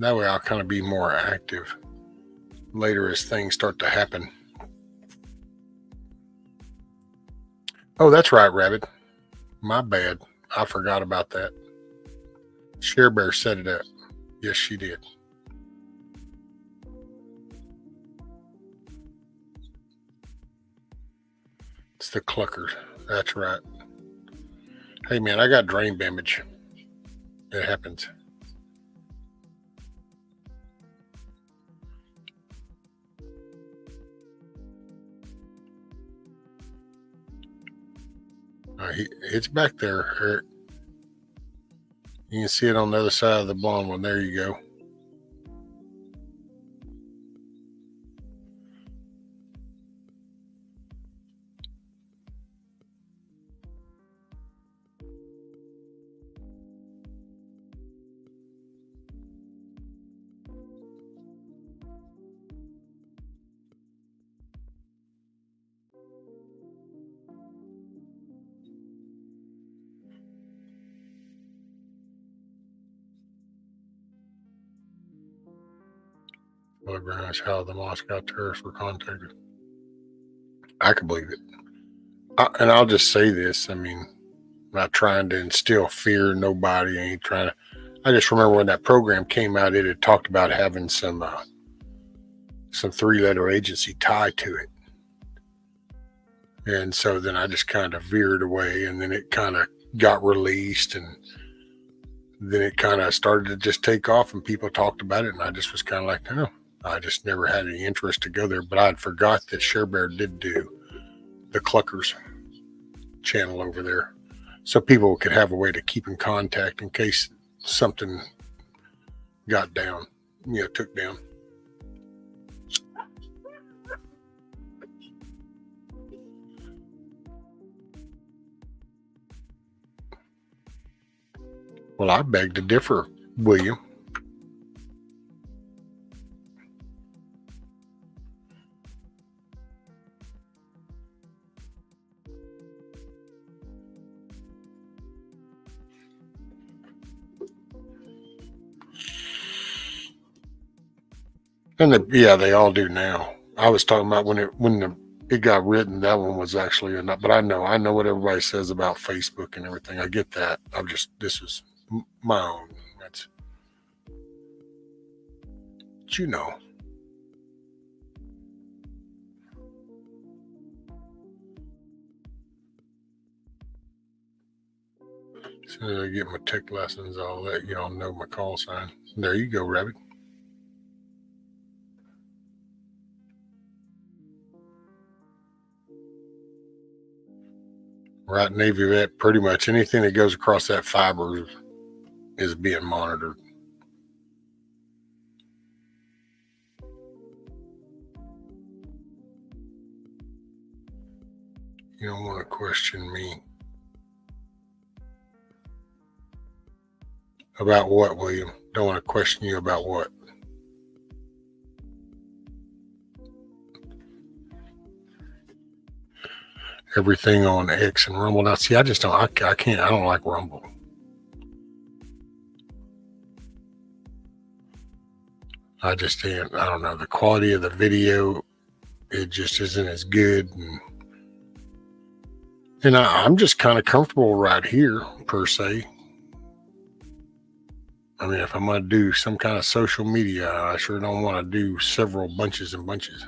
That way I'll kind of be more active later as things start to happen. Oh, that's right, Rabbit. My bad. I forgot about that. Share Bear set it up. Yes, she did. It's the Clucker. That's right. Hey, man, I got drain damage. It happens. It's back there, Eric. You can see it on the other side of the blonde one. There you go. Well, how the Moscow terrorists were contacted. I can believe it. And I'll just say this. I mean, I'm not trying to instill fear in nobody. I ain't trying to. I just remember when that program came out, it had talked about having some 3-letter agency tied to it. And so then I just kind of veered away, and then it kind of got released, and then it kind of started to just take off, and people talked about it, and I just was kind of like, no, I just never had any interest to go there. But I'd forgot that ShareBear did do the Cluckers channel over there, so people could have a way to keep in contact in case something got down, took down. Well, I beg to differ, William. And they all do now. I was talking about when it got written, that one was actually enough. But I know what everybody says about Facebook and everything. I get that. This is my own. That's, you know. As soon as I get my tech lessons, I'll let y'all know my call sign. There you go, Rabbit. Right, Navy vet, pretty much anything that goes across that fiber is being monitored. You don't want to question me. About what, William? Don't want to question you about what? Everything on X and Rumble. Now, see, I can't, I don't like Rumble. I just can't, I don't know. The quality of the video, it just isn't as good. And I'm just kind of comfortable right here, per se. I mean, if I'm going to do some kind of social media, I sure don't want to do several bunches and bunches.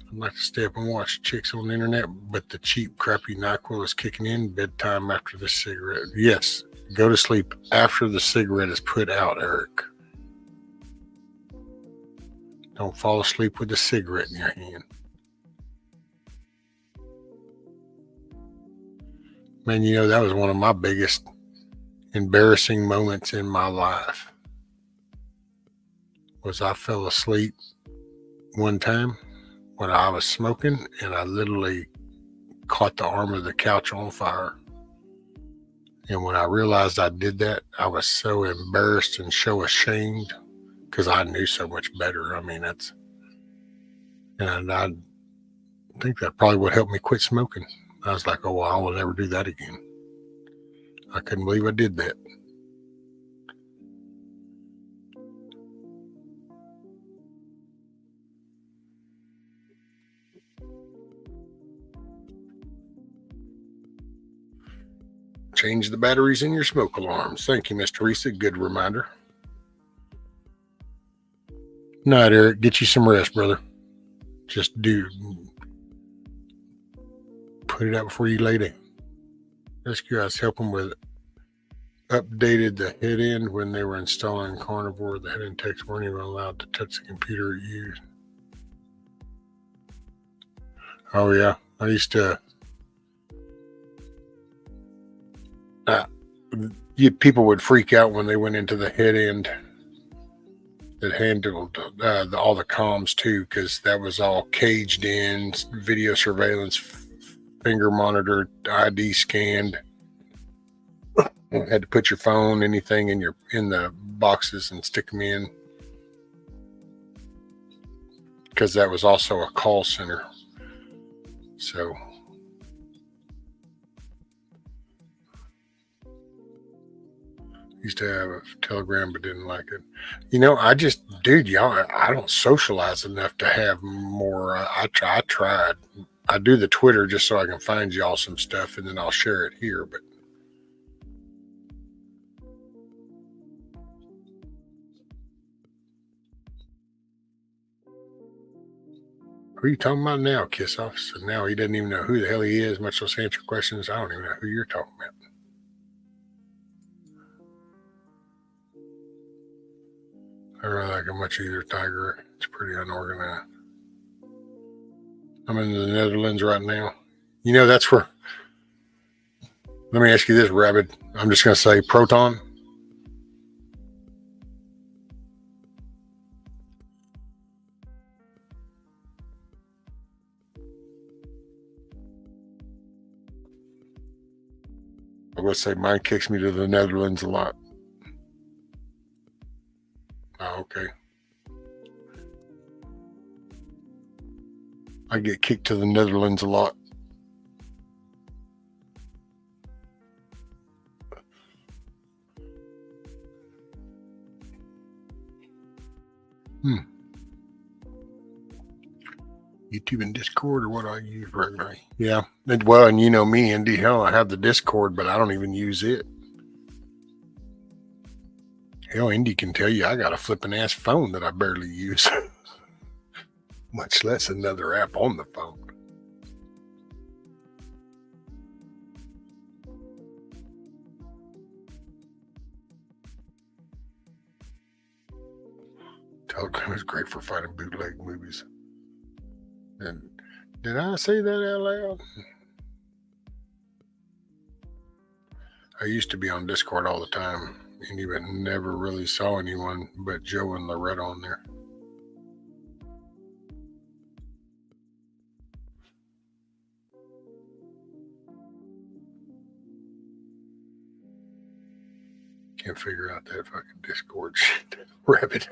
I'd like to stay up and watch chicks on the internet, but the cheap, crappy NyQuil is kicking in. Bedtime after the cigarette. Yes, go to sleep after the cigarette is put out, Eric. Don't fall asleep with a cigarette in your hand. Man, that was one of my biggest embarrassing moments in my life. Was I fell asleep one time when I was smoking, and I literally caught the arm of the couch on fire. And when I realized I did that, I was so embarrassed and so ashamed because I knew so much better. I mean, and I think that probably would help me quit smoking. I was like, oh, well, I will never do that again. I couldn't believe I did that. Change the batteries in your smoke alarms. Thank you, Miss Teresa. Good reminder. Night, Eric. Get you some rest, brother. Just put it out before you lay down. Rescue guys help them with updated the head end when they were installing Carnivore. The head end techs weren't even allowed to touch the computer it used. Oh, yeah. I used to. People would freak out when they went into the head end that handled all the comms too, because that was all caged in, video surveillance, finger monitored, ID scanned. You had to put your phone, anything in the boxes and stick them in, because that was also a call center. So. Used to have a Telegram, but didn't like it. I don't socialize enough to have more. I tried. I do the Twitter just so I can find y'all some stuff, and then I'll share it here. But who are you talking about now, Kiss Off? So now he doesn't even know who the hell he is, much less answer questions. I don't even know who you're talking about. I really like it much either, Tiger. It's pretty unorganized. I'm in the Netherlands right now. You know, that's where. Let me ask you this, Rabbit. I'm just going to say Proton. I'm going to say mine kicks me to the Netherlands a lot. Oh, okay. I get kicked to the Netherlands a lot. YouTube and Discord, or what I use regularly. Yeah. Well, and you know me, Indy, hell, I have the Discord, but I don't even use it. Hell, Indy can tell you I got a flipping ass phone that I barely use, much less another app on the phone. Telegram is great for finding bootleg movies. And did I say that out loud? I used to be on Discord all the time, and even never really saw anyone but Joe and Loretta on there. Can't figure out that fucking Discord shit. Rabbit.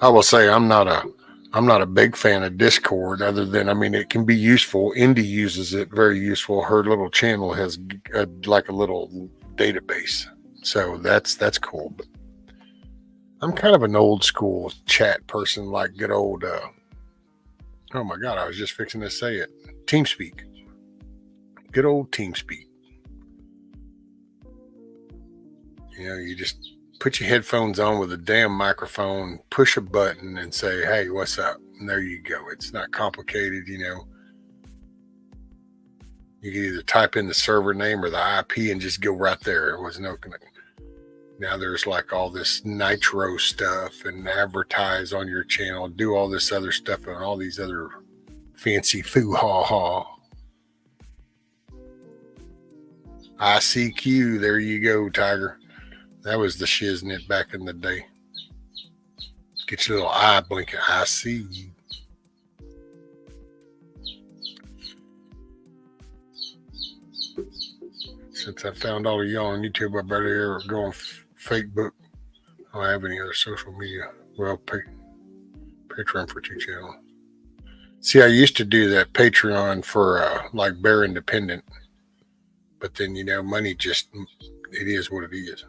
I will say I'm not a big fan of Discord, other than, I mean, it can be useful. Indy uses it very useful. Her little channel has like a little database, so that's cool. But I'm kind of an old school chat person, like good old. Oh my God, I was just fixing to say it. TeamSpeak. Good old TeamSpeak. You know, you just put your headphones on with a damn microphone, push a button, and say, "Hey, what's up?" And there you go. It's not complicated, you know. You can either type in the server name or the IP and just go right there. It was no connection. Now there's like all this nitro stuff and advertise on your channel, do all this other stuff and all these other fancy foo-ha-ha. ICQ, there you go, Tiger. That was the shiznit back in the day. Get your little eye blinking. I see you. Since I found all of y'all on YouTube, I better go on Facebook. I don't have any other social media. Well, Patreon for 2 channels. See, I used to do that Patreon for like Bear Independent. But then, you know, money just, it is what it is.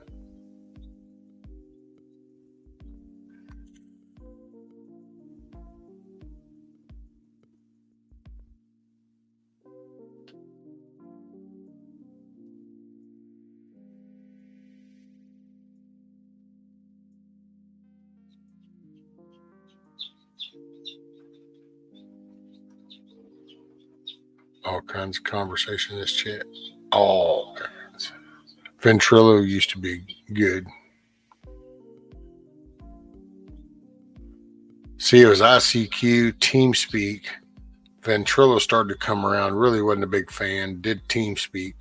All kinds of conversation in this chat. All kinds. Ventrilo used to be good. See, it was ICQ, TeamSpeak. Ventrilo started to come around. Really wasn't a big fan. Did TeamSpeak.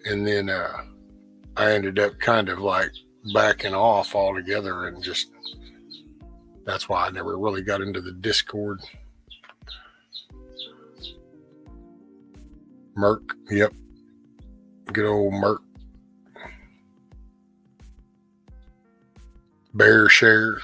And then I ended up kind of like backing off altogether, and just, that's why I never really got into the Discord. Merc, yep. Good old Merc. Bear Share.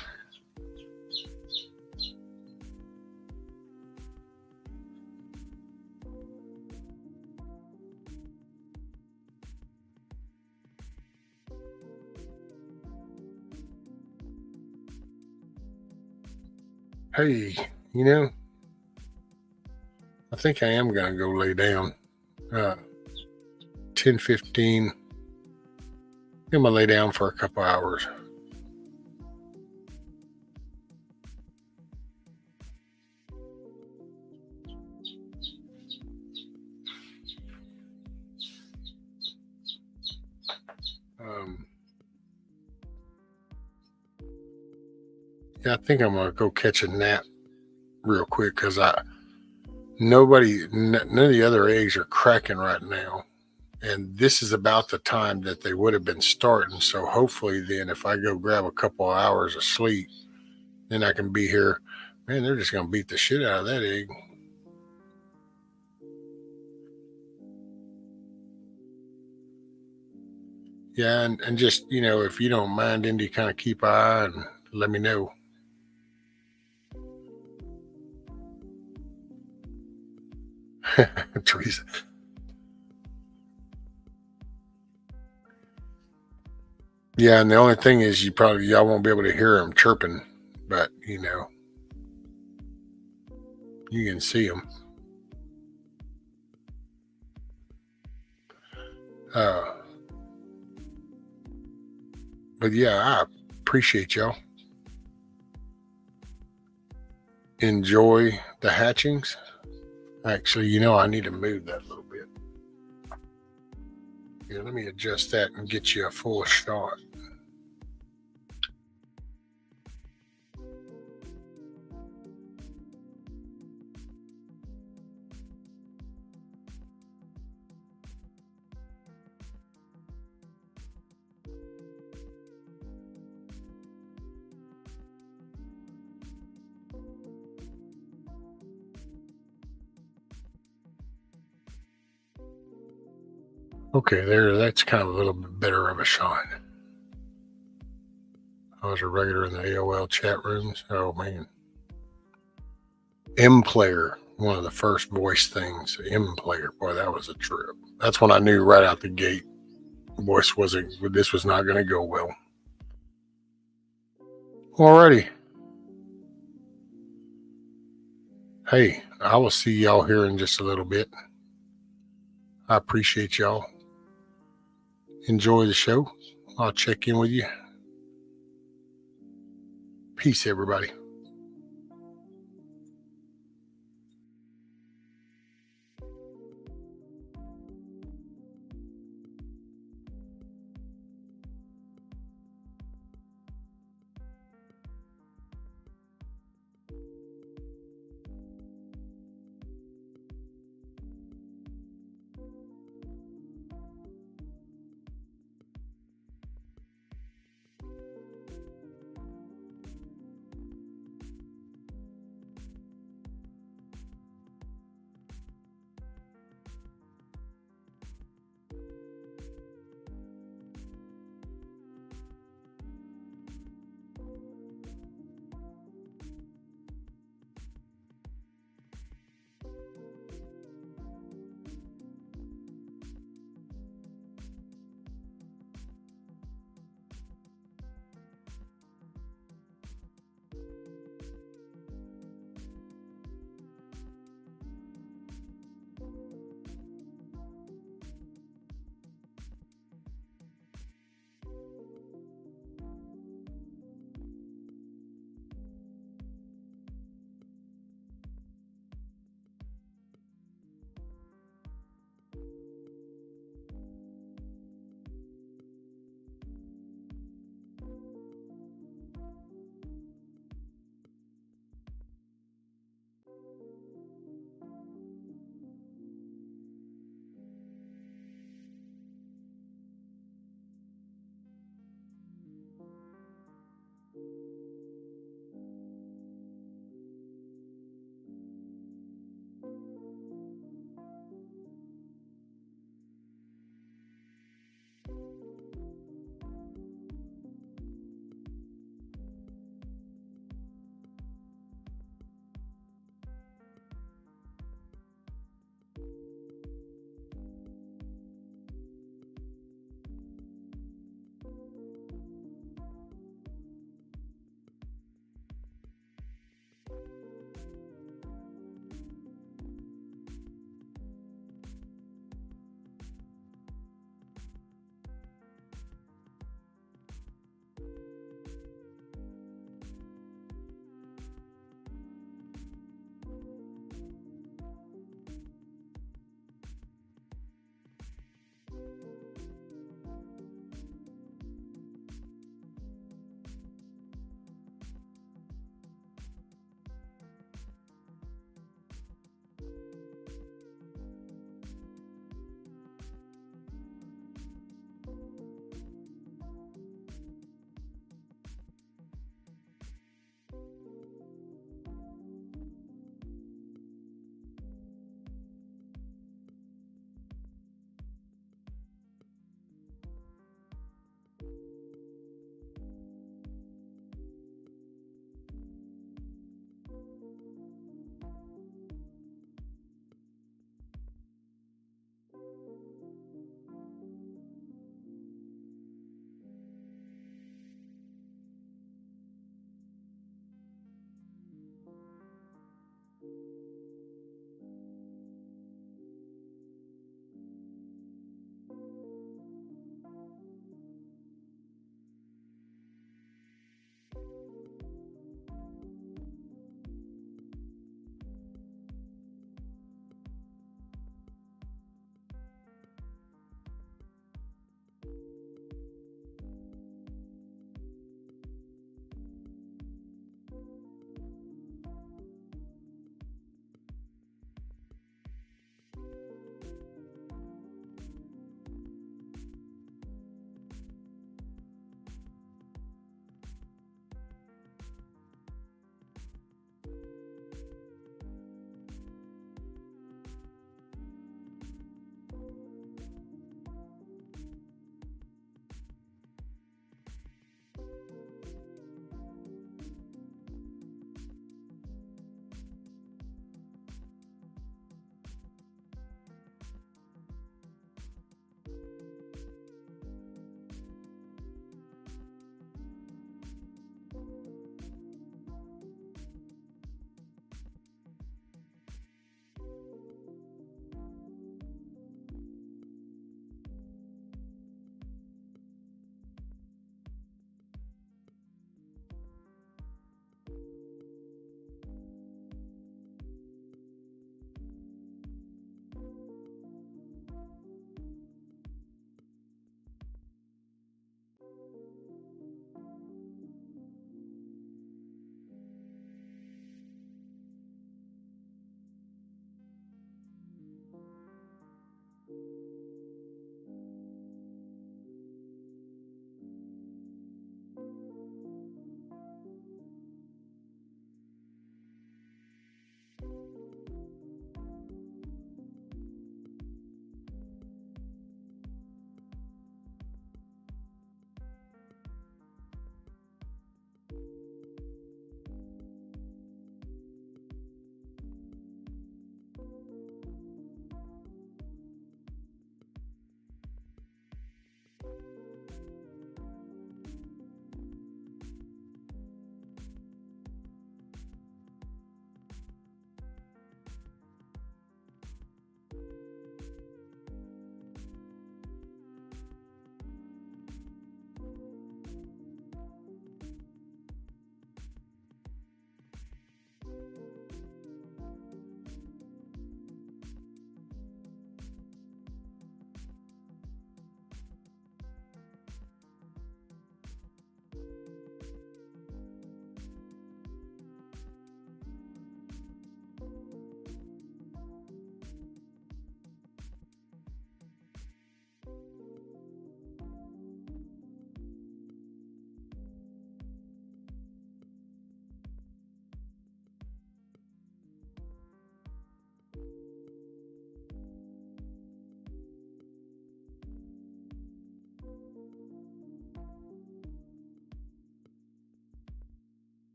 Hey, you know, I think I am going to go lay down. 10:15. I'm going to lay down for a couple hours. Yeah, I think I'm going to go catch a nap real quick because none of the other eggs are cracking right now. And this is about the time that they would have been starting. So hopefully then if I go grab a couple of hours of sleep, then I can be here. Man, they're just going to beat the shit out of that egg. Yeah, and just, if you don't mind, Indy, kind of keep an eye and let me know. Teresa. Yeah, and the only thing is y'all won't be able to hear them chirping, but, you can see them. But yeah, I appreciate y'all. Enjoy the hatchings. Actually, I need to move that a little bit. Here, let me adjust that and get you a full shot. Okay, that's kind of a little bit better of a shot. I was a regular in the AOL chat rooms. Oh, man. M Player, one of the first voice things. M Player, boy, that was a trip. That's when I knew right out the gate this was not going to go well. Alrighty. Hey, I will see y'all here in just a little bit. I appreciate y'all. Enjoy the show. I'll check in with you. Peace, everybody.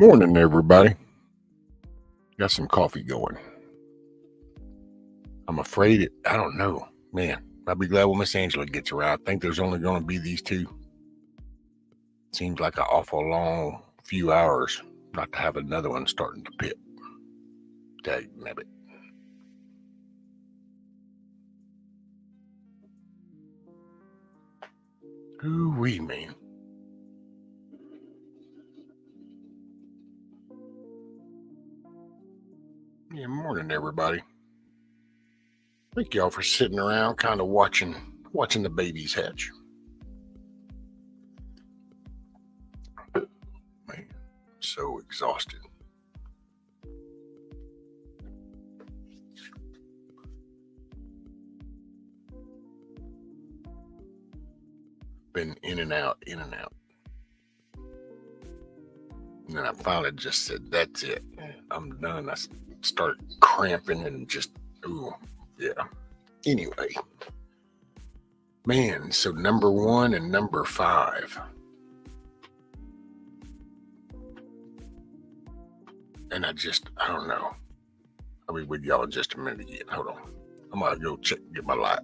Morning, everybody. Got some coffee going. I'm afraid I don't know. Man, I'll be glad when Miss Angela gets around. I think there's only going to be these two. Seems like an awful long few hours not to have another one starting to pit. Dagnabbit. Ooh-wee, man. Yeah, morning, everybody. Thank y'all for sitting around kind of watching the babies hatch. Man, I'm so exhausted. Been in and out. And then I finally just said, that's it. I'm done. I start cramping and just, ooh, yeah. Anyway, man, so number 1 and number 5. And I don't know. I'll be with y'all in just a minute again. Hold on. I'm going to go check and get my light.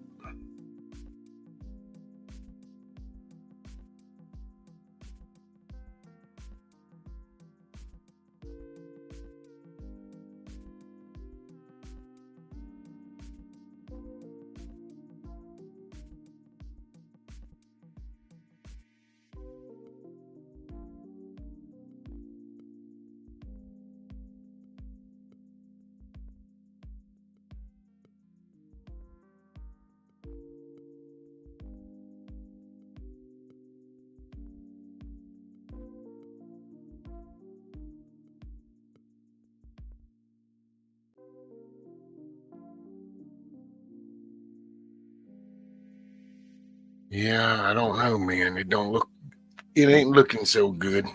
Yeah, I don't know, man. It ain't looking so good.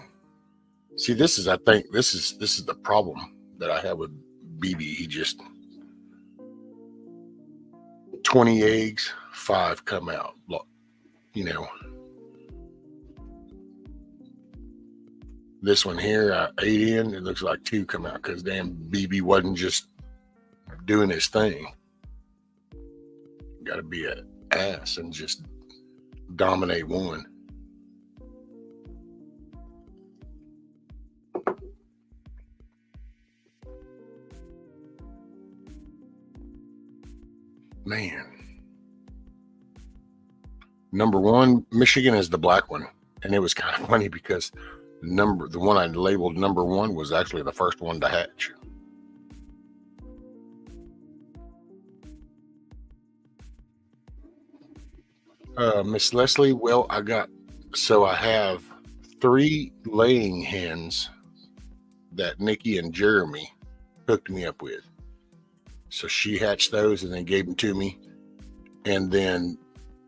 See, I think this is the problem that I have with BB. He just 20 eggs, 5 come out. You know, this one here, I ate in. It looks like 2 come out because damn BB wasn't just doing his thing. Got to be an ass and just dominate one. Man. Number 1, Michigan is the black one. And it was kind of funny because the one I labeled number 1 was actually the first one to hatch. Miss Leslie, well, I have 3 laying hens that Nikki and Jeremy hooked me up with. So she hatched those and then gave them to me. And then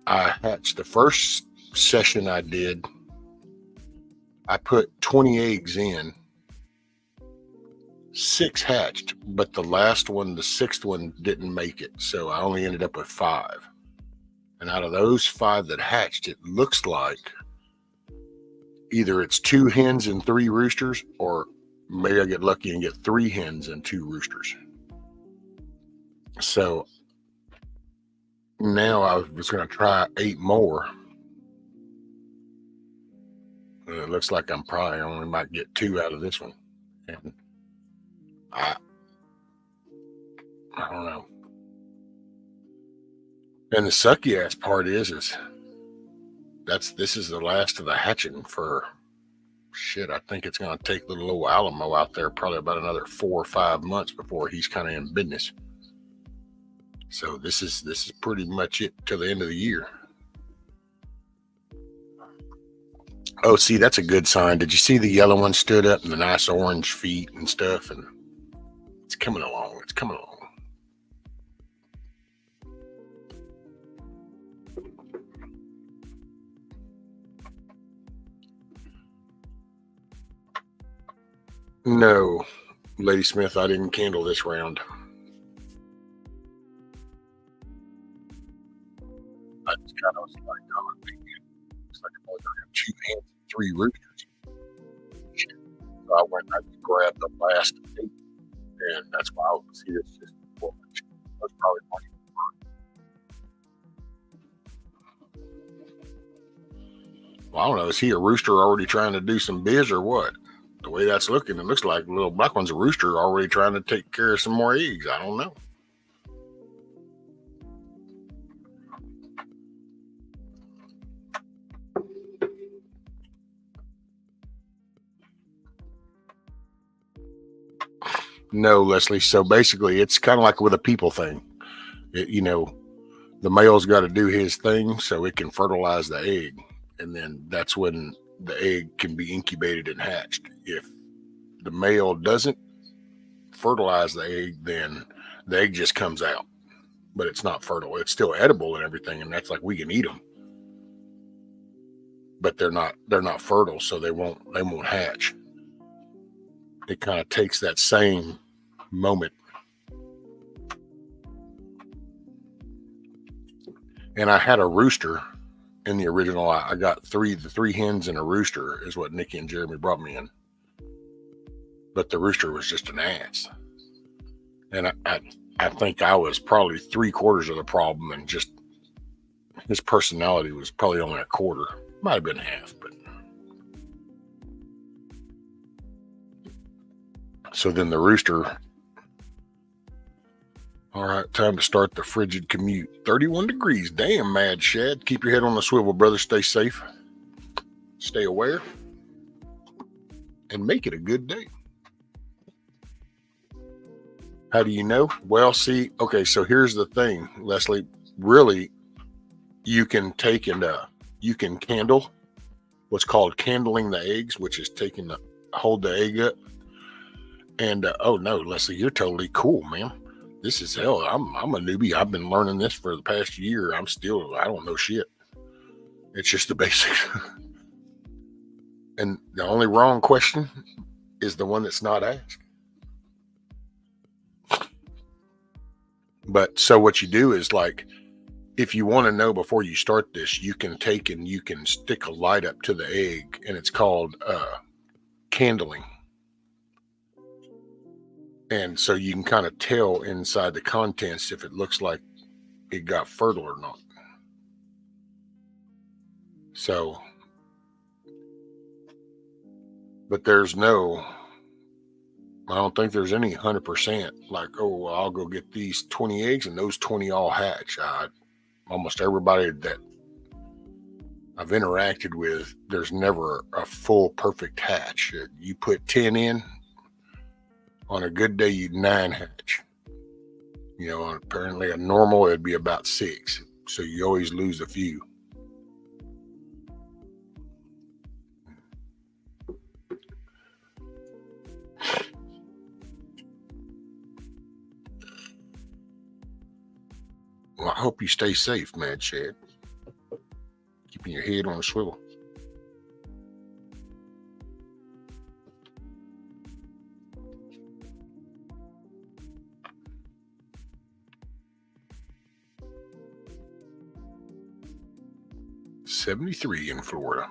I hatched the first session I did. I put 20 eggs in. 6 hatched, but the last one, the 6th one, didn't make it. So I only ended up with 5. And out of those 5 that hatched, it looks like either it's 2 hens and 3 roosters, or maybe I get lucky and get 3 hens and 2 roosters. So now I was going to try 8 more. And it looks like I'm probably only might get 2 out of this one. And I don't know. And the sucky ass part is this is the last of the hatching for shit. I think it's going to take little old Alamo out there probably about another 4 or 5 months before he's kind of in business. So this is pretty much it till the end of the year. Oh, see, that's a good sign. Did you see the yellow one stood up and the nice orange feet and stuff? And it's coming along. It's coming along. No, Lady Smith, I didn't candle this round. I just kind of was like, oh, it's like I'm going to have 2 hens and 3 roosters. So I went and I grabbed the last 8, and that's why I was here. It's just that's probably one. Well, I don't know. Is he a rooster already trying to do some biz or what? The way that's looking, it looks like the little black one's a rooster already trying to take care of some more eggs. I don't know. No, Leslie. So basically, it's kind of like with a people thing. The male's got to do his thing so it can fertilize the egg. And then that's when the egg can be incubated and hatched. If the male doesn't fertilize the egg, then the egg just comes out. But it's not fertile. It's still edible and everything. And that's like we can eat them. But they're not fertile, so they won't hatch. It kind of takes that same moment. And I had a rooster in the original. I got the 3 hens and a rooster is what Nikki and Jeremy brought me in. But the rooster was just an ass. And I think I was probably 3/4 of the problem, and just his personality was probably only a quarter. Might have been half, but. So then the rooster, all right, time to start the frigid commute. 31 degrees. Damn, Mad Shad. Keep your head on the swivel, brother. Stay safe. Stay aware. And make it a good day. How do you know? Well, see, okay, so here's the thing, Leslie. Really, you can take and you can candle what's called candling the eggs, which is hold the egg up. And oh no, Leslie, you're totally cool, man. This is hell. I'm a newbie. I've been learning this for the past year. I don't know shit. It's just the basics. And the only wrong question is the one that's not asked. But so what you do is, like, if you want to know before you start this, you can take and you can stick a light up to the egg, and it's called candling. And so you can kind of tell inside the contents if it looks like it got fertile or not. So, but I don't think there's any 100% like, oh, well, I'll go get these 20 eggs and those 20 all hatch. Almost everybody that I've interacted with, there's never a full perfect hatch. You put 10 in, on a good day, you'd 9 hatch. Apparently a normal, it'd be about 6. So you always lose a few. Well, I hope you stay safe, Mad Shad. Keeping your head on a swivel. .73 in Florida.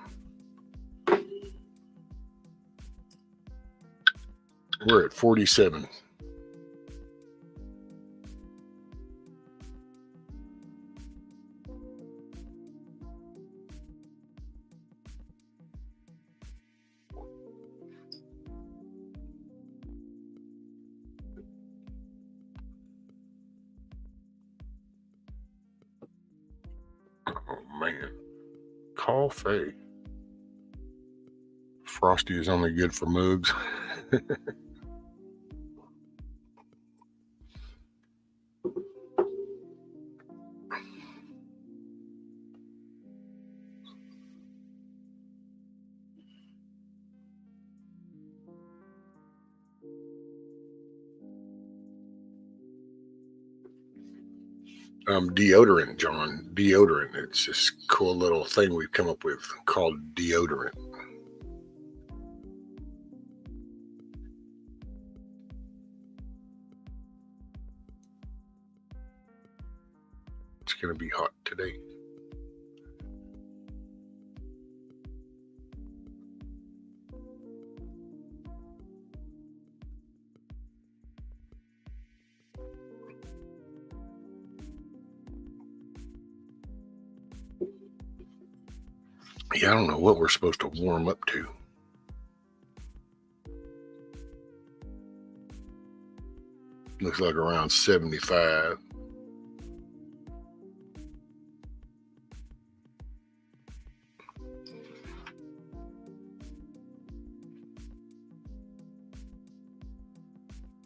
We're at 47. Oh man, coffee. Frosty is only good for mugs. Deodorant, John. Deodorant. It's this cool little thing we've come up with called deodorant. It's going to be hot today. Yeah, I don't know what we're supposed to warm up to. Looks like around 75.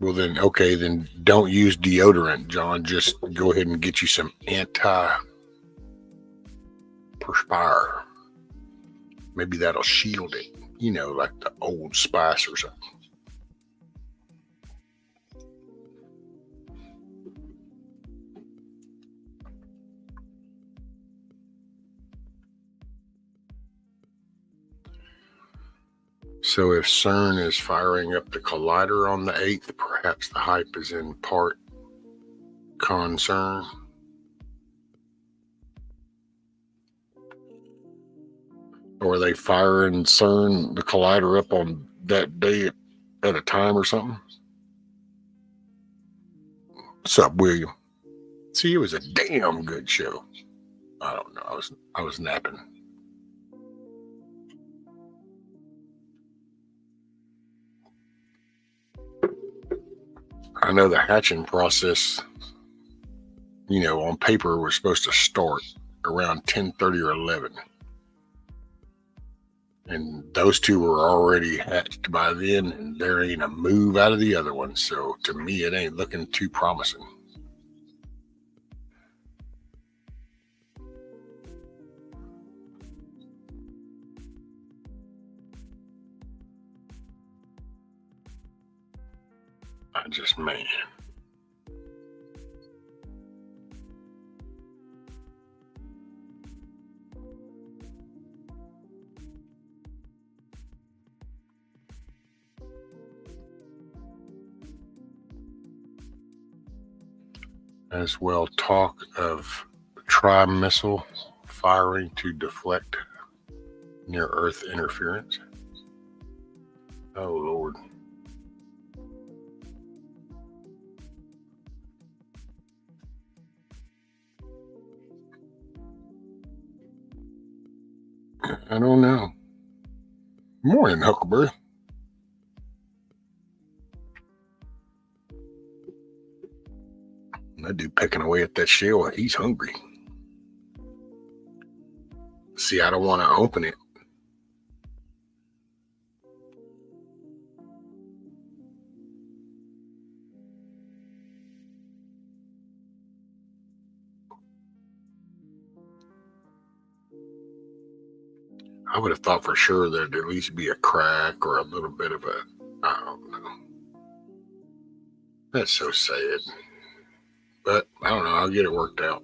Well, then, okay, then don't use deodorant, John. Just go ahead and get you some anti-perspire. Maybe that'll shield it, like the Old Spice or something. So if CERN is firing up the collider on the 8th, perhaps the hype is in part concern. Or are they firing CERN, the collider, up on that day at a time or something? What's up, William? See, it was a damn good show. I don't know. I was napping. I know the hatching process, on paper was supposed to start around 10:30 or 11. And those two were already hatched by then, and there ain't a move out of the other one. So to me, it ain't looking too promising. Man. As well, talk of tri-missile firing to deflect near-Earth interference. Oh, Lord. I don't know. Morning, Huckleberry. That dude pecking away at that shell, he's hungry. See, I don't want to open it. I would have thought for sure there'd at least be a crack or a little bit of a, I don't know. That's so sad. But I don't know, I'll get it worked out.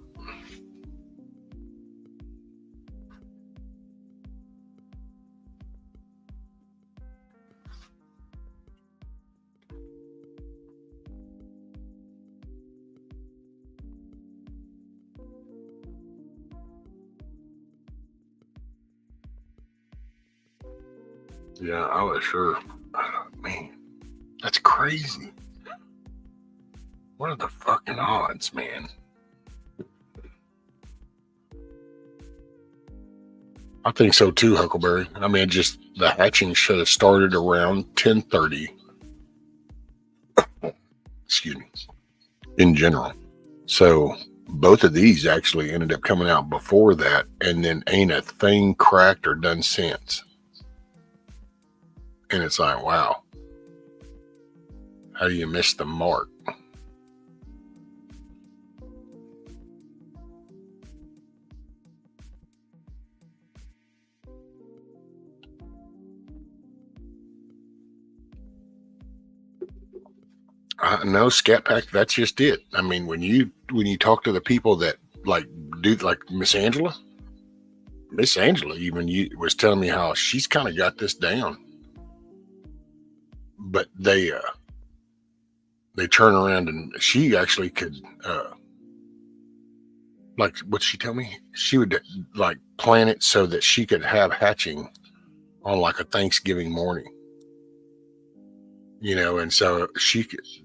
Yeah, I was sure. Man, that's crazy. What are the fucking odds, man? I think so too, Huckleberry. I mean, just the hatching should have started around 10:30. Excuse me. In general. So both of these actually ended up coming out before that, and then ain't a thing cracked or done since. And it's like, wow. How do you miss the mark? No, Scat Pack, that's just it. I mean, when you talk to the people that like Miss Angela even was telling me how she's kind of got this down, but they turn around and she actually could like what she tell me, she would like plan it so that she could have hatching on like a Thanksgiving morning. And so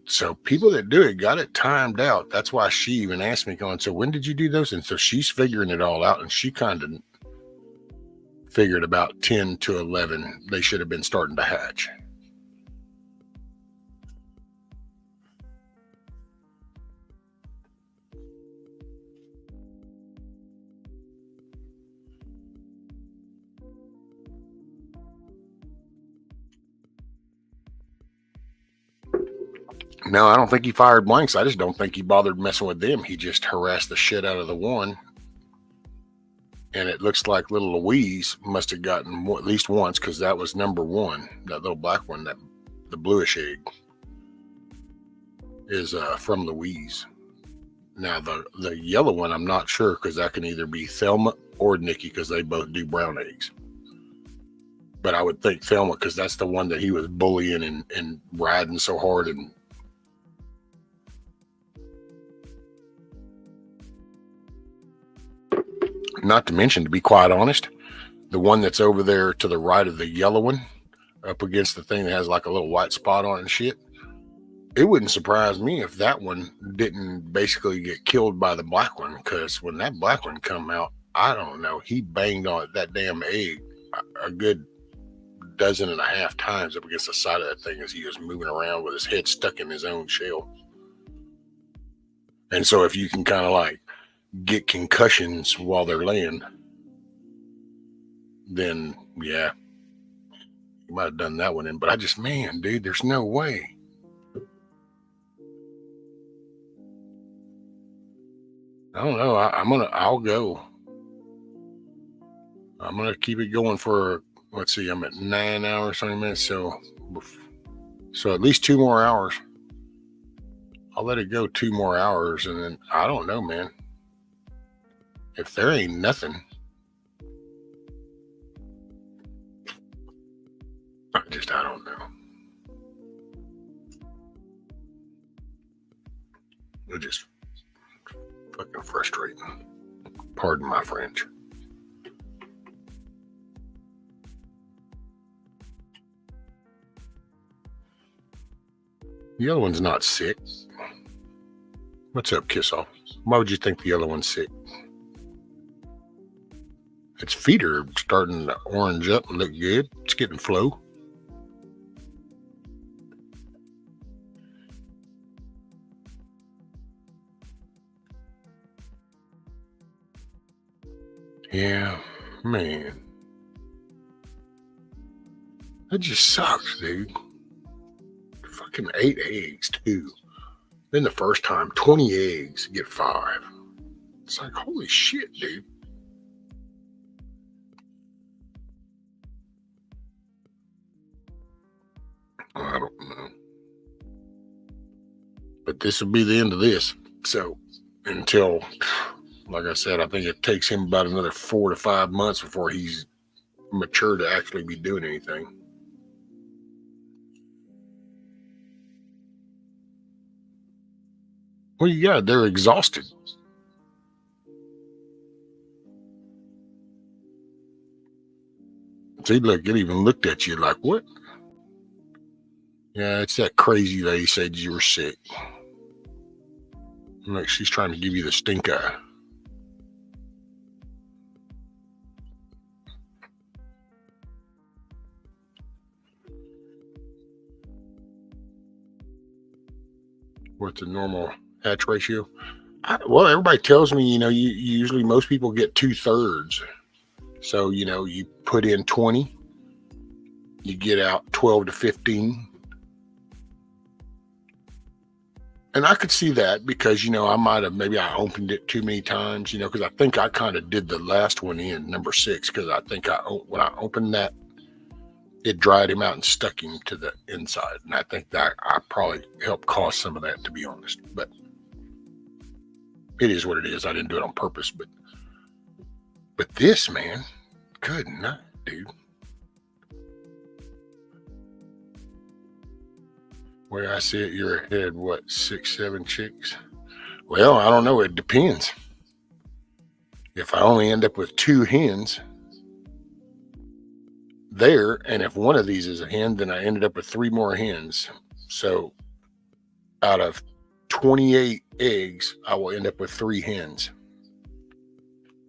so people that do it got it timed out. That's why she even asked me, going, so when did you do those? And so she's figuring it all out, and she kind of figured about 10 to 11, they should have been starting to hatch. No, I don't think he fired blanks. I just don't think he bothered messing with them. He just harassed the shit out of the one. And it looks like little Louise must have gotten at least once, because that was number one. That little black one, that the bluish egg, is from Louise. Now the yellow one, I'm not sure, because that can either be Thelma or Nikki, because they both do brown eggs. But I would think Thelma, because that's the one that he was bullying and riding so hard. And not to mention, to be quite honest, the one that's over there to the right of the yellow one, up against the thing that has like a little white spot on it and shit, it wouldn't surprise me if that one didn't basically get killed by the black one, because when that black one come out, I don't know, he banged on that damn egg a good 12.5 times up against the side of that thing as he was moving around with his head stuck in his own shell. And so if you can kind of like get concussions while they're laying, then yeah, you might have done that one in. But I just, man, dude, there's no way. I don't know. I'll go. I'm gonna keep it going for, let's see, I'm at 9 hours 20 minutes, so at least 2 more hours. I'll let it go 2 more hours, and then I don't know, man. If there ain't nothing, I don't know. It's just fucking frustrating. Pardon my French. The other one's not sick. What's up, Kiss Off? Why would you think the other one's sick? Its feet are starting to orange up and look good. It's getting flow. Yeah, man. That just sucks, dude. Fucking 8 eggs, too. Then the first time, 20 eggs, get 5. It's like, holy shit, dude. I don't know. But this will be the end of this. So, until, like I said, I think it takes him about another 4 to 5 months before he's mature to actually be doing anything. Well, yeah, they're exhausted. See, look, it even looked at you like, what? Yeah, it's that crazy lady said you were sick. Look, she's trying to give you the stink eye. What's the normal hatch ratio? Well, everybody tells me, usually most people get 2/3. So, you put in 20, you get out 12 to 15. And I could see that because, maybe I opened it too many times, because I think I kind of did the last one in, number 6, because I think when I opened that, it dried him out and stuck him to the inside. And I think that I probably helped cause some of that, to be honest. But it is what it is. I didn't do it on purpose. But this, man, good night, dude. Where I see it, you're ahead, 6, 7 chicks? Well, I don't know. It depends. If I only end up with 2 hens there, and if one of these is a hen, then I ended up with 3 more hens. So out of 28 eggs, I will end up with 3 hens.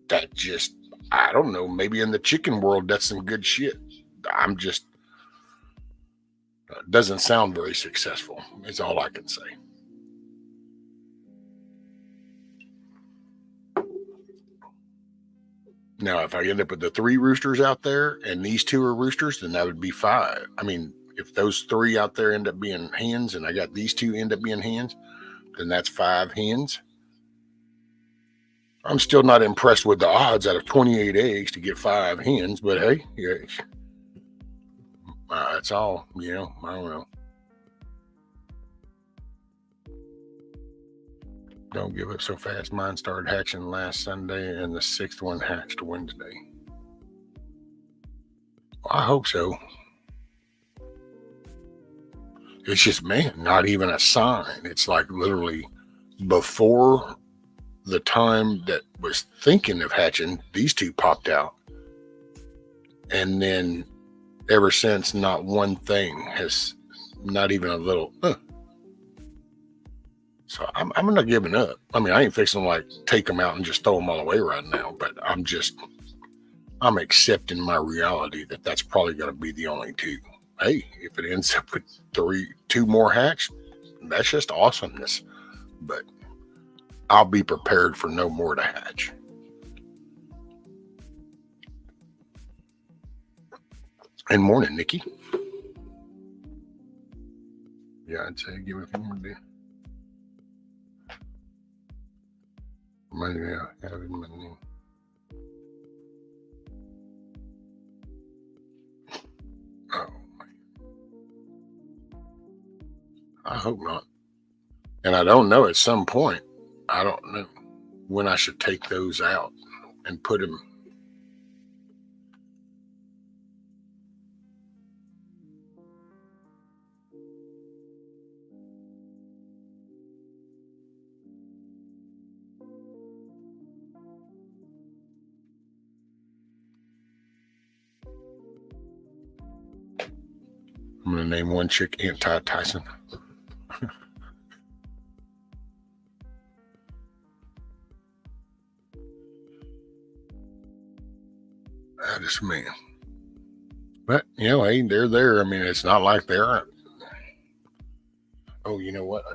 That just I don't know. Maybe in the chicken world, that's some good shit. I'm just, doesn't sound very successful. Is all I can say. Now, if I end up with the 3 roosters out there and these 2 are roosters, then that would be 5. I mean, if those 3 out there end up being hens and I got these 2 end up being hens, then that's 5 hens. I'm still not impressed with the odds out of 28 eggs to get 5 hens, but hey, yeah, that's all, I don't know. Don't give up so fast. Mine started hatching last Sunday, and the 6th one hatched Wednesday. Well, I hope so. It's just, man, not even a sign. It's like literally before the time that was thinking of hatching, these 2 popped out. And then ever since, not one thing has, not even a little, So I'm not giving up. I mean, I ain't fixing to like take them out and just throw them all away right now, but I'm accepting my reality that that's probably going to be the only 2. Hey, if it ends up with 2 more hatch, that's just awesomeness. But I'll be prepared for no more to hatch. And morning, Nikki. Yeah, I'd say give it a few more days. Maybe I have it in my name. Oh, I hope not. And I don't know, at some point, I don't know when I should take those out and put them. I'm going to name one chick Anti-Tyson. That is man. But, hey, they're there. I mean, it's not like they aren't. Oh, you know what?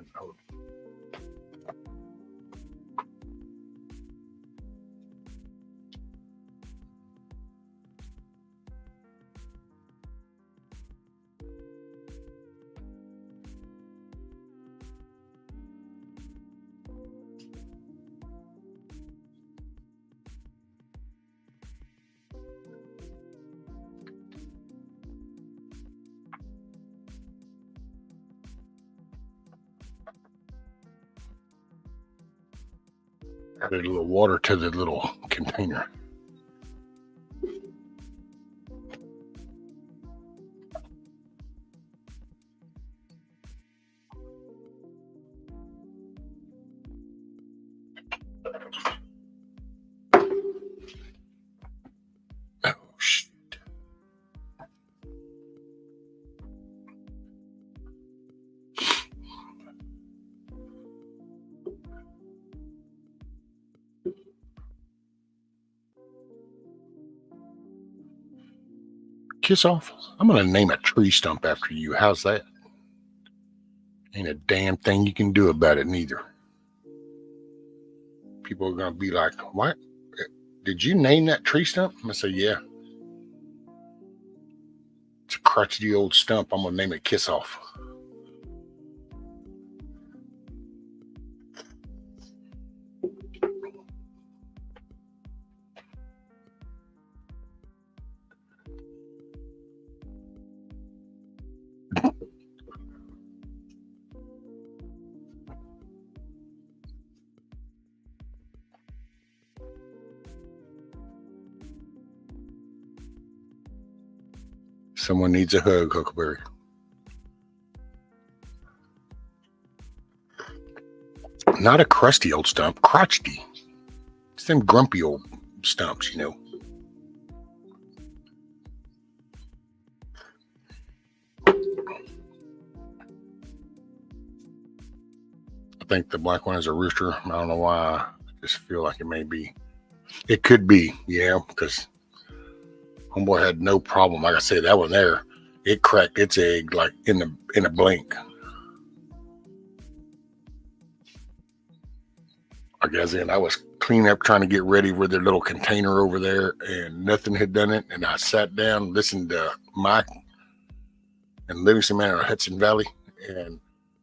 Added a little water to the little container. Oh, shit. Kiss off. I'm going to name a tree stump after you. How's that? Ain't a damn thing you can do about it neither. People are going to be like, what? Did you name that tree stump? I'm going to say, yeah. It's a crotchety old stump. I'm going to name it Kiss Off. Someone needs a hug, Huckleberry. Not a crusty old stump, crotchety. It's them grumpy old stumps, I think the black one is a rooster. I don't know why. I just feel like it may be. It could be, yeah, because homeboy had no problem. Like I said, that one there, it cracked its egg like in a blink. I guess then I was cleaning up, trying to get ready with their little container over there, and nothing had done it. And I sat down, listened to Mike and Livingston Man in Hudson Valley, and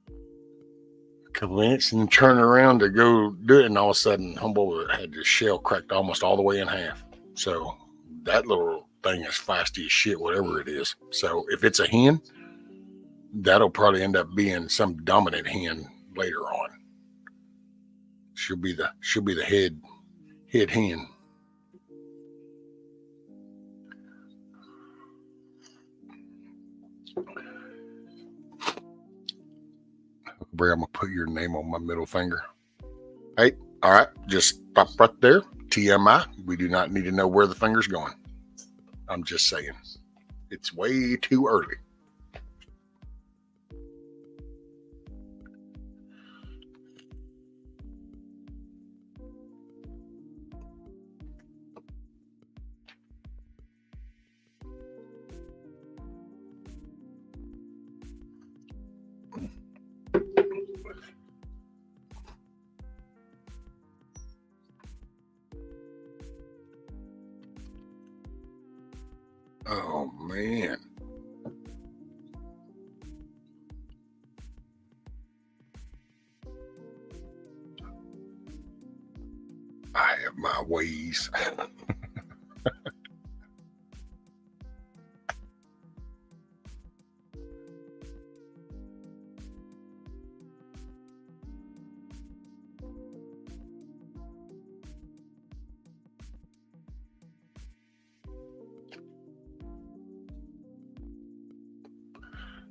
a couple minutes, and turn around to go do it, and all of a sudden, homeboy had his shell cracked almost all the way in half. So that little thing is feisty as shit, whatever it is. So if it's a hen, that'll probably end up being some dominant hen later on. She'll be the head hen. Bray, I'm gonna put your name on my middle finger. Hey, all right, just stop right there. TMI, we do not need to know where the finger's going. I'm just saying, it's way too early. Oh man. I have my ways.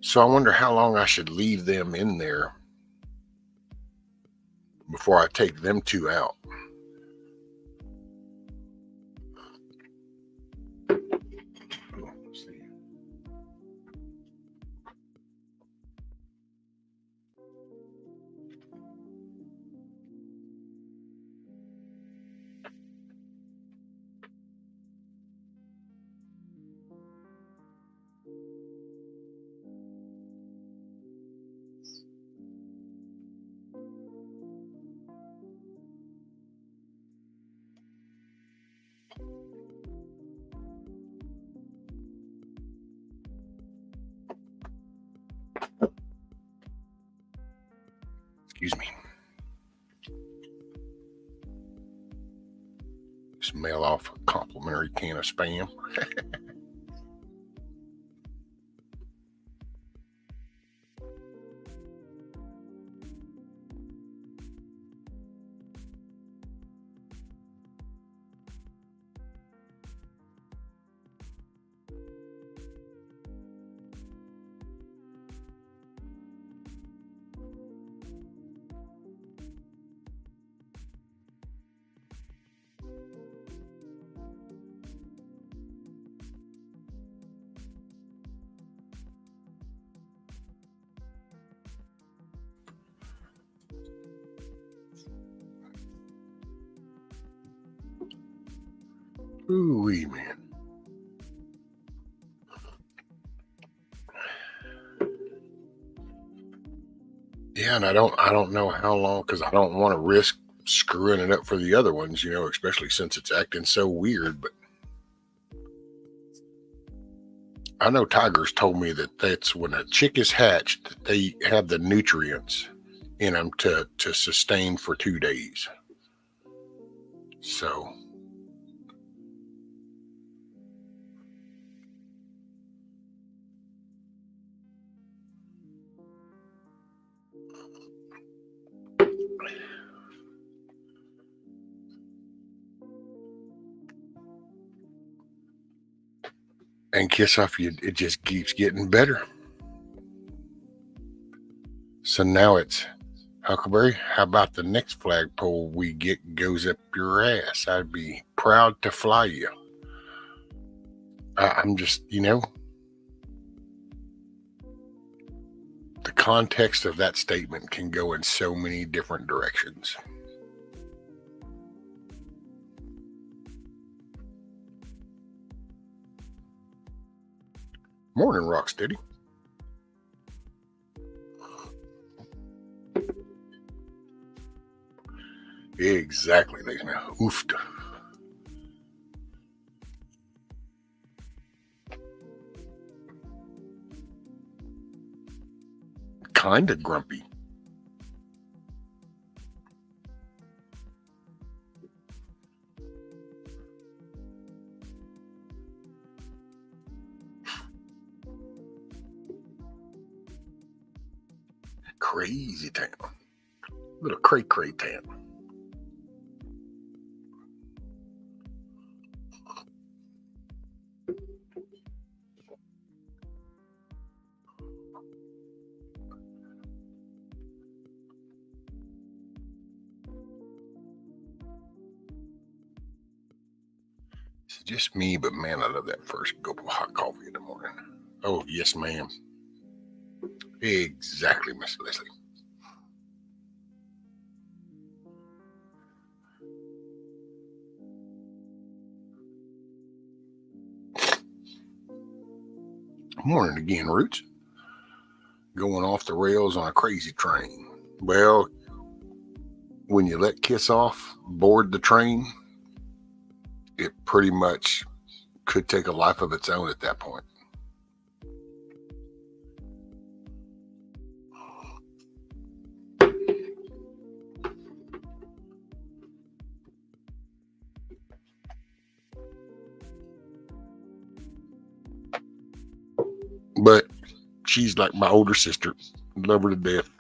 So I wonder how long I should leave them in there before I take them two out. Let's see. Excuse me. Just mail off a complimentary can of Spam. Ooh-wee, man. Yeah, and I don't know how long, because I don't want to risk screwing it up for the other ones, especially since it's acting so weird. But I know Tiger's told me that that's when a chick is hatched, that they have the nutrients in them to sustain for 2 days. So and kiss off you, it just keeps getting better. So now it's, Huckleberry, how about the next flagpole we get goes up your ass? I'd be proud to fly you. I'm just, the context of that statement can go in so many different directions. Morning, Rocksteady. Exactly, ladies and gentlemen. Oofed. Kinda grumpy. Crazy town. Little cray town. It's just me, but man, I love that first gulp of hot coffee in the morning. Oh, yes, ma'am. Exactly, Miss Leslie. Morning again, Roots. Going off the rails on a crazy train. Well, when you let Kiss off board the train, it pretty much could take a life of its own at that point. But she's like my older sister. Love her to death.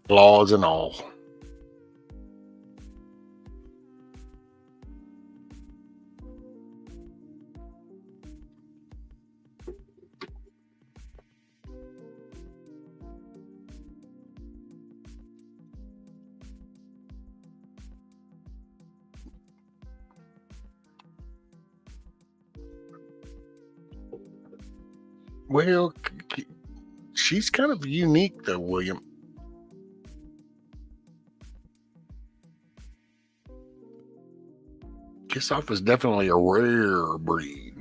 Flaws and all. Well, she's kind of unique, though, William. Kiss Off is definitely a rare breed.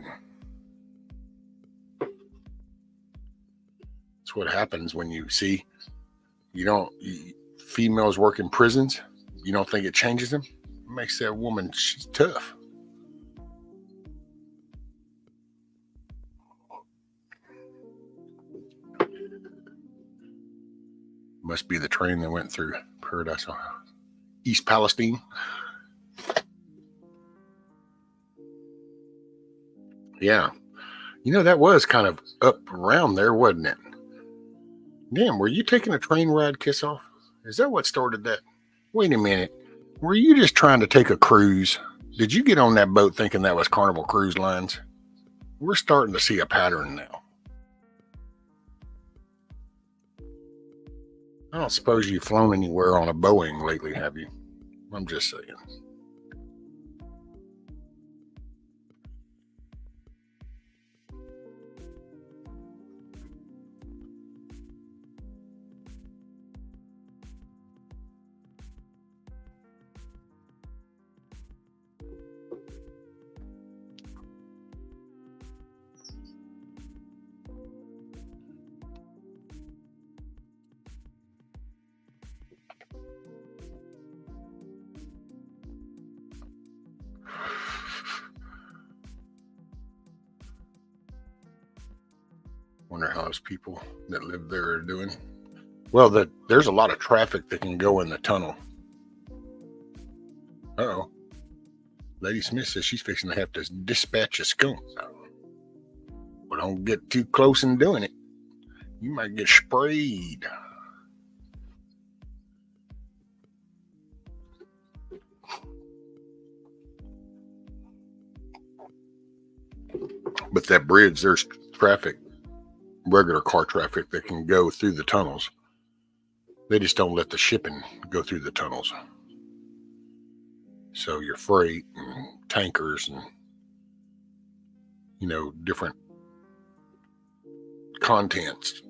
That's what happens when you see, females work in prisons. You don't think it changes them? It makes that woman, she's tough. Must be the train that went through Paradise, East Palestine. Yeah. That was kind of up around there, wasn't it? Damn, were you taking a train ride, Kiss Off? Is that what started that? Wait a minute. Were you just trying to take a cruise? Did you get on that boat thinking that was Carnival Cruise Lines? We're starting to see a pattern now. I don't suppose you've flown anywhere on a Boeing lately, have you? I'm just saying. Wonder how those people that live there are doing. Well, there's a lot of traffic that can go in the tunnel. Uh-oh. Lady Smith says she's fixing to have to dispatch a skunk. But don't get too close in doing it. You might get sprayed. But that bridge, there's traffic, regular car traffic that can go through the tunnels. They just don't let the shipping go through the tunnels. So your freight and tankers and, different contents.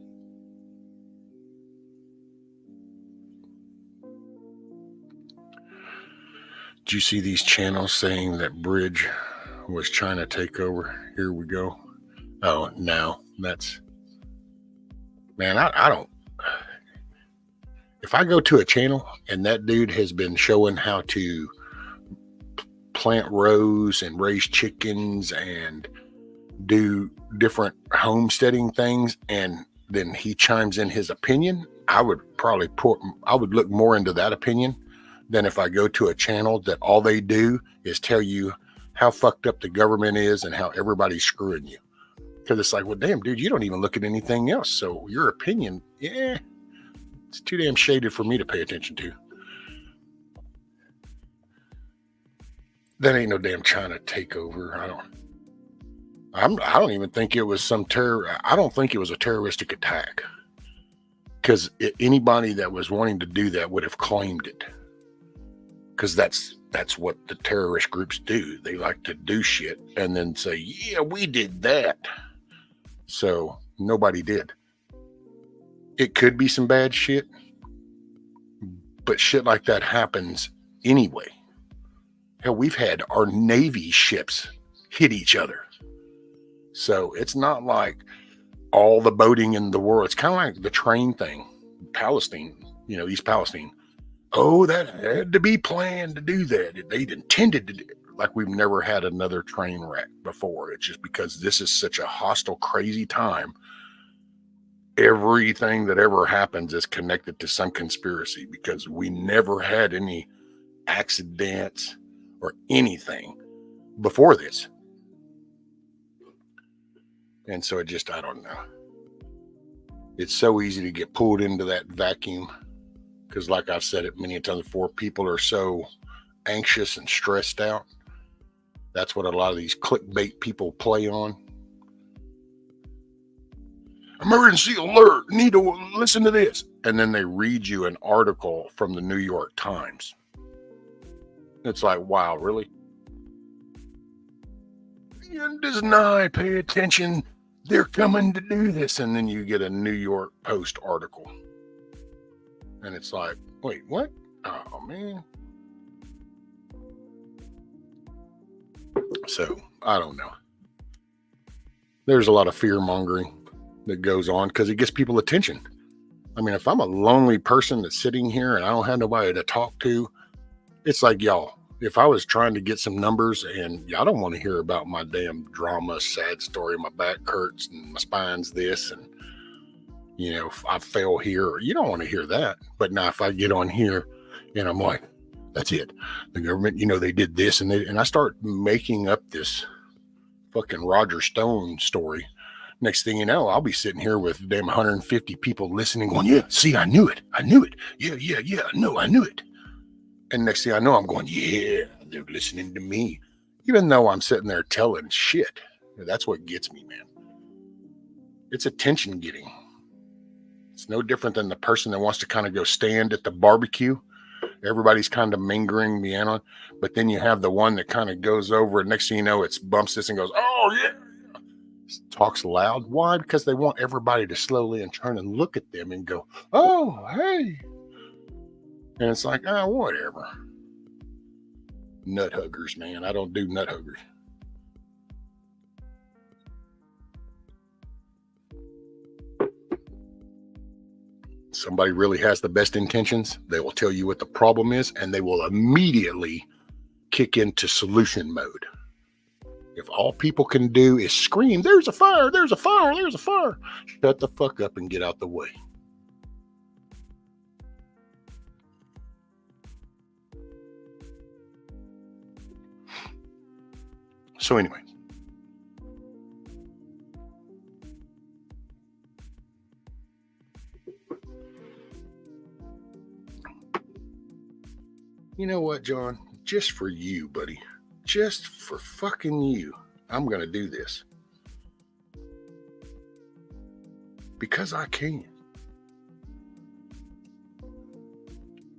Did you see these channels saying that bridge was trying to take over? Here we go. Oh, no. Man, I don't. If I go to a channel and that dude has been showing how to plant rows and raise chickens and do different homesteading things, and then he chimes in his opinion, I would look more into that opinion than if I go to a channel that all they do is tell you how fucked up the government is and how everybody's screwing you. Because it's like, well, damn, dude, you don't even look at anything else. So your opinion, it's too damn shaded for me to pay attention to. That ain't no damn China takeover. I don't even think it was I don't think it was a terroristic attack. Because anybody that was wanting to do that would have claimed it. Because that's what the terrorist groups do. They like to do shit and then say, yeah, we did that. So nobody did. It could be some bad shit, but shit like that happens anyway. Hell, we've had our Navy ships hit each other. So it's not like all the boating in the world. It's kind of like the train thing. Palestine, East Palestine. Oh, that had to be planned to do that. They'd intended to do it. Like we've never had another train wreck before. It's just because this is such a hostile, crazy time. Everything that ever happens is connected to some conspiracy because we never had any accidents or anything before this. And so I don't know. It's so easy to get pulled into that vacuum because, like I've said it many times before, people are so anxious and stressed out. That's what a lot of these clickbait people play on. Emergency alert, need to listen to this. And then they read you an article from the New York Times. It's like, wow, really? Does not pay attention. They're coming to do this. And then you get a New York Post article. And it's like, wait, what? Oh, man. So, I don't know. There's a lot of fear mongering that goes on because it gets people attention. I mean, if I'm a lonely person that's sitting here and I don't have nobody to talk to, it's like, y'all, if I was trying to get some numbers and y'all don't want to hear about my damn drama, sad story, my back hurts and my spine's this and, I fell here, you don't want to hear that. But now if I get on here and I'm like, that's it. The government, they did this and I start making up this fucking Roger Stone story. Next thing you know, I'll be sitting here with damn 150 people listening going, yeah, see, I knew it. Yeah, I knew it. And next thing I know, I'm going, yeah, they're listening to me. Even though I'm sitting there telling shit. That's what gets me, man. It's attention getting. It's no different than the person that wants to kind of go stand at the barbecue. Everybody's kind of mingling, meandering. But then you have the one that kind of goes over and next thing you know, it bumps this and goes, oh, yeah. Talks loud. Why? Because they want everybody to slowly and turn and look at them and go, oh, hey. And it's like, oh, whatever. Nut huggers, man. I don't do nut huggers. Somebody really has the best intentions. They will tell you what the problem is and they will immediately kick into solution mode. If all people can do is scream, there's a fire, there's a fire, there's a fire. Shut the fuck up and get out the way. So anyway. You know what, John? Just for you, buddy. Just for fucking you, I'm going to do this. Because I can.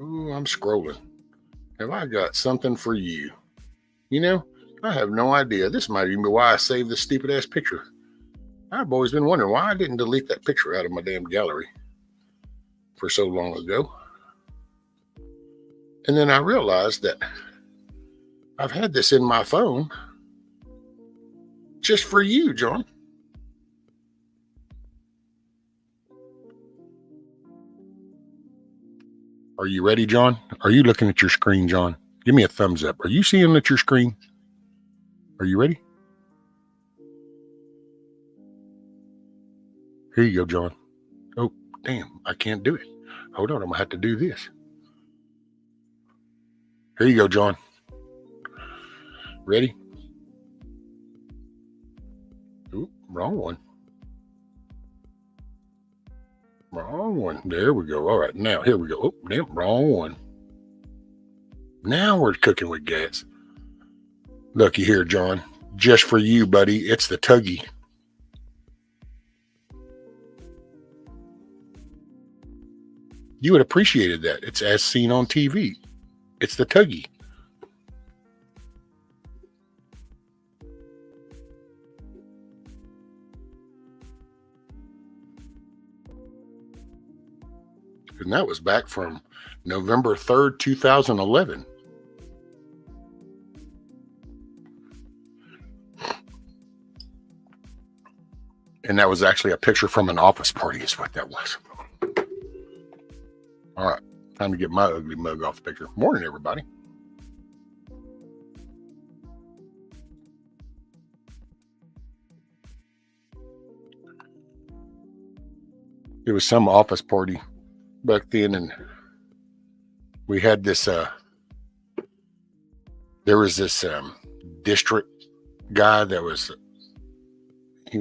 Ooh, I'm scrolling. Have I got something for you? I have no idea. This might even be why I saved this stupid ass picture. I've always been wondering why I didn't delete that picture out of my damn gallery for so long ago. And then I realized that I've had this in my phone just for you, John. Are you ready, John? Are you looking at your screen, John? Give me a thumbs up. Are you seeing at your screen? Are you ready? Here you go, John. Oh, damn, I can't do it. Hold on, I'm going to have to do this. Here you go, John. Ready? Ooh, wrong one. Wrong one. There we go. All right, now here we go. Oh, damn, wrong one. Now we're cooking with gas. Looky here, John. Just for you, buddy. It's the Tuggy. You would have appreciated that. It's as seen on TV. It's the Tuggy. And that was back from November 3rd, 2011. And that was actually a picture from an office party is what that was. All right, time to get my ugly mug off the picture. Morning, everybody. It was some office party back then, and we had this, there was this district guy that was, he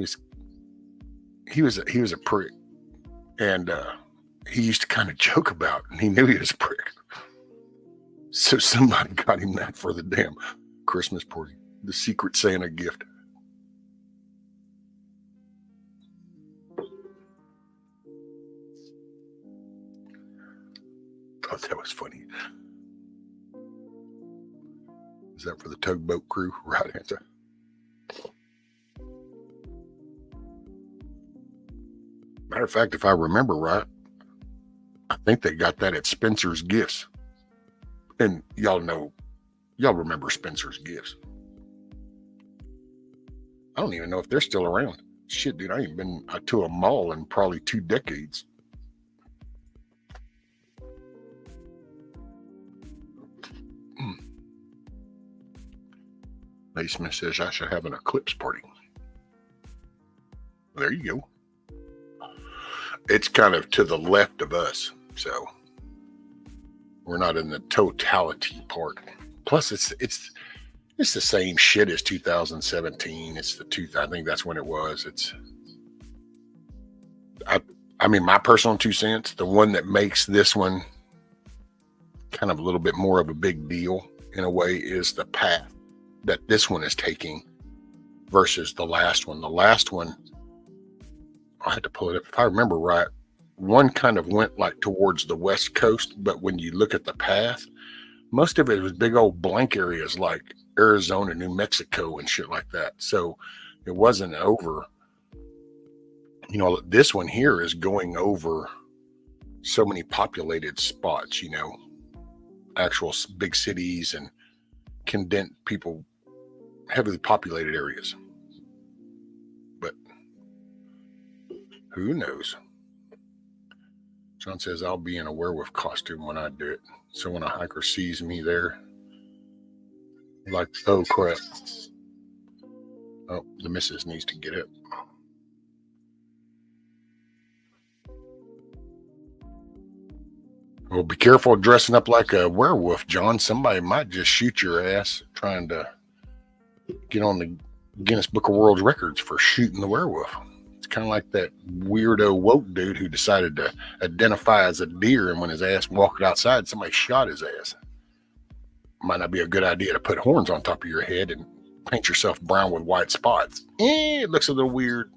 was a prick, and he used to kind of joke about, and he knew he was a prick. So somebody got him that for the damn Christmas party, the Secret Santa gift. Thought that was funny. Is that for the tugboat crew? Right answer. Matter of fact, if I remember right, I think they got that at Spencer's Gifts. And y'all remember Spencer's Gifts. I don't even know if they're still around. Shit, dude, I ain't been to a mall in probably 2 decades. Smith says I should have an eclipse party. There you go. It's kind of to the left of us, so we're not in the totality part. Plus, it's the same shit as 2017. It's I think that's when it was. I mean, my personal 2 cents, the one that makes this one kind of a little bit more of a big deal in a way is the path that this one is taking versus the last one. The last one, I had to pull it up. If I remember right, one kind of went like towards the West Coast, but when you look at the path, most of it was big old blank areas like Arizona, New Mexico, and shit like that. So it wasn't over. You know, this one here is going over so many populated spots, you know, actual big cities and condensed people, heavily populated areas. But who knows? John says I'll be in a werewolf costume when I do it. So when a hiker sees me there, like, oh crap. Oh, the missus needs to get up. Well, be careful dressing up like a werewolf, John. Somebody might just shoot your ass trying to get on the Guinness Book of World Records for shooting the werewolf. It's kind of like that weirdo woke dude who decided to identify as a deer, and when his ass walked outside, somebody shot his ass. Might not be a good idea to put horns on top of your head and paint yourself brown with white spots. It looks a little weird.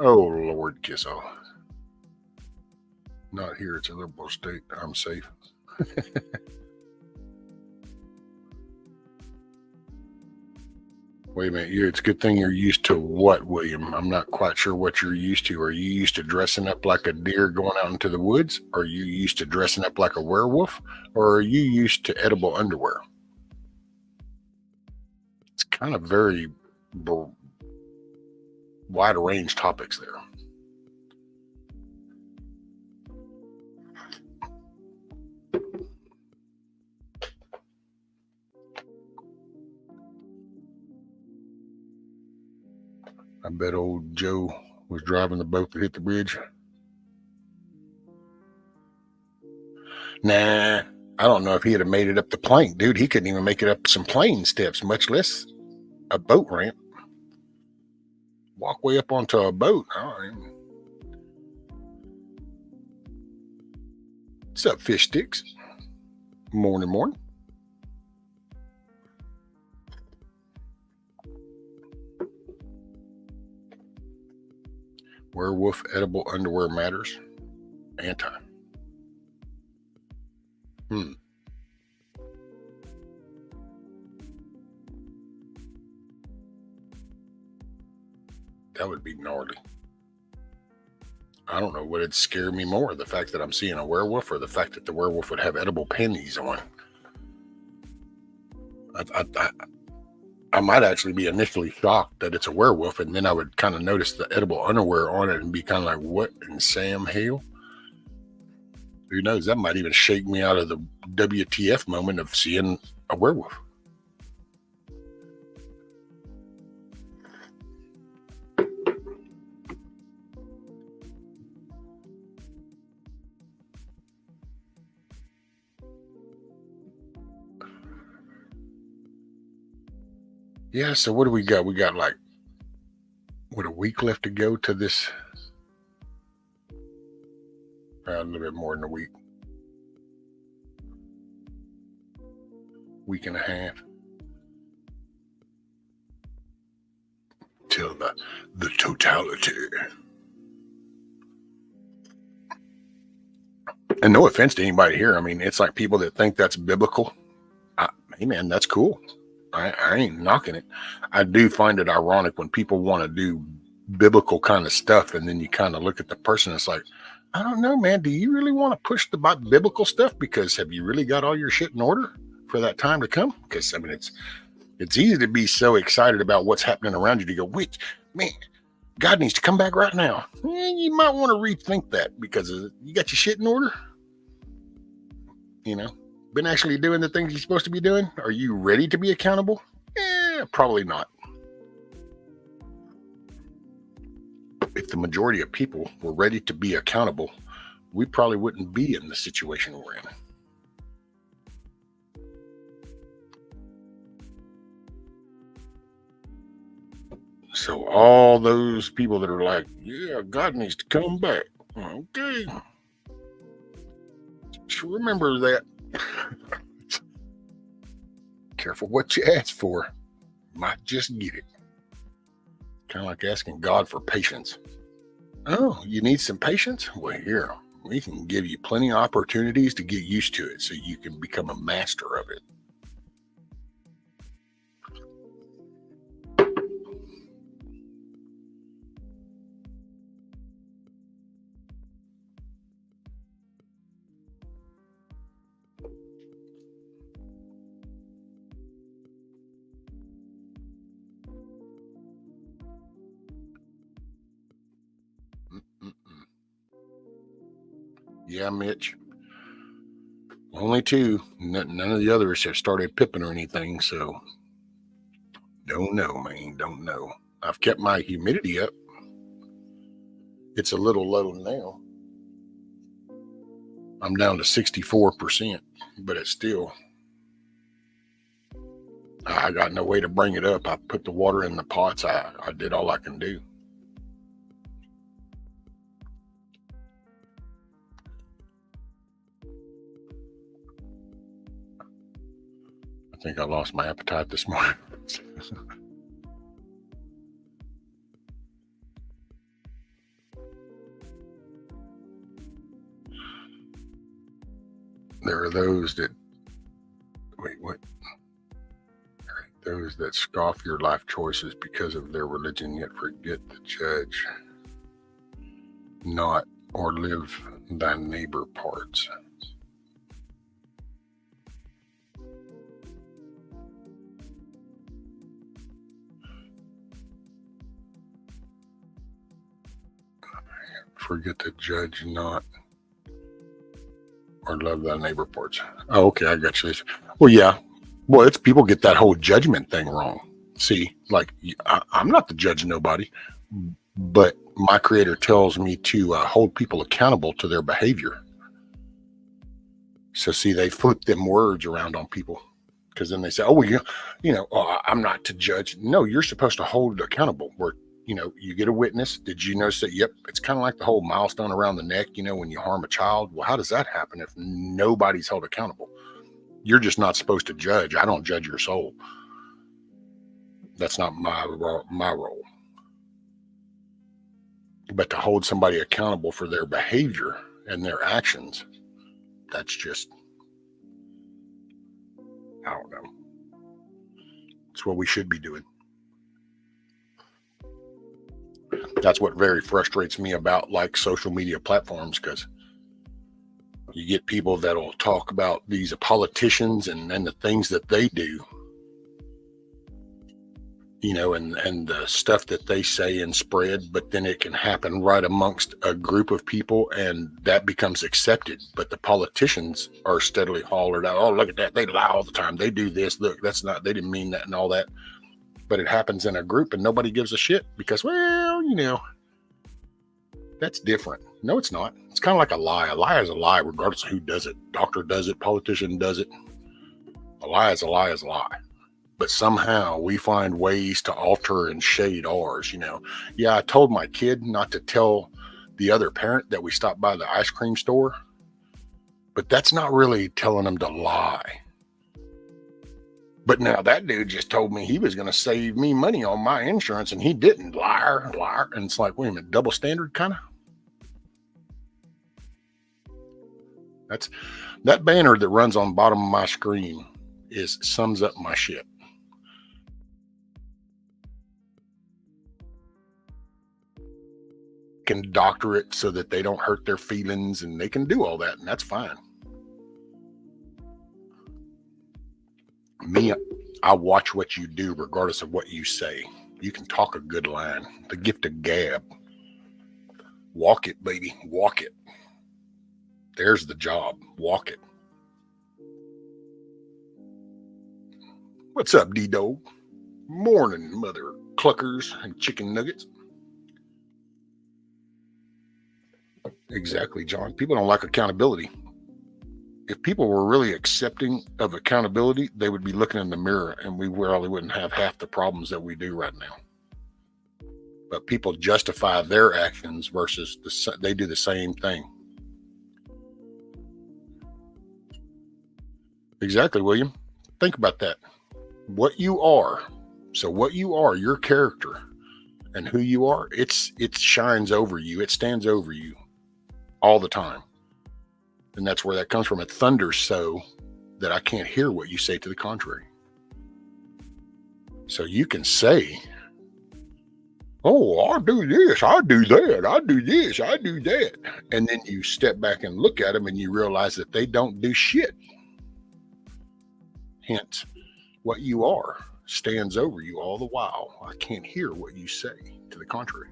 Oh, Lord, kiss all. Not here. It's a liberal state. I'm safe. Wait a minute. It's a good thing you're used to what, William? I'm not quite sure what you're used to. Are you used to dressing up like a deer going out into the woods? Are you used to dressing up like a werewolf? Or are you used to edible underwear? It's kind of very wide range topics there. I bet old Joe was driving the boat that hit the bridge. Nah, I don't know if he'd have made it up the plank, dude. He couldn't even make it up some plane steps, much less a boat ramp. Walk way up onto a boat. What's up, fish sticks? Morning. Werewolf edible underwear matters. Anti. That would be gnarly. I don't know what would scare me more, the fact that I'm seeing a werewolf or the fact that the werewolf would have edible panties on. I might actually be initially shocked that it's a werewolf, and then I would kind of notice the edible underwear on it and be kind of like, what in Sam Hale? Who knows? That might even shake me out of the WTF moment of seeing a werewolf. Yeah, so what do we got? We got like, what, a week left to go to this? A little bit more than a week. Week and a half. Till the totality. And no offense to anybody here. I mean, it's like people that think that's biblical. Hey, man, that's cool. I ain't knocking it. I do find it ironic when people want to do biblical kind of stuff, and then you kind of look at the person. It's like, I don't know, man. Do you really want to push the biblical stuff? Because have you really got all your shit in order for that time to come? Because I mean, it's easy to be so excited about what's happening around you to go, wait, man, God needs to come back right now. You might want to rethink that because you got your shit in order. You know, been actually doing the things you're supposed to be doing? Are you ready to be accountable? Probably not. If the majority of people were ready to be accountable, we probably wouldn't be in the situation we're in. So all those people that are like, yeah, God needs to come back. Okay. Just remember that. Careful what you ask for. Might just get it. Kind of like asking God for patience. Oh, you need some patience? Well, here, we can give you plenty of opportunities to get used to it so you can become a master of it. Yeah, Mitch. Only two. None of the others have started pipping or anything, so don't know, man. Don't know. I've kept my humidity up. It's a little low now. I'm down to 64%, but it's still, I got no way to bring it up. I put the water in the pots. I did all I can do. I think I lost my appetite this morning. There are those that, wait, what? Those that scoff your life choices because of their religion, yet forget to judge not or live thy neighbor parts. Forget to judge not or love thy neighbor parts. Oh, okay, I got you. Well, yeah. Well, it's people get that whole judgment thing wrong. See, like I'm not the judge of nobody, but my creator tells me to hold people accountable to their behavior. So see, they flip them words around on people because then they say, "Oh, well, I'm not to judge." No, you're supposed to hold accountable. Where you get a witness. Did you notice that? Yep, it's kind of like the whole milestone around the neck. When you harm a child. Well, how does that happen if nobody's held accountable? You're just not supposed to judge. I don't judge your soul. That's not my role. But to hold somebody accountable for their behavior and their actions, that's just, I don't know. It's what we should be doing. That's what very frustrates me about like social media platforms, because you get people that'll talk about these politicians and the things that they do, and the stuff that they say and spread, but then it can happen right amongst a group of people and that becomes accepted. But the politicians are steadily hollered out, "Oh, look at that. They lie all the time. They do this. Look, they didn't mean that," and all that. But it happens in a group and nobody gives a shit because, well, that's different. No, it's not. It's kind of like a lie. A lie is a lie, regardless of who does it. Doctor does it. Politician does it. A lie is a lie is a lie. But somehow we find ways to alter and shade ours. Yeah, I told my kid not to tell the other parent that we stopped by the ice cream store, but that's not really telling them to lie. But now that dude just told me he was going to save me money on my insurance and he didn't. Liar. And it's like, wait a minute, double standard kind of? That banner that runs on the bottom of my screen sums up my shit. Can doctor it so that they don't hurt their feelings, and they can do all that, and that's fine. Me, I watch what you do regardless of what you say. You can talk a good line. The gift of gab. Walk it, baby. Walk it. There's the job. Walk it. What's up, D-Dog? Morning, mother cluckers and chicken nuggets. Exactly, John. People don't like accountability. If people were really accepting of accountability, they would be looking in the mirror and we really wouldn't have half the problems that we do right now. But people justify their actions versus they do the same thing. Exactly, William. Think about that. What you are. So what you are, your character and who you are, it shines over you. It stands over you all the time. And that's where that comes from. It thunders so that I can't hear what you say to the contrary. So you can say, "Oh, I do this, I do that, I do this, I do that." And then you step back and look at them and you realize that they don't do shit. Hence, what you are stands over you all the while. I can't hear what you say to the contrary.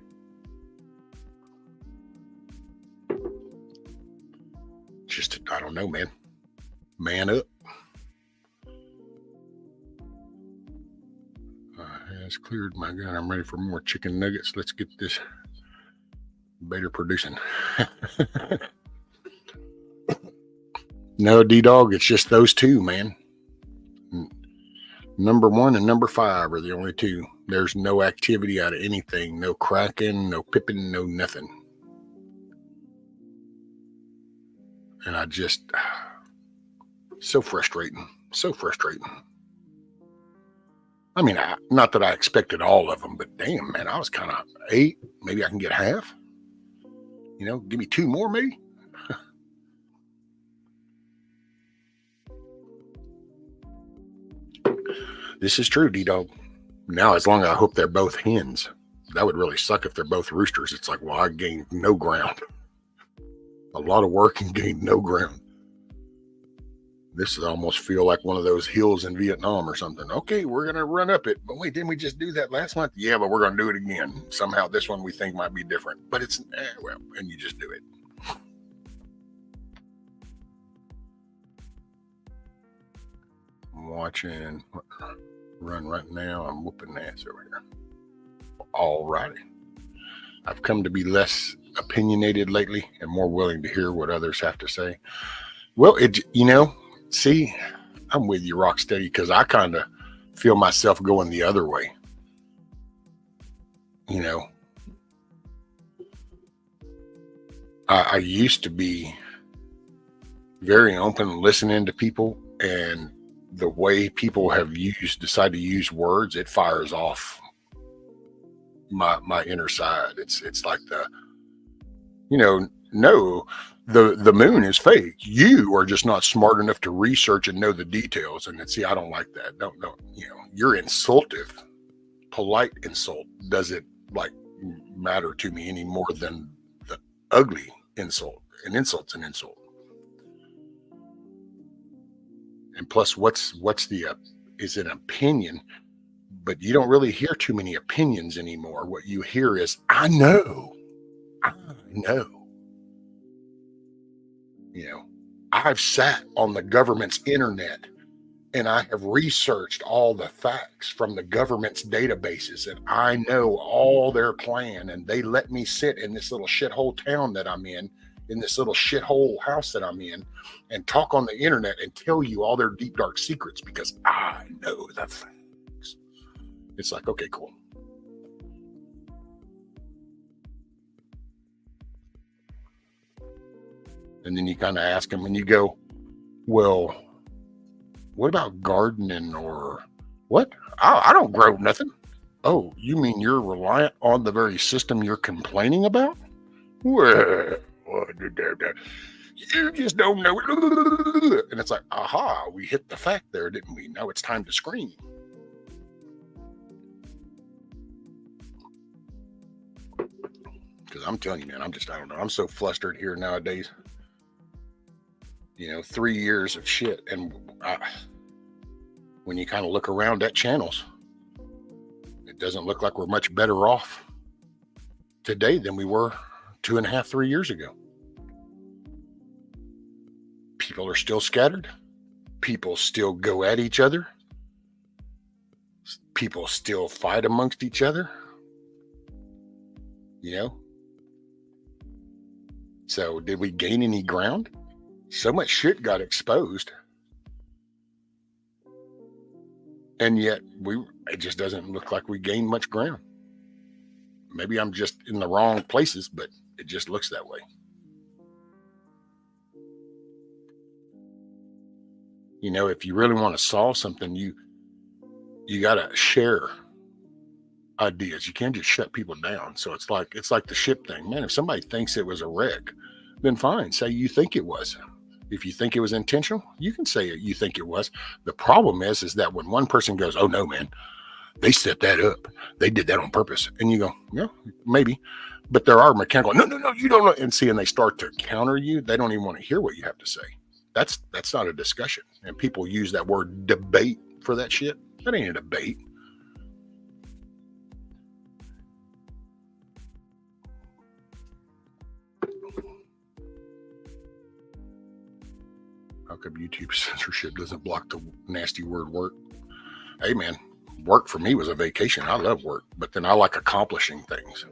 Just, I don't know, man. Man up. Has cleared my gun. I'm ready for more chicken nuggets. Let's get this beta producing. No, D-Dog, it's just those two, man. Number 1 and number 5 are the only two. There's no activity out of anything. No cracking, no pipping, no nothing. And I just, so frustrating. So frustrating. I mean, not that I expected all of them, but damn, man, I was kind of 8. Maybe I can get half. Give me 2 more, maybe. This is true, D-Dog. Now, as long as I hope they're both hens. That would really suck if they're both roosters. It's like, well, I gained no ground. A lot of work and gained no ground. This would almost feel like one of those hills in Vietnam or something. Okay, we're going to run up it. But wait, didn't we just do that last month? Yeah, but we're going to do it again. Somehow this one we think might be different. But it's, well, and you just do it. I'm watching Run right now. I'm whooping ass over here. All righty. I've come to be less opinionated lately and more willing to hear what others have to say. Well, see, I'm with you, Rocksteady, because I kind of feel myself going the other way. I used to be very open listening to people, and the way people have decided to use words, it fires off my inner side. It's like no, the moon is fake. You are just not smart enough to research and know the details. And see, I don't like that. No, you're insultive. Polite insult doesn't matter to me any more than the ugly insult. An insult's an insult. And plus, what's is an opinion, but you don't really hear too many opinions anymore. What you hear is, I know. I've sat on the government's internet and I have researched all the facts from the government's databases, and I know all their plan, and they let me sit in this little shithole town that I'm in this little shithole house that I'm in, and talk on the internet and tell you all their deep, dark secrets because I know the facts. It's like, okay, cool. And then you kind of ask them and you go, well, what about gardening or what? I don't grow nothing. Oh, you mean you're reliant on the very system you're complaining about? Well, you just don't know. And it's like, aha, we hit the fact there, didn't we? Now it's time to scream. Because I'm telling you, man, I don't know. I'm so flustered here nowadays. 3 years of shit. And when you kind of look around at channels, it doesn't look like we're much better off today than we were 2.5, 3 years ago. People are still scattered. People still go at each other. People still fight amongst each other. So did we gain any ground? So much shit got exposed. And yet it just doesn't look like we gained much ground. Maybe I'm just in the wrong places, but it just looks that way. If you really want to solve something, you got to share ideas. You can't just shut people down. So it's like the ship thing, man. If somebody thinks it was a wreck, then fine, say you think it was. If you think it was intentional, you can say you think it was. The problem is that when one person goes, oh no, man, they set that up. They did that on purpose. And you go, yeah, maybe. But there are mechanical, no, you don't know. And they start to counter you. They don't even want to hear what you have to say. That's not a discussion. And people use that word debate for that shit. That ain't a debate. How come YouTube censorship doesn't block the nasty word work? Hey, man, work for me was a vacation. I love work, but then I like accomplishing things.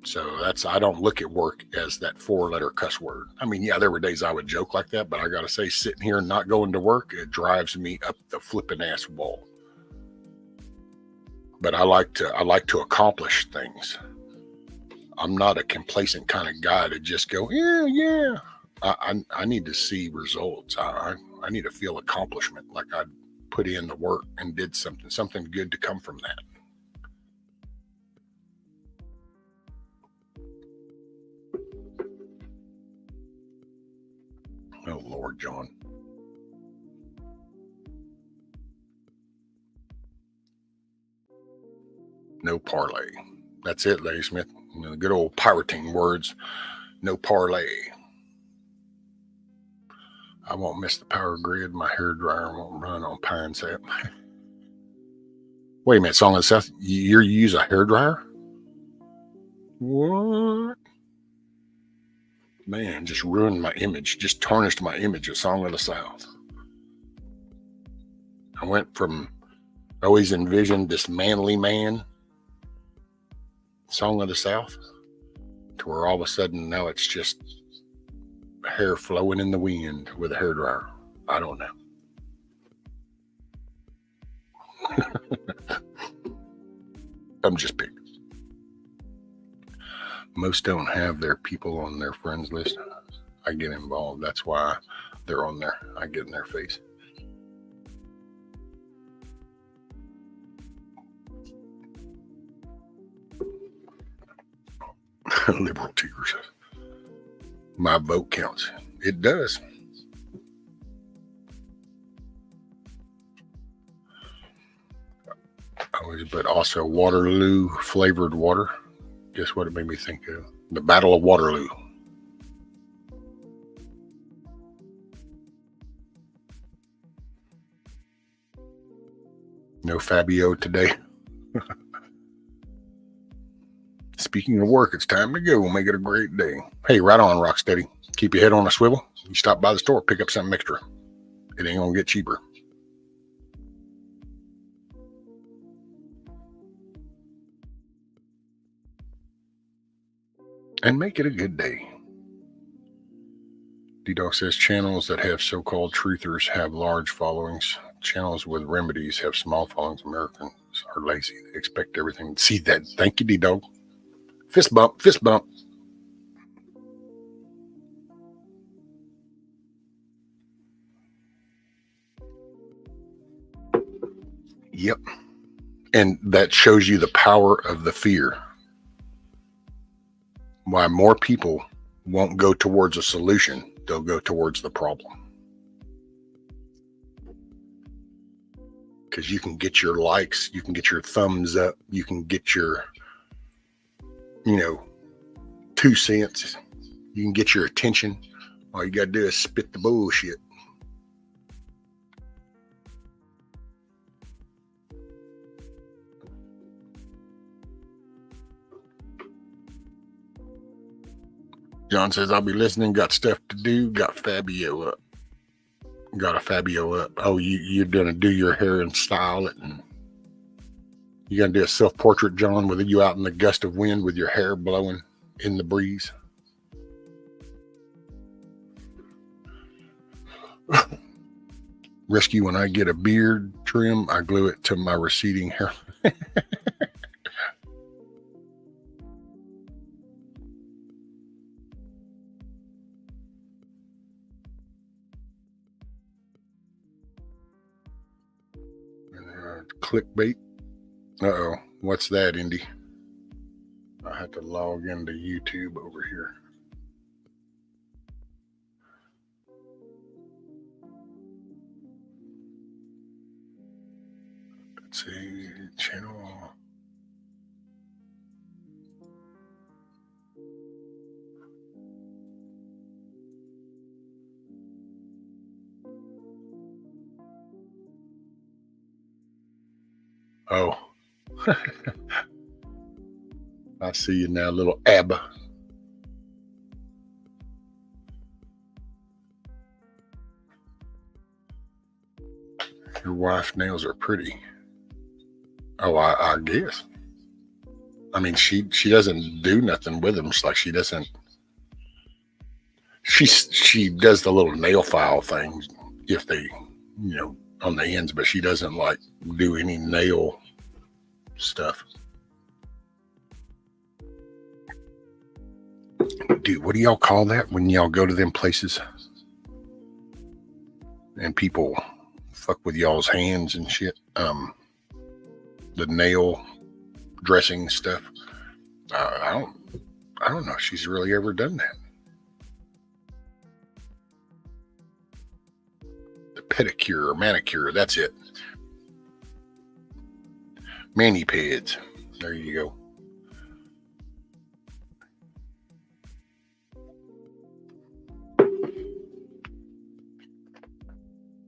So I don't look at work as that 4-letter cuss word. I mean, yeah, there were days I would joke like that, but I got to say, sitting here and not going to work, it drives me up the flipping ass wall. But I like to accomplish things. I'm not a complacent kind of guy to just go, yeah. I need to see results. I need to feel accomplishment, like I put in the work and did something good to come from that. Oh, Lord, John. No parlay. That's it, Lady Smith. The good old pirating words. No parlay. I won't miss the power grid. My hair dryer won't run on Pine Sap. Wait a minute, Song of the South. You use a hair dryer? What? Man, just ruined my image. Just tarnished my image of Song of the South. I went from always envisioned this manly man, Song of the South, to where all of a sudden now it's just hair flowing in the wind with a hair dryer. I don't know. I'm just picking. Most don't have their people on their friends list. I get involved. That's why they're on there. I get in their face. Liberal tears. My vote counts. It does. But also Waterloo flavored water. Guess what it made me think of? The Battle of Waterloo. No Fabio today. Speaking of work, it's time to go. Make it a great day. Hey, right on, Rocksteady. Keep your head on a swivel. You stop by the store, pick up something extra. It ain't gonna get cheaper. And make it a good day. D-Dog says channels that have so-called truthers have large followings. Channels with remedies have small followings. Americans are lazy. They expect everything. See that? Thank you, D-Dog. Fist bump, fist bump. Yep. And that shows you the power of the fear. Why more people won't go towards a solution, they'll go towards the problem. Because you can get your likes, you can get your thumbs up, you can get your, 2 cents. You can get your attention. All you got to do is spit the bullshit. John says, I'll be listening. Got stuff to do. Got Fabio up. Got a Fabio up. Oh, you're going to do your hair and style it. And you're going to do a self-portrait, John, with you out in the gust of wind with your hair blowing in the breeze. Rescue, when I get a beard trim, I glue it to my receding hair. Clickbait. Uh-oh. What's that, Indy? I have to log into YouTube over here. Let's see. Channel. Oh. I see you now, little Abba. Your wife's nails are pretty. Oh, I guess. I mean, she doesn't do nothing with them. It's like she doesn't. She does the little nail file thing if they, on the ends, but she doesn't like do any nail stuff. Dude, what do y'all call that when y'all go to them places and people fuck with y'all's hands and shit? The nail dressing stuff. I don't know if she's really ever done that. The pedicure or manicure, that's it. Mani pads. There you go.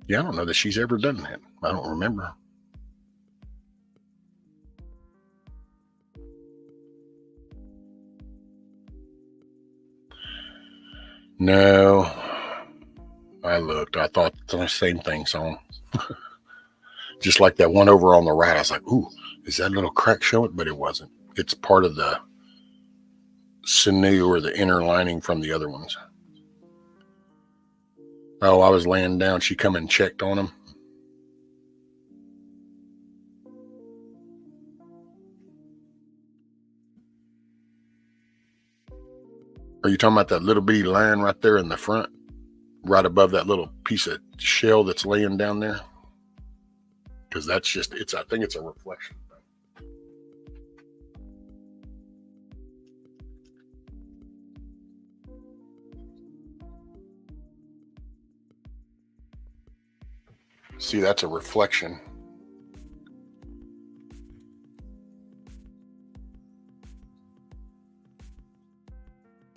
Yeah, I don't know that she's ever done that. I don't remember. No. I looked. I thought the same thing, so just like that one over on the right, I was like, ooh, is that little crack showing? But it wasn't. It's part of the sinew or the inner lining from the other ones. Oh, I was laying down. She come and checked on him. Are you talking about that little bitty line right there in the front? Right above that little piece of shell that's laying down there? Because that's just, I think it's a reflection. See, that's a reflection.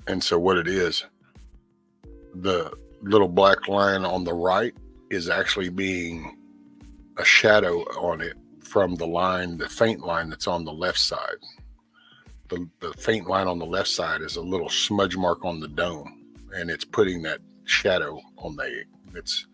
And so what it is, the little black line on the right is actually being a shadow on it from the line, the faint line that's on the left side. The faint line on the left side is a little smudge mark on the dome, and it's putting that shadow on the egg. It's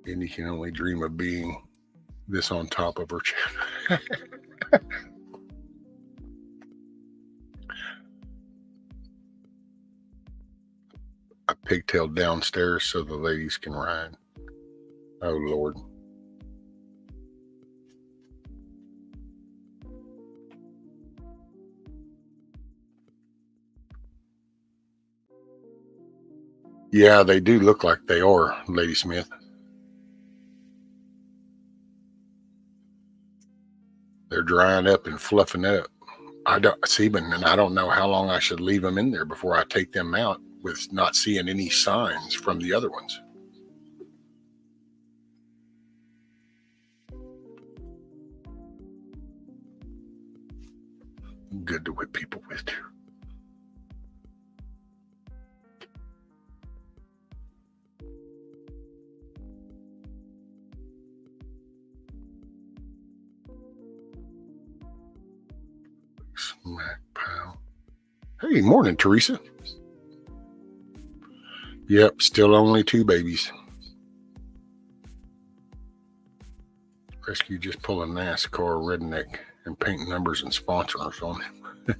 and you can only dream of being this on top of her chest. I pigtailed downstairs so the ladies can ride. Oh, Lord. Yeah, they do look like they are, Lady Smith. They're drying up and fluffing up. I don't know how long I should leave them in there before I take them out with not seeing any signs from the other ones. Good to whip people with too. Smack pal. Hey, morning, Teresa. Yep, still only 2 babies. Rescue just pull a NASCAR redneck and paint numbers and sponsors on it.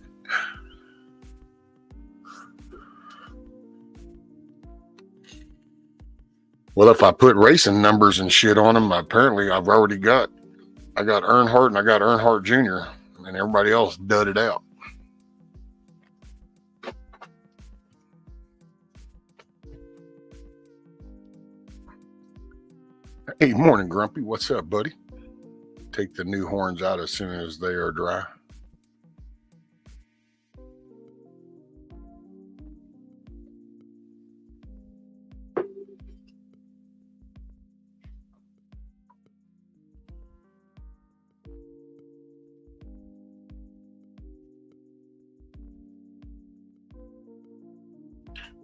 Well, if I put racing numbers and shit on them, apparently I got Earnhardt and I got Earnhardt Jr. and everybody else dudded out. Hey, morning, Grumpy. What's up, buddy? Take the new horns out as soon as they are dry.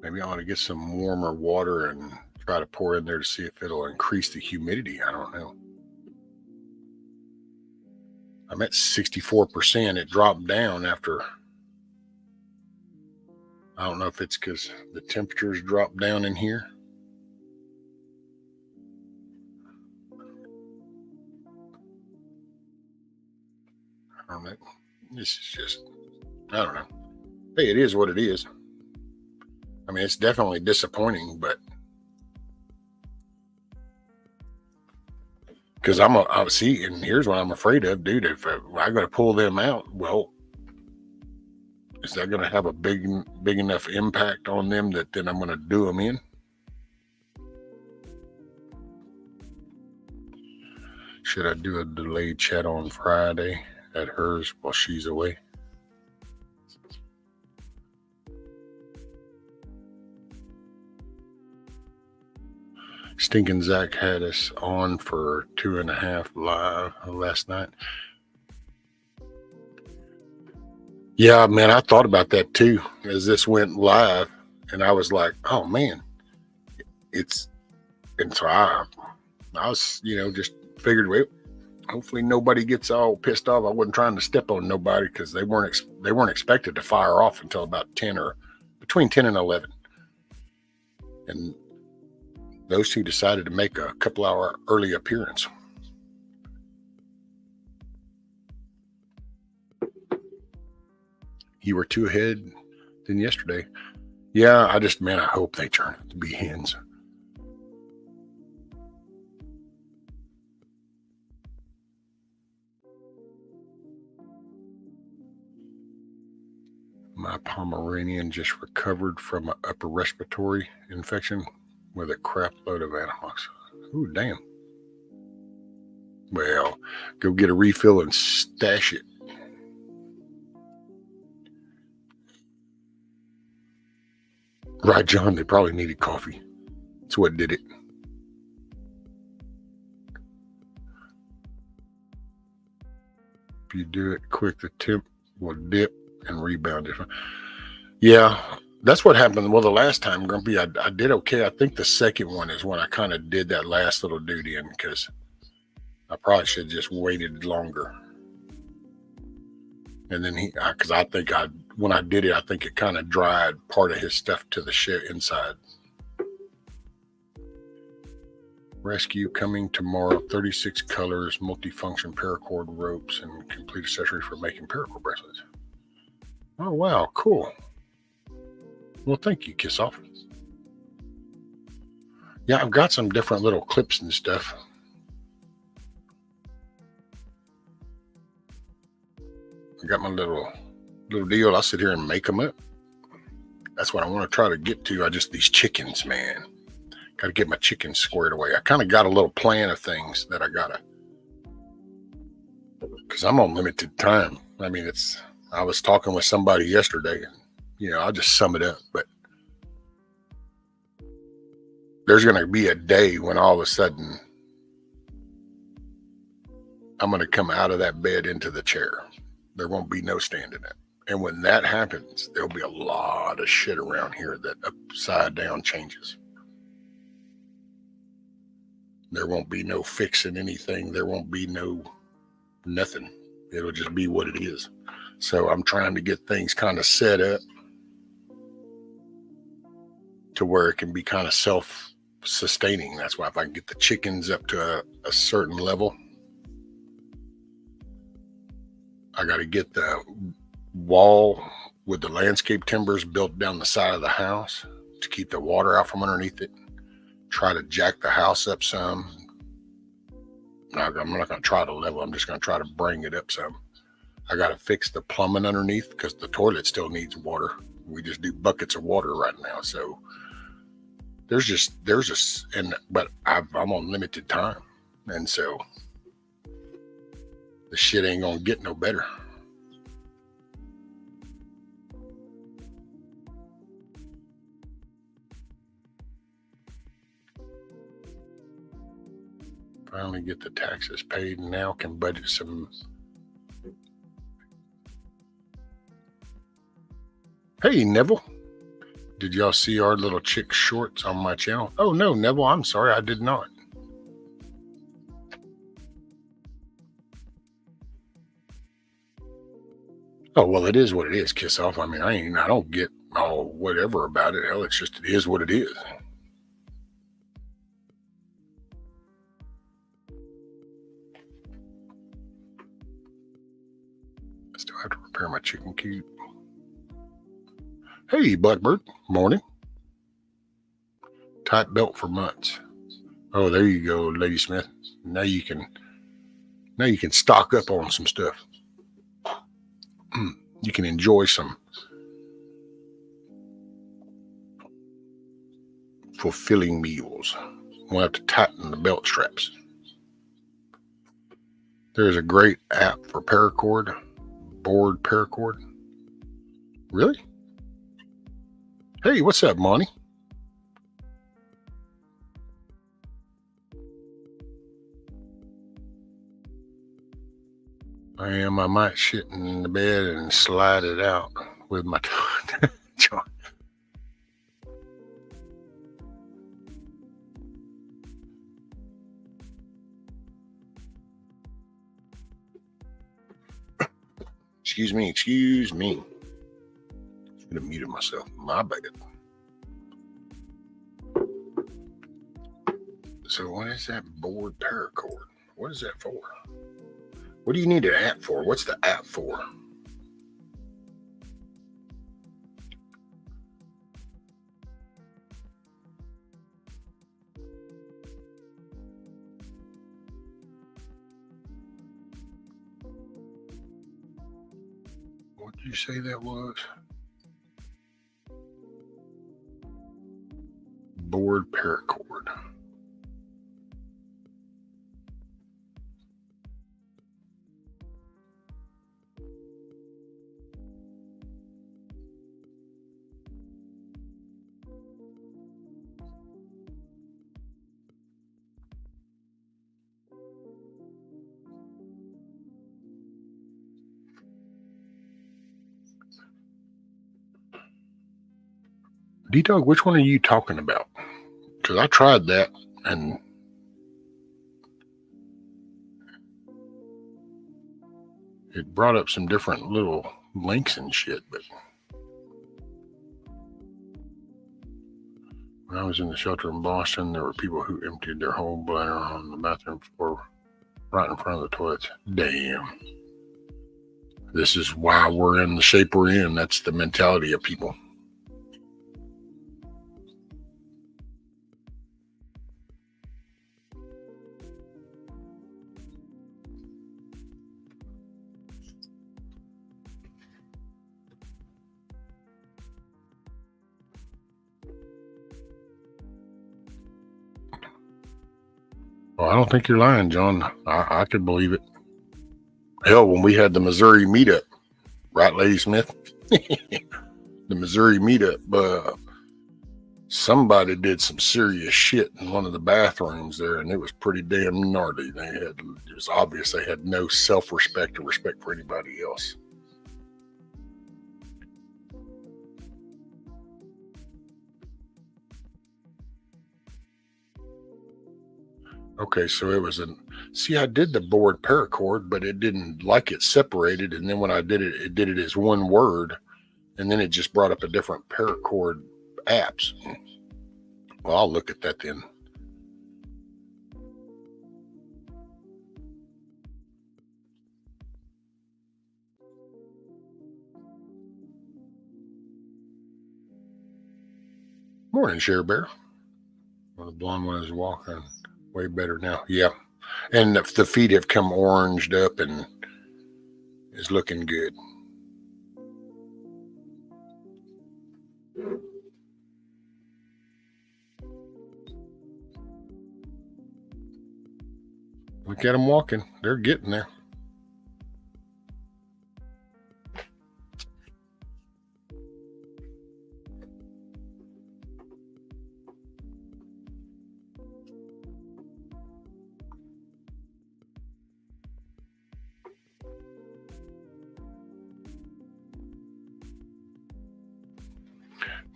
Maybe I ought to get some warmer water and try to pour in there to see if it'll increase the humidity. I don't know. I'm at 64%. It dropped down after. I don't know if it's because the temperatures dropped down in here. I don't know. This is just, I don't know. Hey, it is what it is. I mean, it's definitely disappointing, but because I see, and here's what I'm afraid of, dude. If I got to pull them out, well, is that going to have a big enough impact on them that then I'm going to do them in? Should I do a delayed chat on Friday at hers while she's away? Stinking Zach had us on for 2.5 live last night. Yeah, man, I thought about that too as this went live, and I was like, oh man, and so I was, just figured, well, hopefully nobody gets all pissed off. I wasn't trying to step on nobody because they weren't expected to fire off until about 10 or between 10 and 11. And those two decided to make a couple hour early appearance. You were 2 ahead than yesterday. Yeah, I hope they turn out to be hens. My Pomeranian just recovered from an upper respiratory infection with a crap load of animals. Ooh, damn. Well, go get a refill and stash it. Right, John, they probably needed coffee. That's what did it. If you do it quick, the temp will dip and rebound. Yeah, that's what happened. Well, the last time, Grumpy, I did okay. I think the second one is when I kind of did that last little duty in because I probably should have just waited longer. And then because I think when I did it, I think it kind of dried part of his stuff to the shit inside. Rescue coming tomorrow. 36 colors, multifunction paracord ropes, and complete accessory for making paracord bracelets. Oh, wow. Cool. Well, thank you, Kiss Off. Yeah, I've got some different little clips and stuff. I got my little deal. I'll sit here and make them up. That's what I want to try to get to. These chickens, man. Got to get my chickens squared away. I kind of got a little plan of things that I got to, because I'm on limited time. I mean, I was talking with somebody yesterday, and, I'll just sum it up, but there's going to be a day when all of a sudden I'm going to come out of that bed into the chair. There won't be no standing it. And when that happens, there'll be a lot of shit around here that upside down changes. There won't be no fixing anything. There won't be no nothing. It'll just be what it is. So I'm trying to get things kind of set up to where it can be kind of self-sustaining. That's why if I can get the chickens up to a certain level, I got to get the wall with the landscape timbers built down the side of the house to keep the water out from underneath it. Try to jack the house up some. I'm not going to try to level. I'm just going to try to bring it up some. I got to fix the plumbing underneath because the toilet still needs water. We just do buckets of water right now. So but I'm on limited time. And so the shit ain't going to get no better. Finally get the taxes paid and now can budget some. Hey, Neville. Did y'all see our little chick shorts on my channel? Oh, no, Neville, I'm sorry. I did not. Oh, well, it is what it is, Kiss Off. I mean, I don't get all whatever about it. Hell, it is what it is. I still have to repair my chicken coop. Hey, Blackbird. Morning. Tight belt for months. Oh, there you go, Lady Smith. Now you can stock up on some stuff. You can enjoy some fulfilling meals. We'll have to tighten the belt straps. There's a great app for paracord, board paracord. Really? Hey, what's up, Monty? I am. I might shit in the bed and slide it out with my tongue. Excuse me. Excuse me. Should have muted myself. My bad. So what is that board paracord? What is that for? What do you need an app for? What's the app for? What did you say that was? Board paracord. D-Dog, which one are you talking about? Because I tried that and it brought up some different little links and shit. But when I was in the shelter in Boston, there were people who emptied their whole bladder on the bathroom floor right in front of the toilets. Damn. This is why we're in the shape we're in. That's the mentality of people. Well, I don't think you're lying, John. I could believe it. Hell, when we had the Missouri meetup, right, Lady Smith? The Missouri meetup, somebody did some serious shit in one of the bathrooms there, and it was pretty damn gnarly. It was obvious they had no self-respect or respect for anybody else. Okay, so it was see, I did the board paracord, but it didn't like it separated. And then when I did it, it did it as one word. And then it just brought up a different paracord apps. Well, I'll look at that then. Morning, Share Bear. Well, the blonde one is walking way better now. Yeah. And the feet have come oranged up and is looking good. Look at them walking. They're getting there.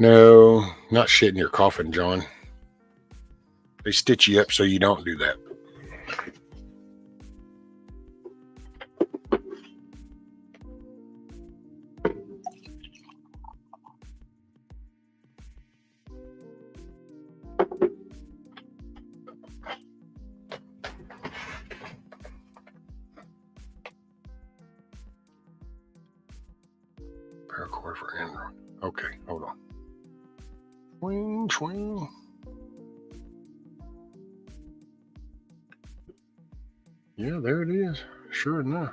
No, not shit in your coffin, John. They stitch you up so you don't do that. Paracord for Android. Okay, hold on. Swing, swing. Yeah, there it is. Sure enough.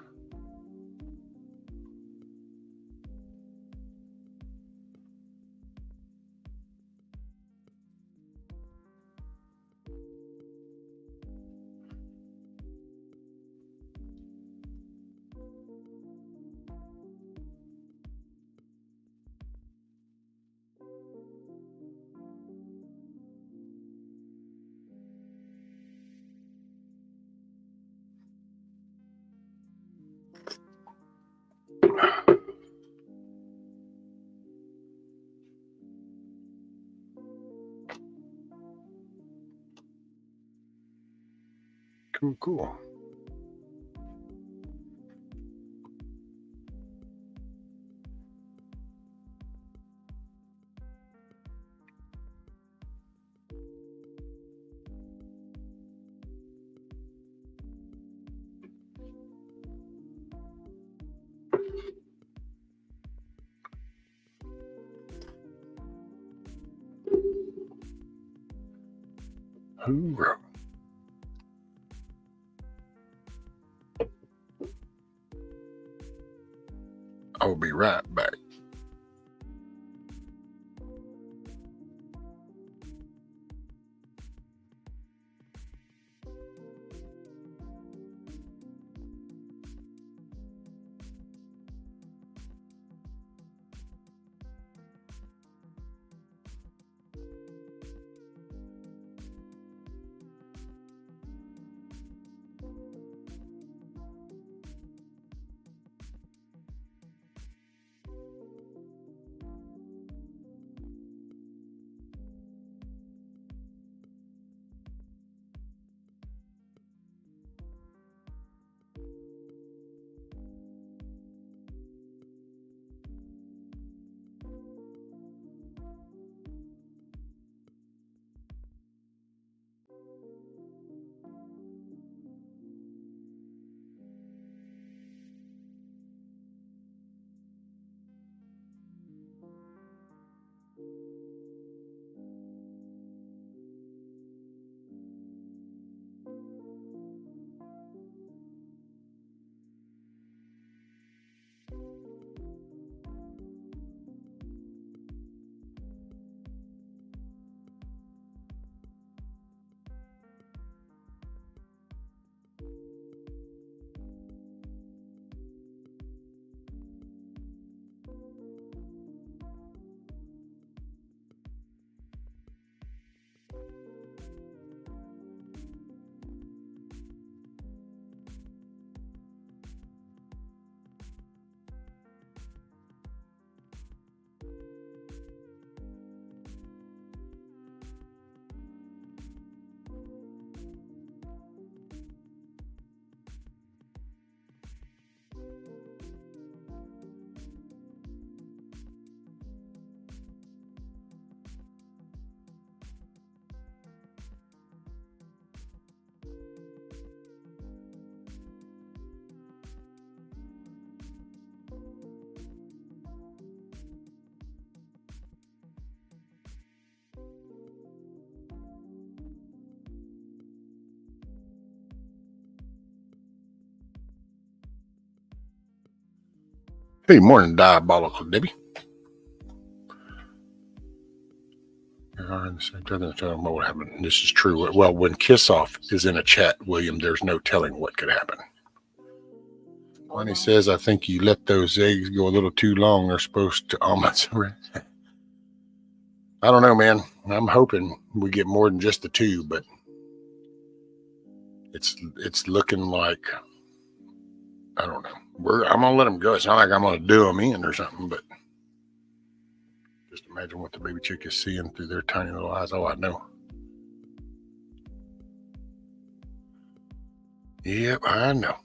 Cool. Hoorah. I'll be right back. Hey, morning, Diabolical Debbie. What happened? This is true. Well, when Kiss Off is in a chat, William, there's no telling what could happen. When he says, I think you let those eggs go a little too long, they're supposed to almost. I don't know, man. I'm hoping we get more than just the two, but it's looking like, I don't know. I'm gonna let them go. It's not like I'm gonna do them in or something, but just imagine what the baby chick is seeing through their tiny little eyes. Oh, I know. Yep, I know.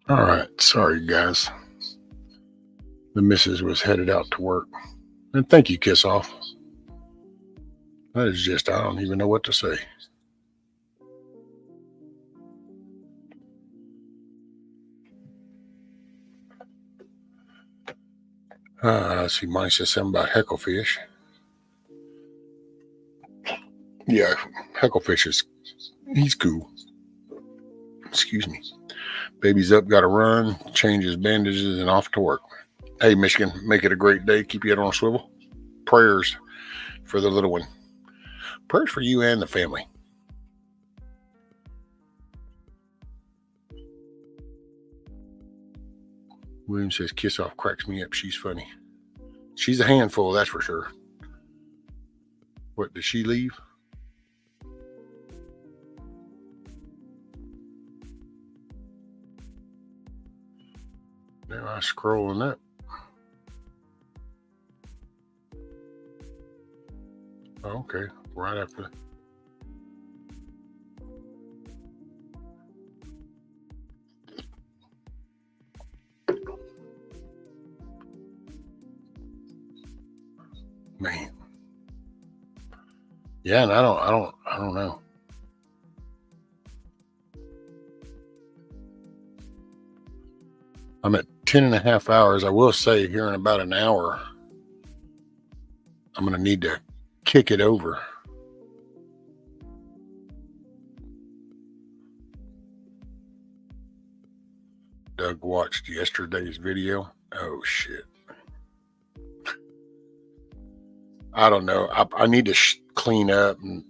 All right. Sorry, guys. The missus was headed out to work. And thank you, Kiss Off. That is just, I don't even know what to say. I see Monty says something about hecklefish. Yeah, hecklefish he's cool. Excuse me. Baby's up, got to run, change his bandages, and off to work. Hey, Michigan, make it a great day. Keep your head on a swivel. Prayers for the little one. Prayers for you and the family. William says, Kiss Off cracks me up. She's funny. She's a handful, that's for sure. What, did she leave? Now I'm scrolling up. Oh, okay, right after. Man. Yeah, and I don't know. I'm at 10.5 hours. I will say here in about an hour, I'm going to need to kick it over. Doug watched yesterday's video. Oh, shit. I don't know. I need to clean up, and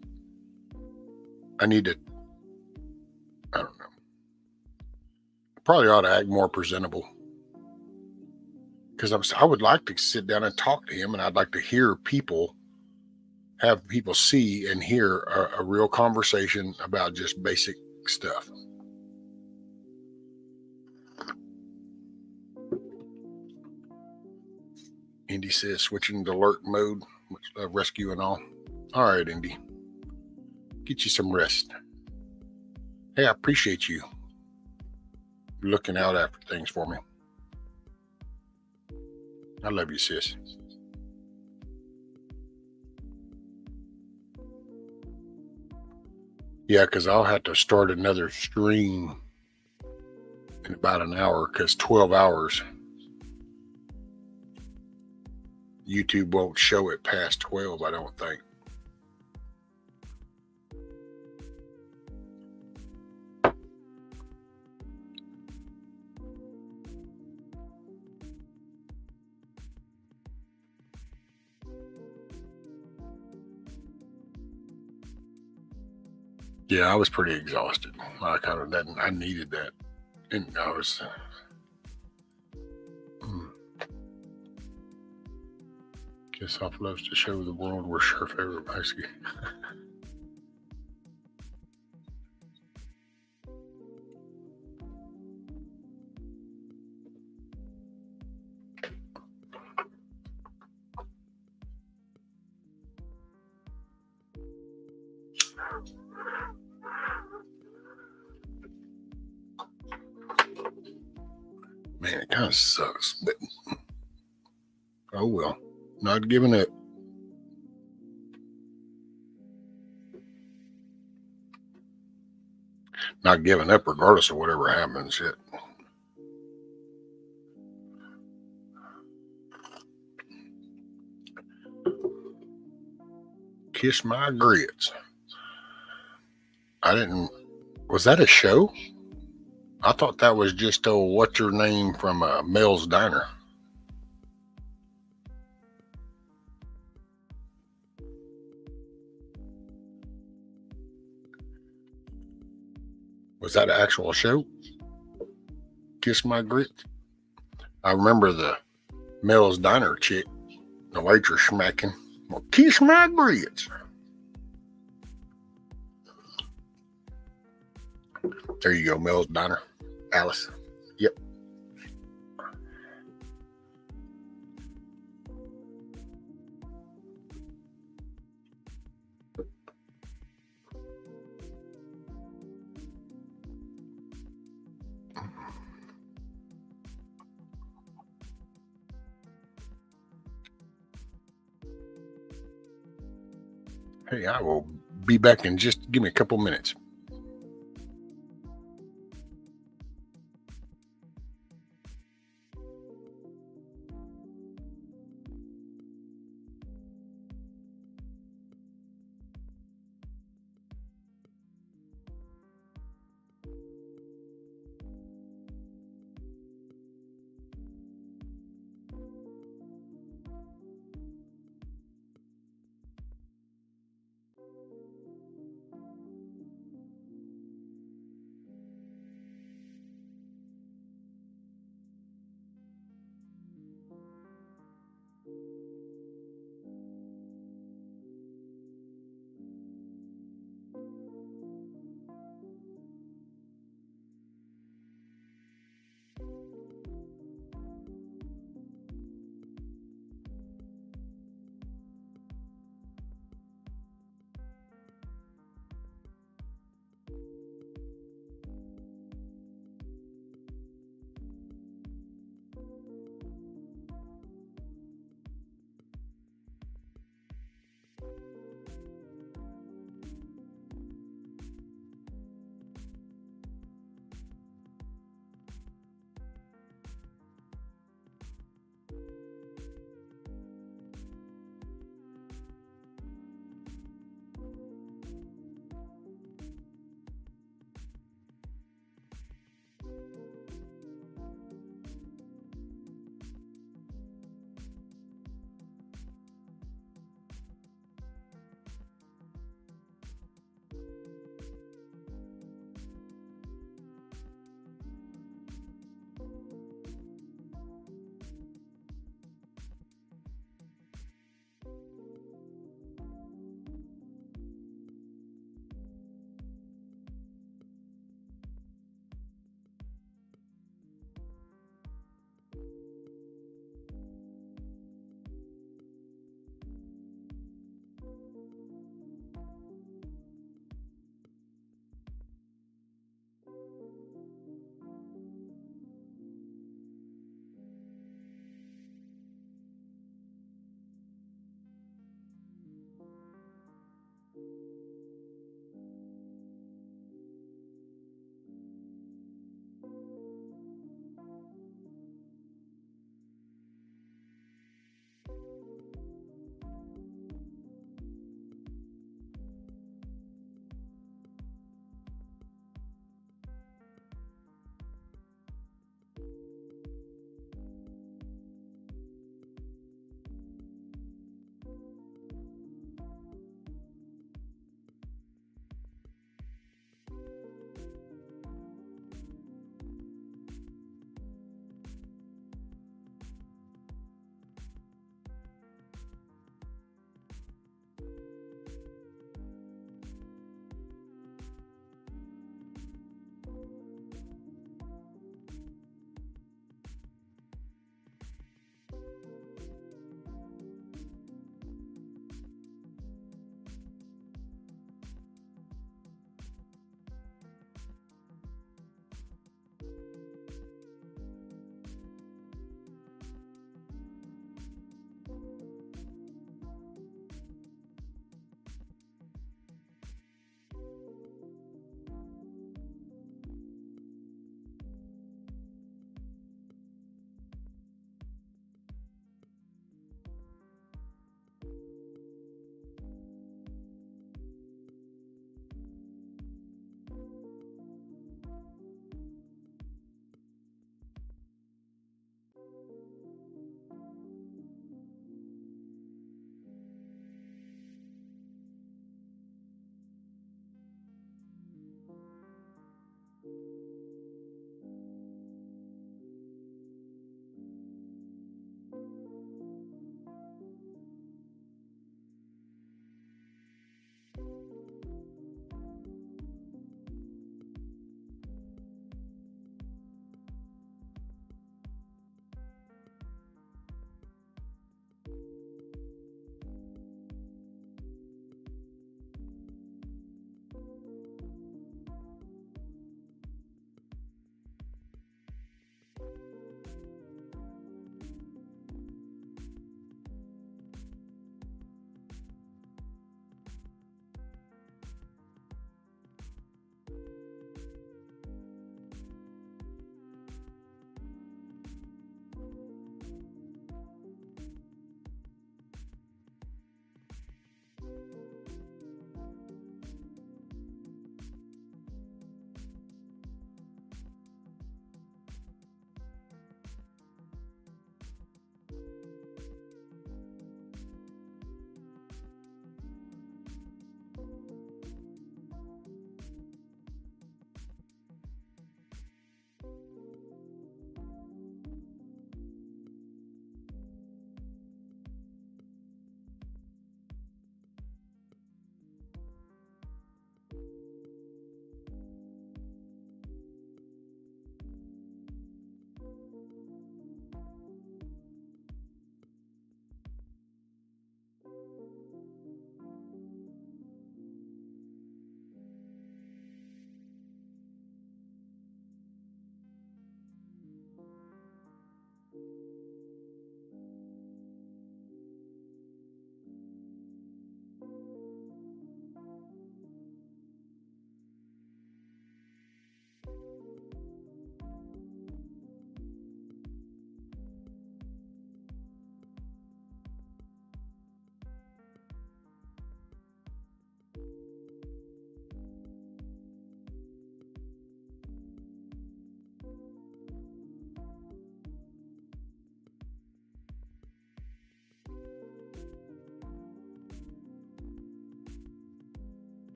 I need to, I don't know. Probably ought to act more presentable. Because I would like to sit down and talk to him, and I'd like to hear people, have people see and hear a real conversation about just basic stuff. Indy says switching to alert mode, rescue and all. All right, Indy. Get you some rest. Hey, I appreciate you looking out after things for me. I love you, sis. Yeah, because I'll have to start another stream in about an hour, because 12 hours. YouTube won't show it past 12, I don't think. Yeah, I was pretty exhausted. I needed that. And I was... Kiss Off loves to show the world we're sure favorite Mexican. Man, it kind of sucks, but oh well. Not giving up. Not giving up regardless of whatever happens. Shit. Kiss my grits. Was that a show? I thought that was just what's her name from Mel's Diner. Was that an actual show? Kiss my grits. I remember the Mel's Diner chick, the waitress smacking. Well, kiss my grits. There you go, Mel's Diner. Alice. Yep. Hey, I will be back in just give me a couple minutes.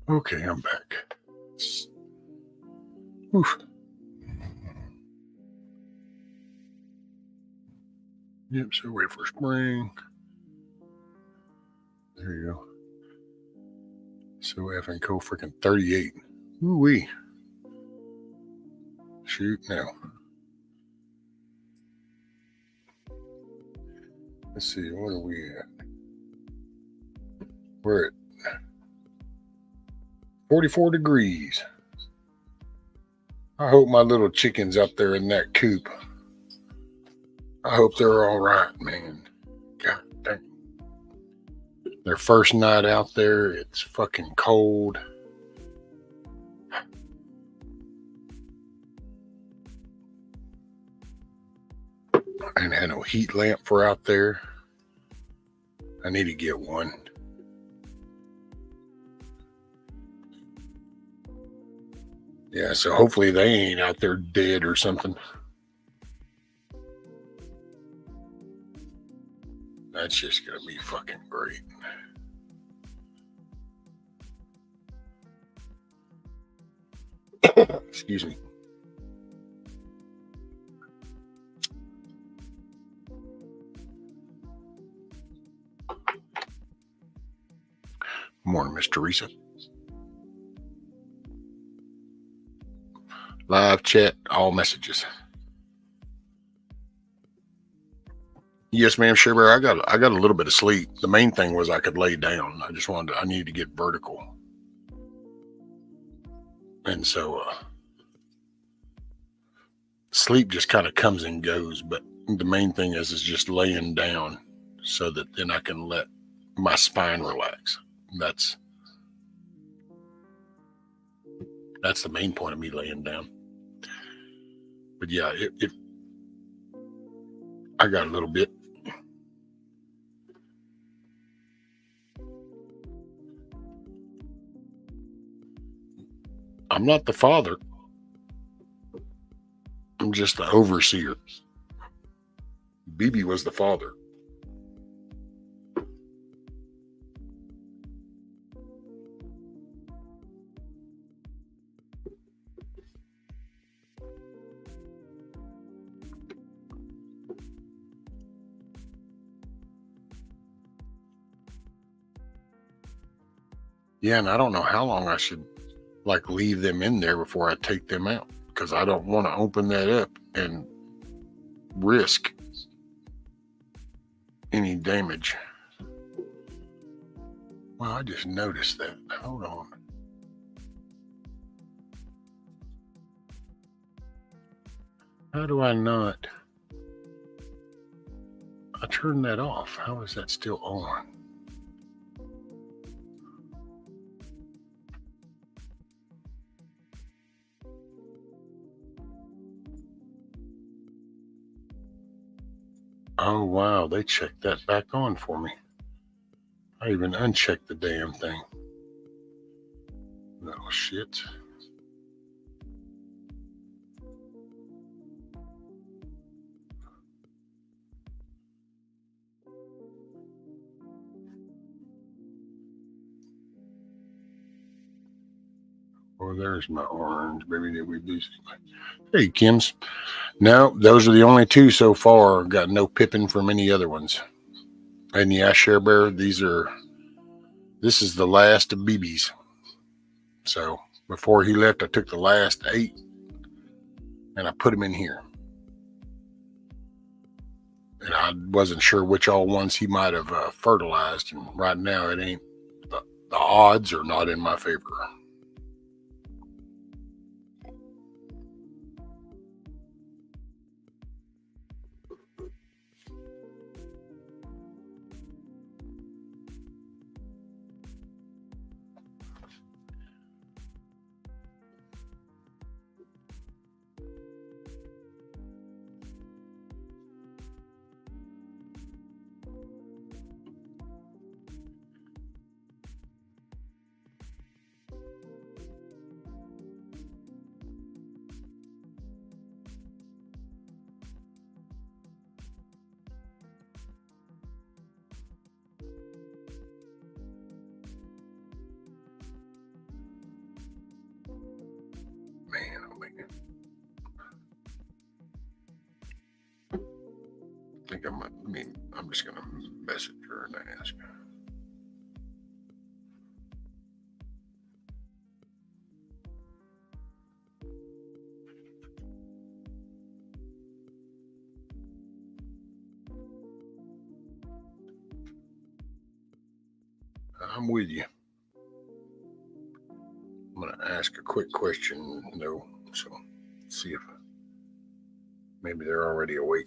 Okay, I'm back. Oof. Yep, so wait for spring. There you go. So F and Co freaking 38. Ooh wee. Shoot now. Let's see, what are we at? We're at 44 degrees. I hope my little chickens up there in that coop, I hope they're all right, man. God dang. Their first night out there, it's fucking cold. And had no heat lamp for out there. I need to get one. Yeah, so hopefully they ain't out there dead or something. That's just gonna be fucking great. Excuse me. Morning, Miss Teresa. Live chat, all messages. Yes, ma'am, Sugar. I got a little bit of sleep. The main thing was I could lay down. I needed to get vertical. And so sleep just kind of comes and goes, but the main thing is just laying down so that then I can let my spine relax. That's the main point of me laying down. But yeah, I got a little bit. I'm not the father. I'm just the overseer. BB was the father. Yeah, and I don't know how long I should leave them in there before I take them out, because I don't want to open that up and risk any damage. Well, I just noticed that. Hold on. How do I not? I turned that off. How is that still on? Oh, wow. They checked that back on for me. I even unchecked the damn thing. Little shit. Oh, there's my orange. Maybe did we do something? Hey, Kim's. No, those are the only two so far. Got no pipping from any other ones. And yeah, Share Bear, this is the last of BB's. So before he left, I took the last 8 and I put them in here. And I wasn't sure which all ones he might have fertilized. And right now, it ain't. The odds are not in my favor. I think I'm just going to message her and ask. I'm with you. I'm going to ask a quick question, though, so see if maybe they're already awake.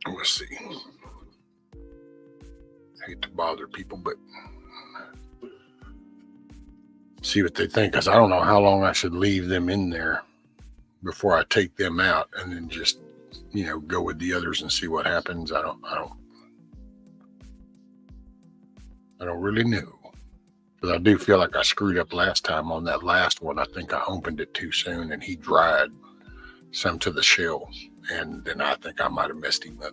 Let's see. I hate to bother people, but see what they think, because I don't know how long I should leave them in there before I take them out, and then just go with the others and see what happens. I don't really know, but I do feel like I screwed up last time on that last one. I think I opened it too soon, and he dried some to the shell, and then I think I might have messed him up.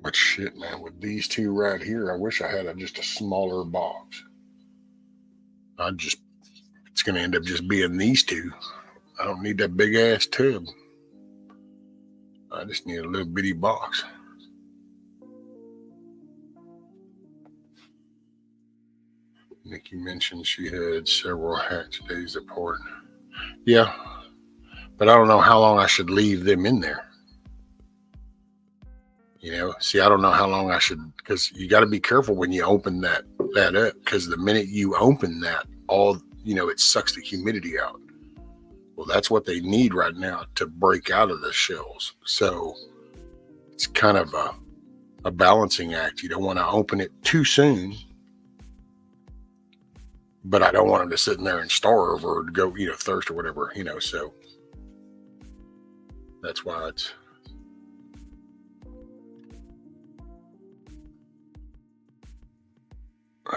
But shit, man, with these two right here, I wish I had just a smaller box. It's going to end up just being these two. I don't need that big ass tub. I just need a little bitty box. Nikki mentioned she had several hatch days apart. Yeah, but I don't know how long I should leave them in there. See, I don't know how long I should, because you got to be careful when you open that up, because the minute you open that, it sucks the humidity out. Well, that's what they need right now to break out of the shells. So it's kind of a balancing act. You don't want to open it too soon, but I don't want them to sit in there and starve or go, thirst or whatever, so that's why it's.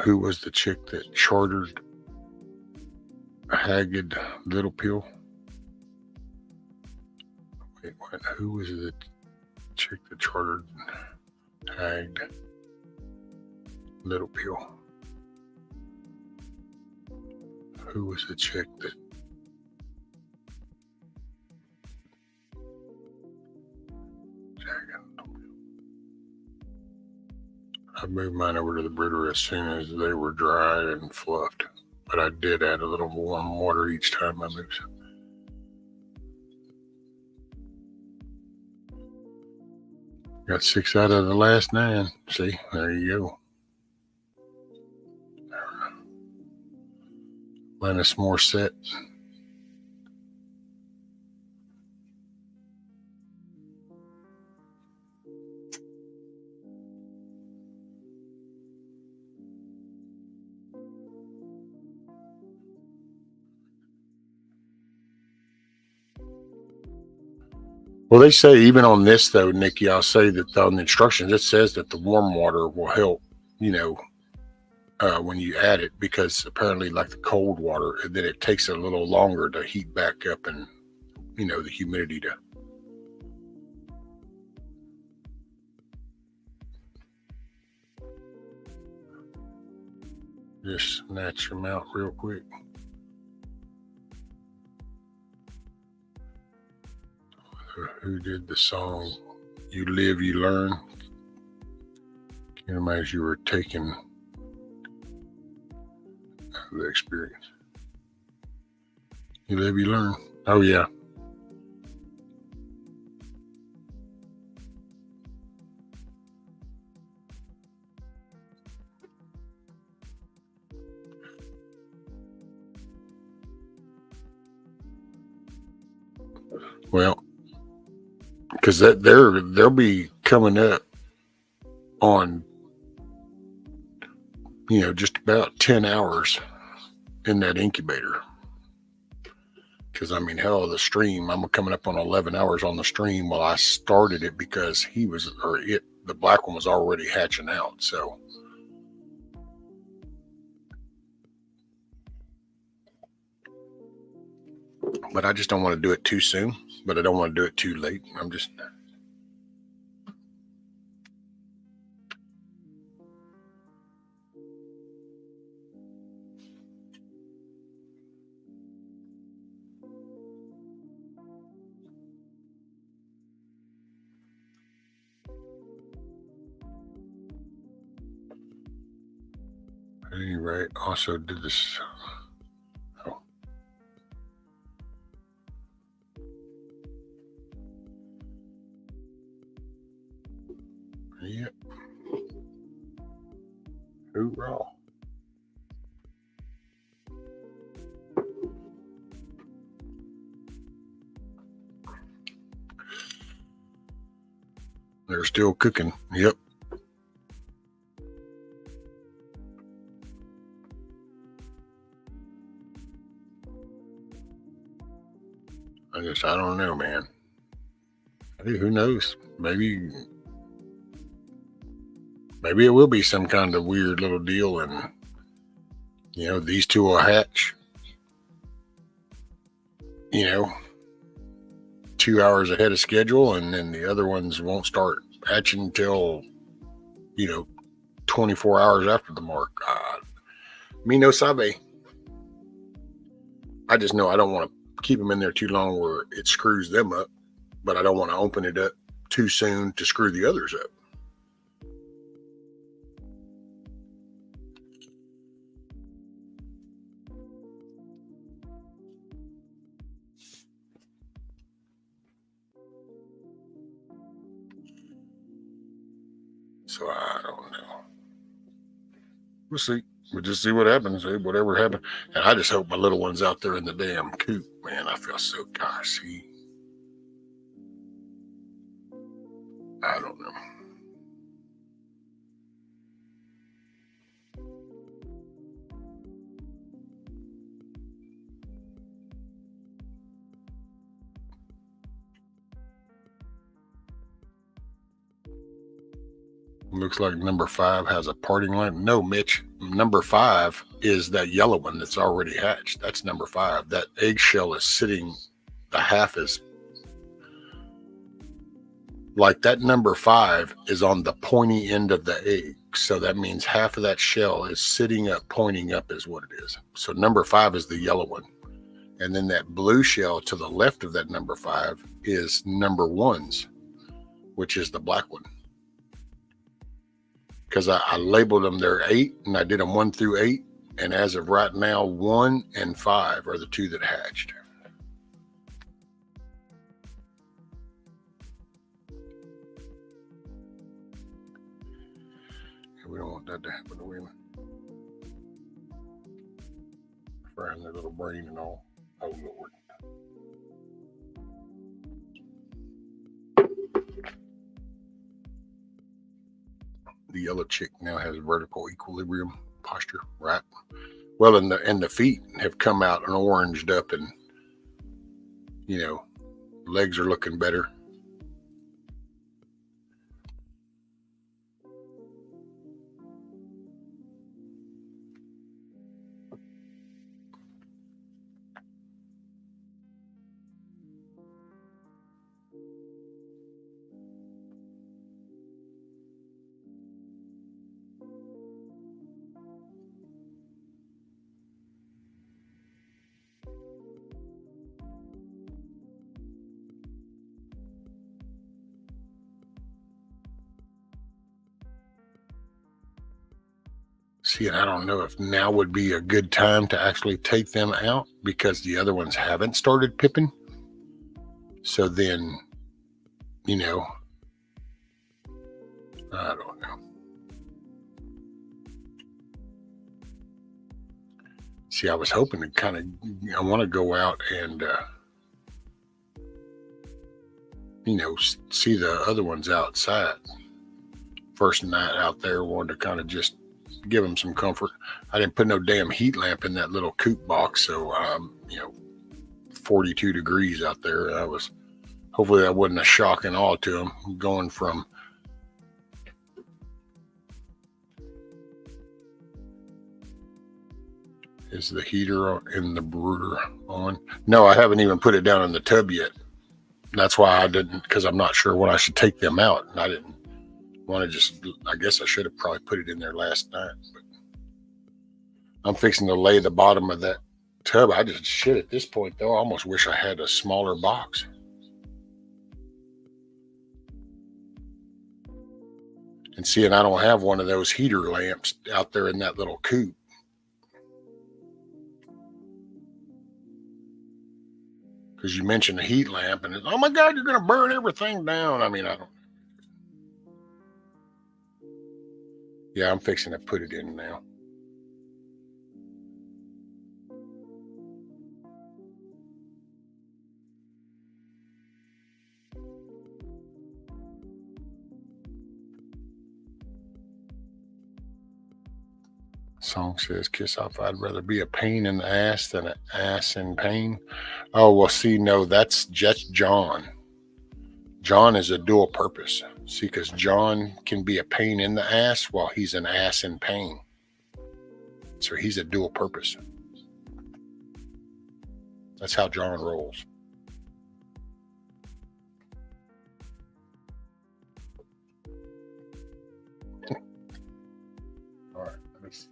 Who was the chick that chartered Haggard Little Pill? Wait, what? Who was the chick that chartered Haggard Little Pill? Who was the chick that? I moved mine over to the brooder as soon as they were dry and fluffed, but I did add a little warm water each time I moved. Got 6 out of the last 9. See, there you go. Minus more set. Well, they say even on this, though, Nikki, I'll say that on the instructions, it says that the warm water will help, when you add it, because apparently like the cold water, then it takes a little longer to heat back up and, the humidity to. Just snatch them out real quick. Who did the song You live, you learn. Can't imagine you were taking the experience. You live, you learn. Oh, yeah. Well, because they'll be coming up on, just about 10 hours in that incubator. Because, hell, the stream, I'm coming up on 11 hours on the stream. Well, I started it because the black one was already hatching out. So, but I just don't want to do it too soon, but I don't want to do it too late. I'm just... At any rate, also did this... Oh. Yep. Hoorah. They're still cooking. Yep. I don't know, man. Hey, who knows? Maybe it will be some kind of weird little deal, and these two will hatch 2 hours ahead of schedule, and then the other ones won't start hatching until 24 hours after the mark. Me no sabe. I just know I don't want to keep them in there too long where it screws them up, but I don't want to open it up too soon to screw the others up. So I don't know. We'll see. We'll just see what happens. Whatever happens. And I just hope my little one's out there in the damn coop. Man, I feel so gosh. I don't know. Looks like number 5 has a parting line. No, Mitch, number 5 is that yellow one that's already hatched. That's number 5. That eggshell is sitting, the half is like that. Number 5 is on the pointy end of the egg. So that means half of that shell is sitting up, pointing up is what it is. So number 5 is the yellow one. And then that blue shell to the left of that number 5 is number 1's, which is the black one. Because I labeled them, they're 8, and I did them 1 through 8. And as of right now, 1 and 5 are the 2 that hatched. We don't want that to happen to women. Frying their little brain and all. Oh, Lord. The yellow chick now has vertical equilibrium posture, right? Well, and the feet have come out and oranged up, and legs are looking better. See, and I don't know if now would be a good time to actually take them out because the other ones haven't started pipping. So then, you know, I don't know. See, I was hoping to I want to go out and, you know, see the other ones outside. First night out there, wanted to kind of just give them some comfort. I didn't put no damn heat lamp in that little coop box, so you know, 42 degrees out there. Hopefully that wasn't a shock and awe to them, going from is the heater in the brooder on? No, I haven't even put it down in the tub yet. That's why I didn't, because I'm not sure when I should take them out, and I didn't want to just, I guess I should have probably put it in there last night, but I'm fixing to lay the bottom of that tub. I just shit at this point though. I almost wish I had a smaller box. And seeing I don't have one of those heater lamps out there in that little coop. Because you mentioned a heat lamp and it's, oh my God, you're going to burn everything down. I mean, I don't. Yeah, I'm fixing to put it in now. Song says, kiss off, I'd rather be a pain in the ass than an ass in pain. Oh, well, see, no, that's just John. John is a dual purpose. See, because John can be a pain in the ass while he's an ass in pain. So he's a dual purpose. That's how John rolls. All right, let me see.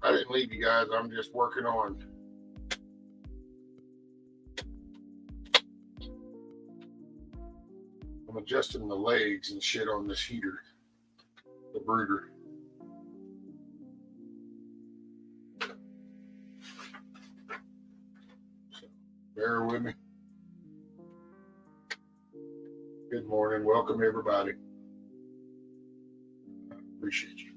I didn't leave you guys. I'm just working on I'm adjusting the legs and shit on this heater, the brooder. Bear with me. Good morning. Welcome, everybody. Appreciate you.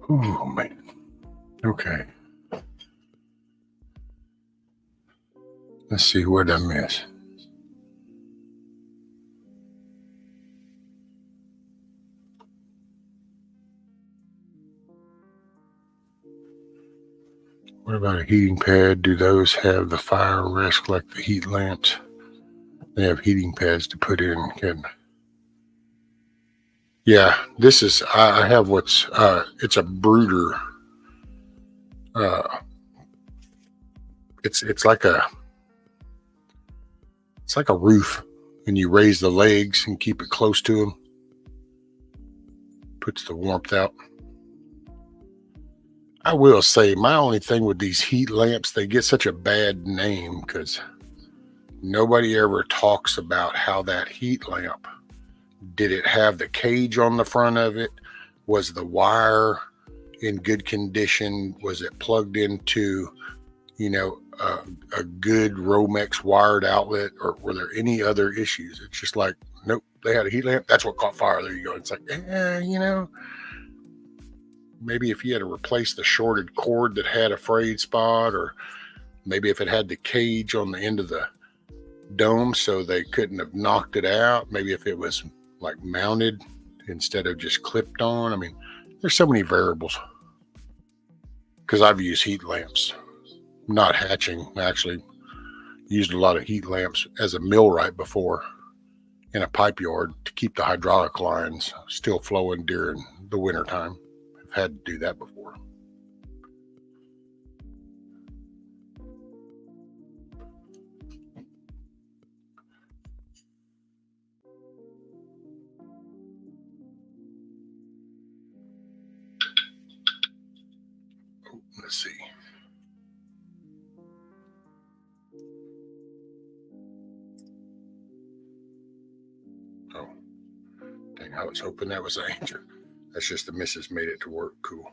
Oh, man. Okay. Let's see what I miss. What about a heating pad? Do those have the fire risk like the heat lamps? They have heating pads to put in. Yeah, this is, I have what's, it's a brooder. It's like a roof, and you raise the legs and keep it close to them. Puts the warmth out. I will say my only thing with these heat lamps, they get such a bad name because nobody ever talks about how that heat lamp, did it have the cage on the front of it? Was the wire in good condition? Was it plugged into, a good Romex wired outlet, or were there any other issues? It's just like, nope, they had a heat lamp. That's what caught fire. There you go. It's like, maybe if you had to replace the shorted cord that had a frayed spot, or maybe if it had the cage on the end of the dome so they couldn't have knocked it out. Maybe if it was like mounted instead of just clipped on. I mean, there's so many variables. Because I've used heat lamps, not hatching. I actually used a lot of heat lamps as a millwright before in a pipe yard to keep the hydraulic lines still flowing during the winter time. I've had to do that before. Let's see. Oh, dang, I was hoping that was an answer. That's just the missus made it to work. Cool.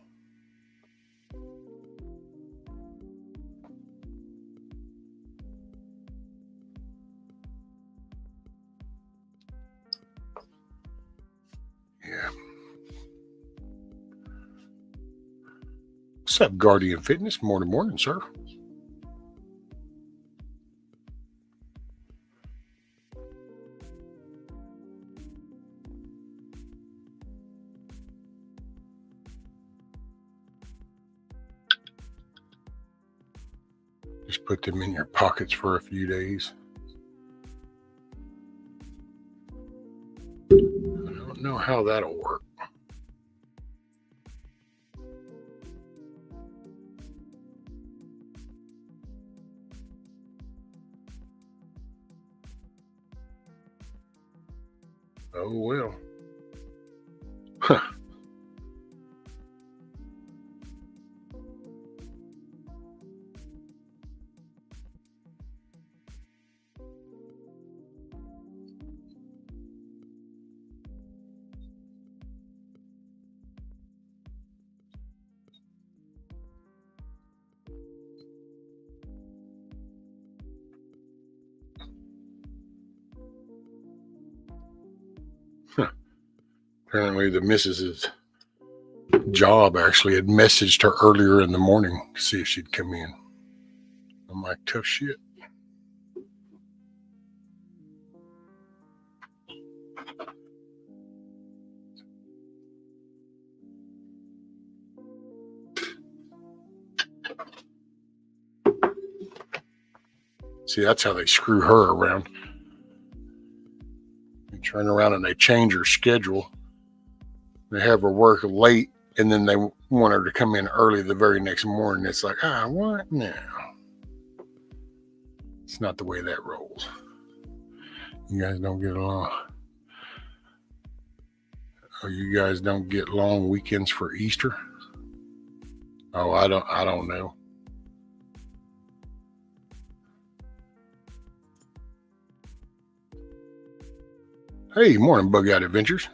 Yeah. What's up, Guardian Fitness? Morning, sir. Just put them in your pockets for a few days. I don't know how that'll work. Oh, well. Huh. Apparently the missus's job actually had messaged her earlier in the morning to see if she'd come in. I'm like, tough shit. See, that's how they screw her around. They turn around and they change her schedule. They have her work late, and then they want her to come in early the very next morning. It's like, what? No. It's not the way that rolls. You guys don't get along. Oh, you guys don't get long weekends for Easter? Oh, I don't know. Hey, morning, Bug Out Adventures.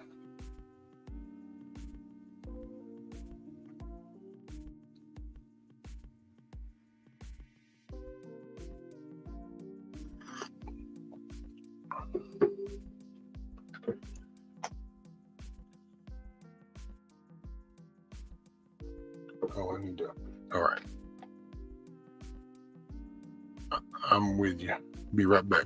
Oh, I need to. All right. I'm with you. Be right back.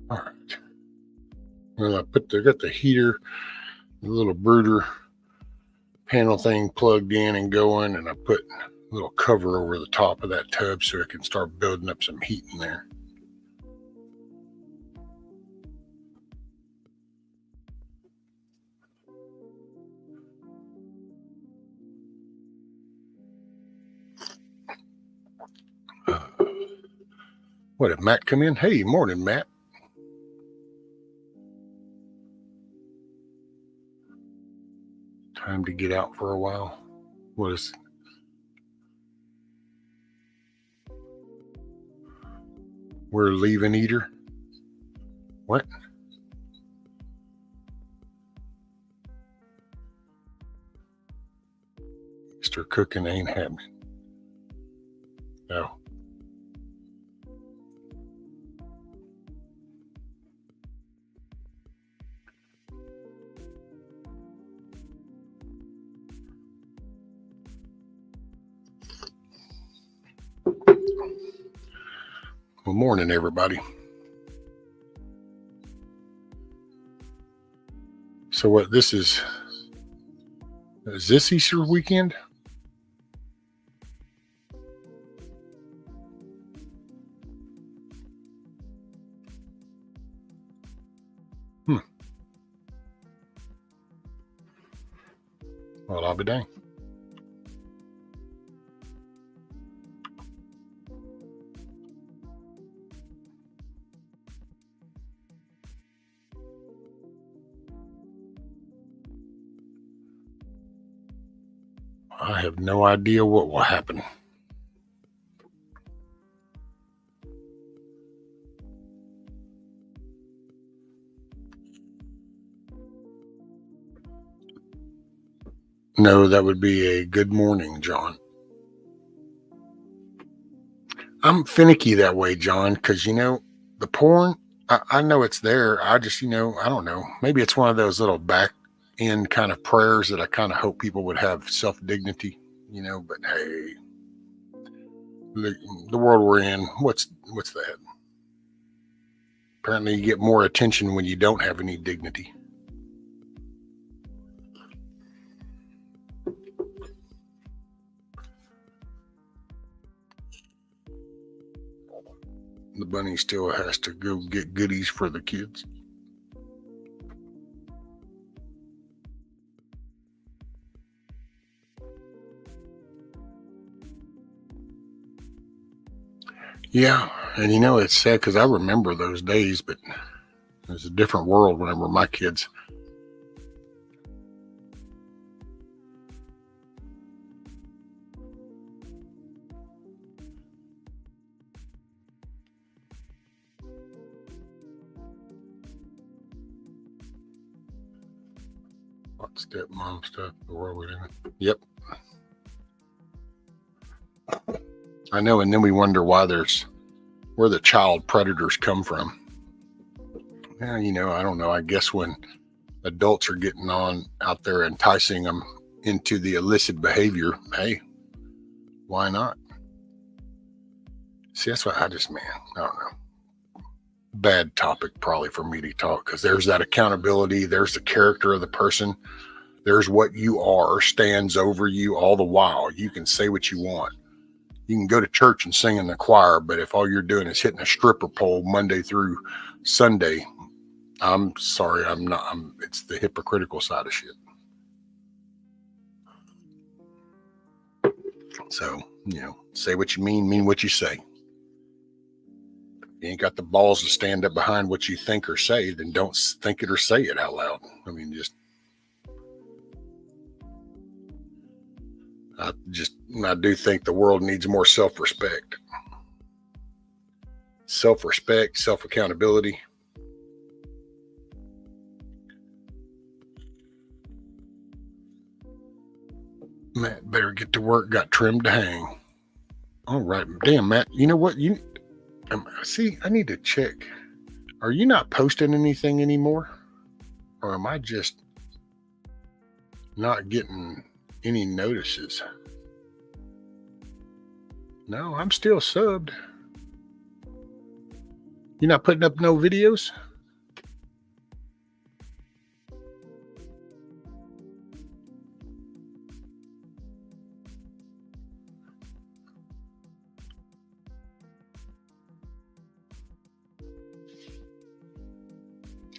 All right. Well, I got the heater, the little brooder panel thing plugged in and going, and I put a little cover over the top of that tub so it can start building up some heat in there. What, did Matt come in? Hey, morning, Matt. Time to get out for a while. What is... We're leaving Eater? What? Mr. Cooking ain't happening. No. Well, morning, everybody. So what, this is this Easter weekend? Well, I'll be dang. I have no idea what will happen. No, that would be a good morning, John. I'm finicky that way, John, because, the porn, I know it's there. I just, I don't know. Maybe it's one of those little back end kind of prayers that I kind of hope people would have self-dignity, but hey, the world we're in, what's that? Apparently you get more attention when you don't have any dignity. The bunny still has to go get goodies for the kids. Yeah, and it's sad because I remember those days, but it was a different world whenever my kids. What stepmom stuff, the world we're in. Yep. I know, and then we wonder where the child predators come from. Yeah, I don't know. I guess when adults are getting on out there enticing them into the illicit behavior, hey, why not? See, that's why I don't know. Bad topic probably for me to talk, because there's that accountability. There's the character of the person. There's what you are stands over you all the while. You can say what you want. You can go to church and sing in the choir, but if all you're doing is hitting a stripper pole Monday through Sunday, I'm sorry, I'm not. It's the hypocritical side of shit. So, say what you mean what you say. If you ain't got the balls to stand up behind what you think or say, then don't think it or say it out loud. I do think the world needs more self-respect. Self-respect, self-accountability. Matt better get to work, got trimmed to hang. All right. Damn, Matt, you know what? See, I need to check. Are you not posting anything anymore? Or am I just not getting any notices? No, I'm still subbed. You're not putting up no videos?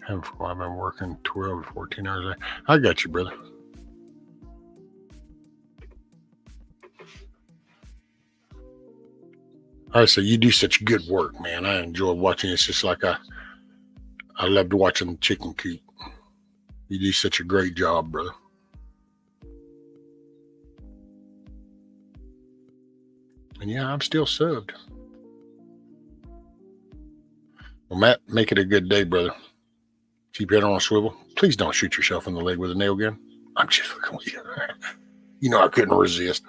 I've been working 12 to 14 hours a day. I got you, brother. All right, so you do such good work, man. I enjoy watching. It's just like I loved watching the chicken coop. You do such a great job, brother. And yeah, I'm still subbed. Well, Matt, make it a good day, brother. Keep your head on a swivel. Please don't shoot yourself in the leg with a nail gun. I'm just fucking with you. I couldn't resist.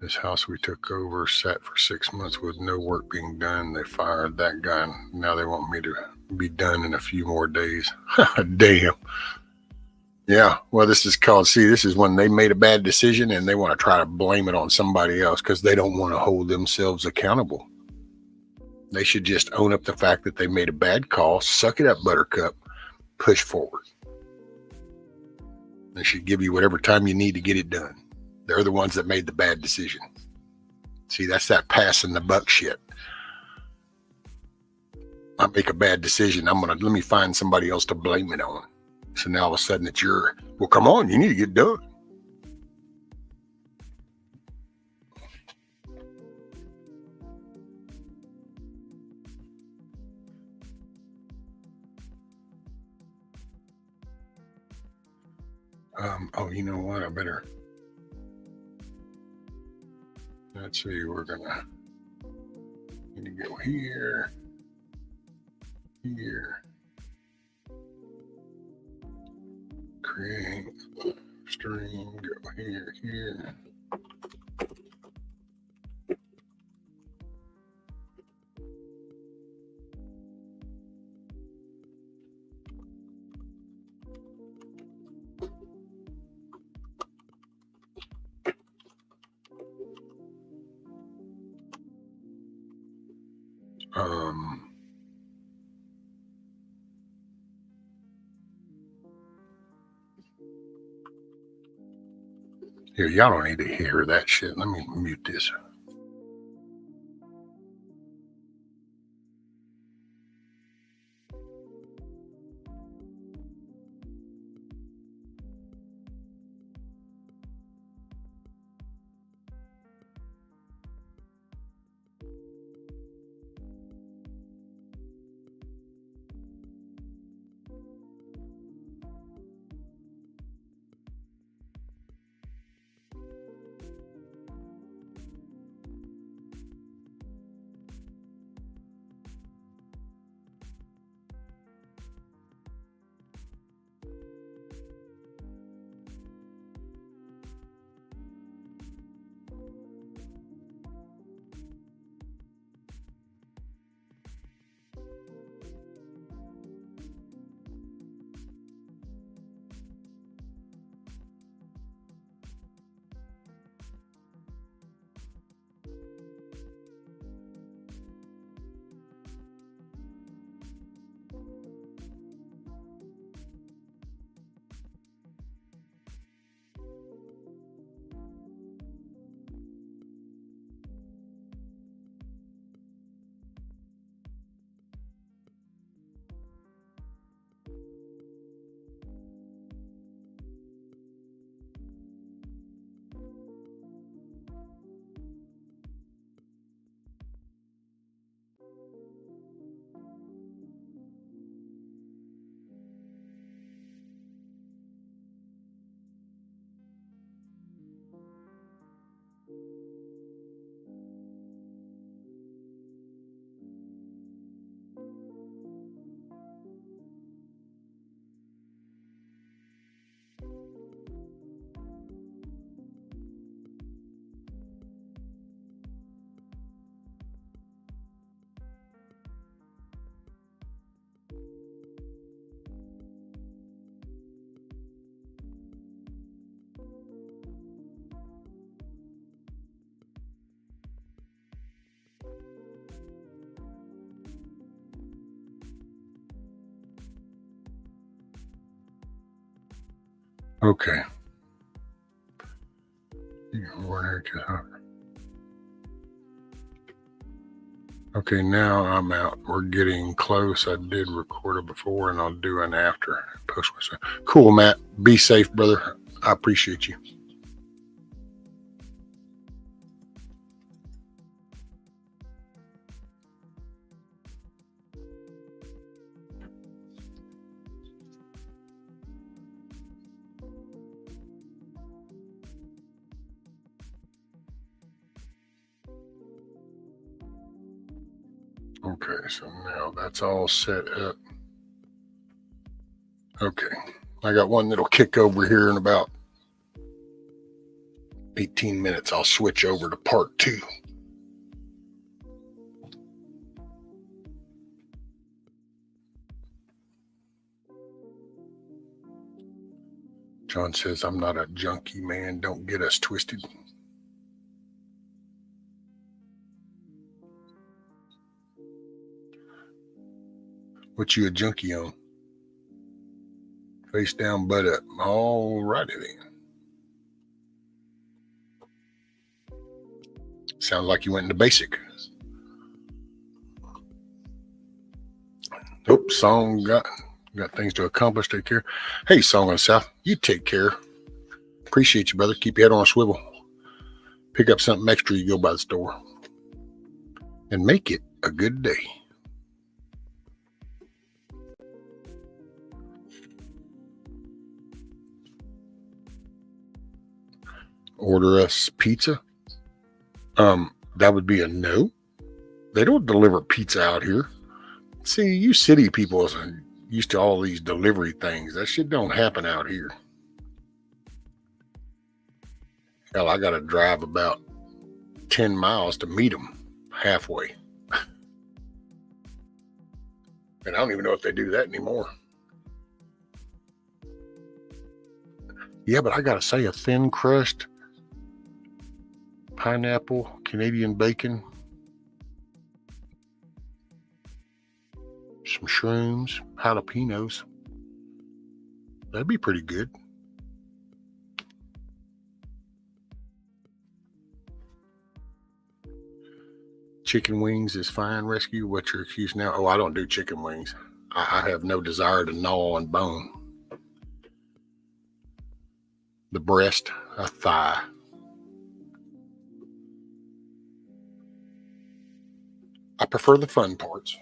This house we took over sat for 6 months with no work being done. They fired that guy, and now they want me to be done in a few more days. Damn. Yeah, well, this is when they made a bad decision and they want to try to blame it on somebody else because they don't want to hold themselves accountable. They should just own up the fact that they made a bad call, suck it up, buttercup, push forward. They should give you whatever time you need to get it done. They're the ones that made the bad decision. See, that's that passing the buck shit. I make a bad decision. Let me find somebody else to blame it on. So now all of a sudden it's well, come on, you need to get done. Oh, you know what? I better. Let's see. We're gonna need to go here, here. Create stream. Go here, here. Here, y'all don't need to hear that shit. Let me mute this. Okay. Okay, now I'm out. We're getting close. I did record it before, and I'll do an after post myself. Cool, Matt. Be safe, brother. I appreciate you. Okay, so now that's all set up. Okay, I got one that'll kick over here in about 18 minutes. I'll switch over to part 2. John says, I'm not a junkie, man. Don't get us twisted. What you a junkie on? Face down, butt up. All righty then. Sounds like you went into basic. Oops, song got things to accomplish. Take care. Hey, Song of the South, you take care. Appreciate you, brother. Keep your head on a swivel. Pick up something extra you go by the store. And make it a good day. order us pizza? That would be a no. They don't deliver pizza out here. See, you city people are used to all these delivery things. That shit don't happen out here. Hell, I got to drive about 10 miles to meet them halfway. And I don't even know if they do that anymore. Yeah, but I got to say, a thin crust, pineapple, Canadian bacon, some shrooms, jalapenos. That'd be pretty good. Chicken wings is fine, Rescue. What's your excuse now? Oh, I don't do chicken wings. I have no desire to gnaw on bone. The breast, a thigh. I prefer the fun parts.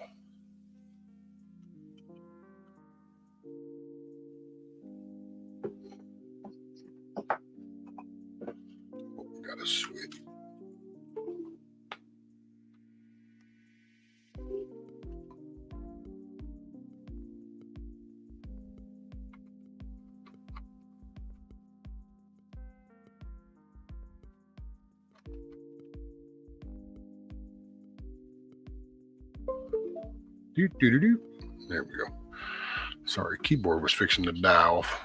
Got a switch. There we go. Sorry, keyboard was fixing to die off.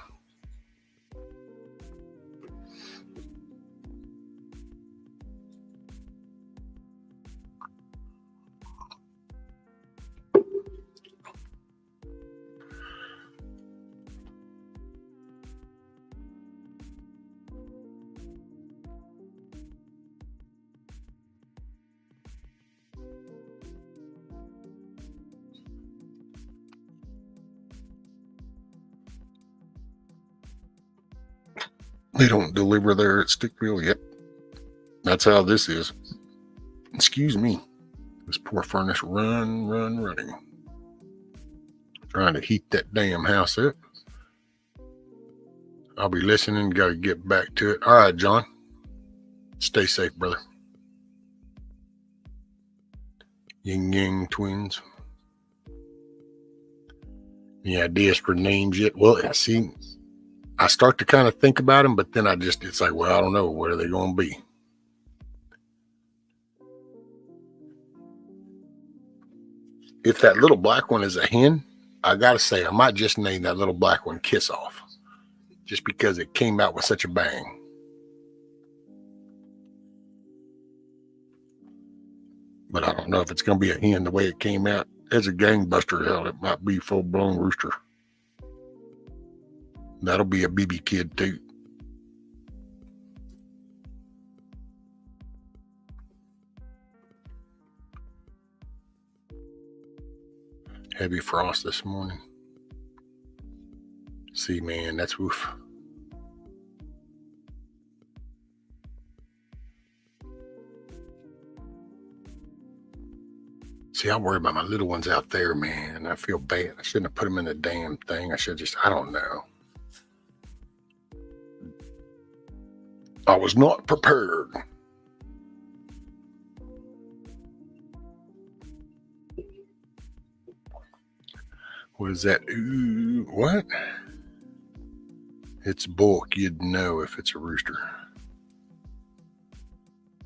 They don't deliver there at Stickville yet. That's how this is. Excuse me. This poor furnace running. Trying to heat that damn house up. I'll be listening. Got to get back to it. All right, John. Stay safe, brother. Yin Yang twins. Any ideas for names yet? Well, see, I start to kind of think about them, but then it's like, well, I don't know. What are they going to be? If that little black one is a hen, I got to say, I might just name that little black one Kiss Off. Just because it came out with such a bang. But I don't know if it's going to be a hen the way it came out. As a gangbuster, hell, it might be full-blown rooster. That'll be a BB kid, too. Heavy frost this morning. See, man, that's woof. See, I worry about my little ones out there, man. I feel bad. I shouldn't have put them in the damn thing. I don't know. I was not prepared. What is that? Ooh, what? It's bulk. You'd know if it's a rooster.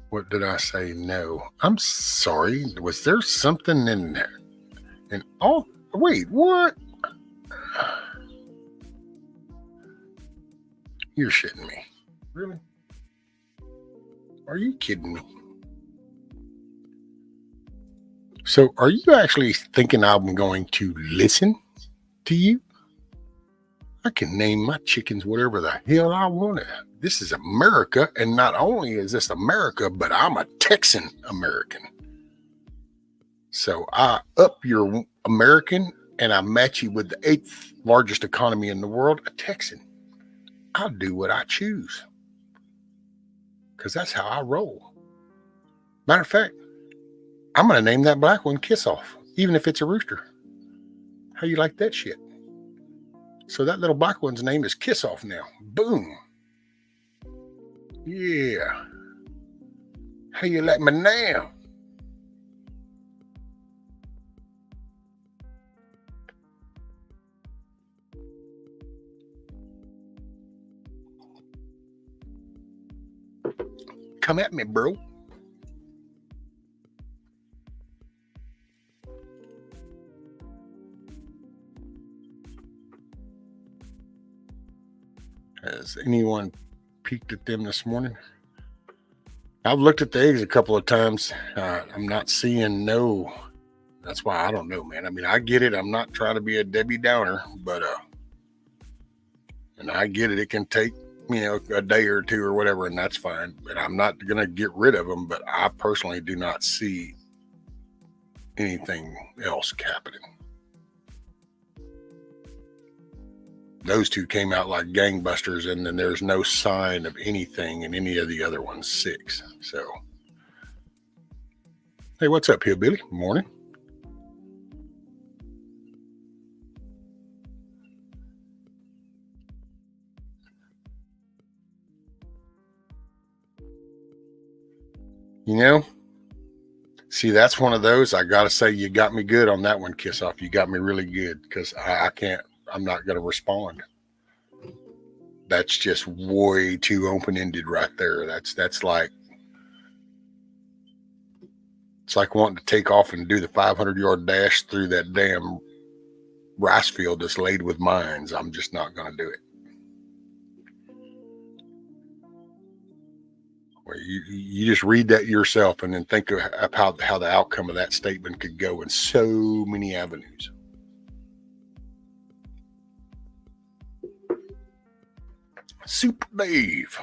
What did I say? No. I'm sorry. Was there something in there? Wait, what? You're shitting me. Really? Are you kidding me? So are you actually thinking I'm going to listen to you? I can name my chickens whatever the hell I want to. This is America, and not only is this America, but I'm a Texan American. So I up your American, and I match you with the 8th largest economy in the world, a Texan. I'll do what I choose. Because that's how I roll. Matter of fact, I'm going to name that black one Kiss Off, even if it's a rooster. How you like that shit? So that little black one's name is Kiss Off now. Boom. Yeah. How you like me now? Come at me, bro. Has anyone peeked at them this morning? I've looked at the eggs a couple of times. I'm not seeing no. That's why I don't know, man. I mean, I get it. I'm not trying to be a Debbie Downer, but and I get it. It can take, a day or two or whatever, and that's fine. But I'm not going to get rid of them. But I personally do not see anything else happening. Those two came out like gangbusters, and then there's no sign of anything in any of the other ones. 6. So, hey, what's up, Hillbilly? Morning. See, that's one of those. I got to say, you got me good on that one, Kiss Off. You got me really good, because I can't, I'm not going to respond. That's just way too open-ended right there. That's like, it's like wanting to take off and do the 500-yard dash through that damn rice field that's laid with mines. I'm just not going to do it. Well, you just read that yourself and then think of how the outcome of that statement could go in so many avenues. Super Dave.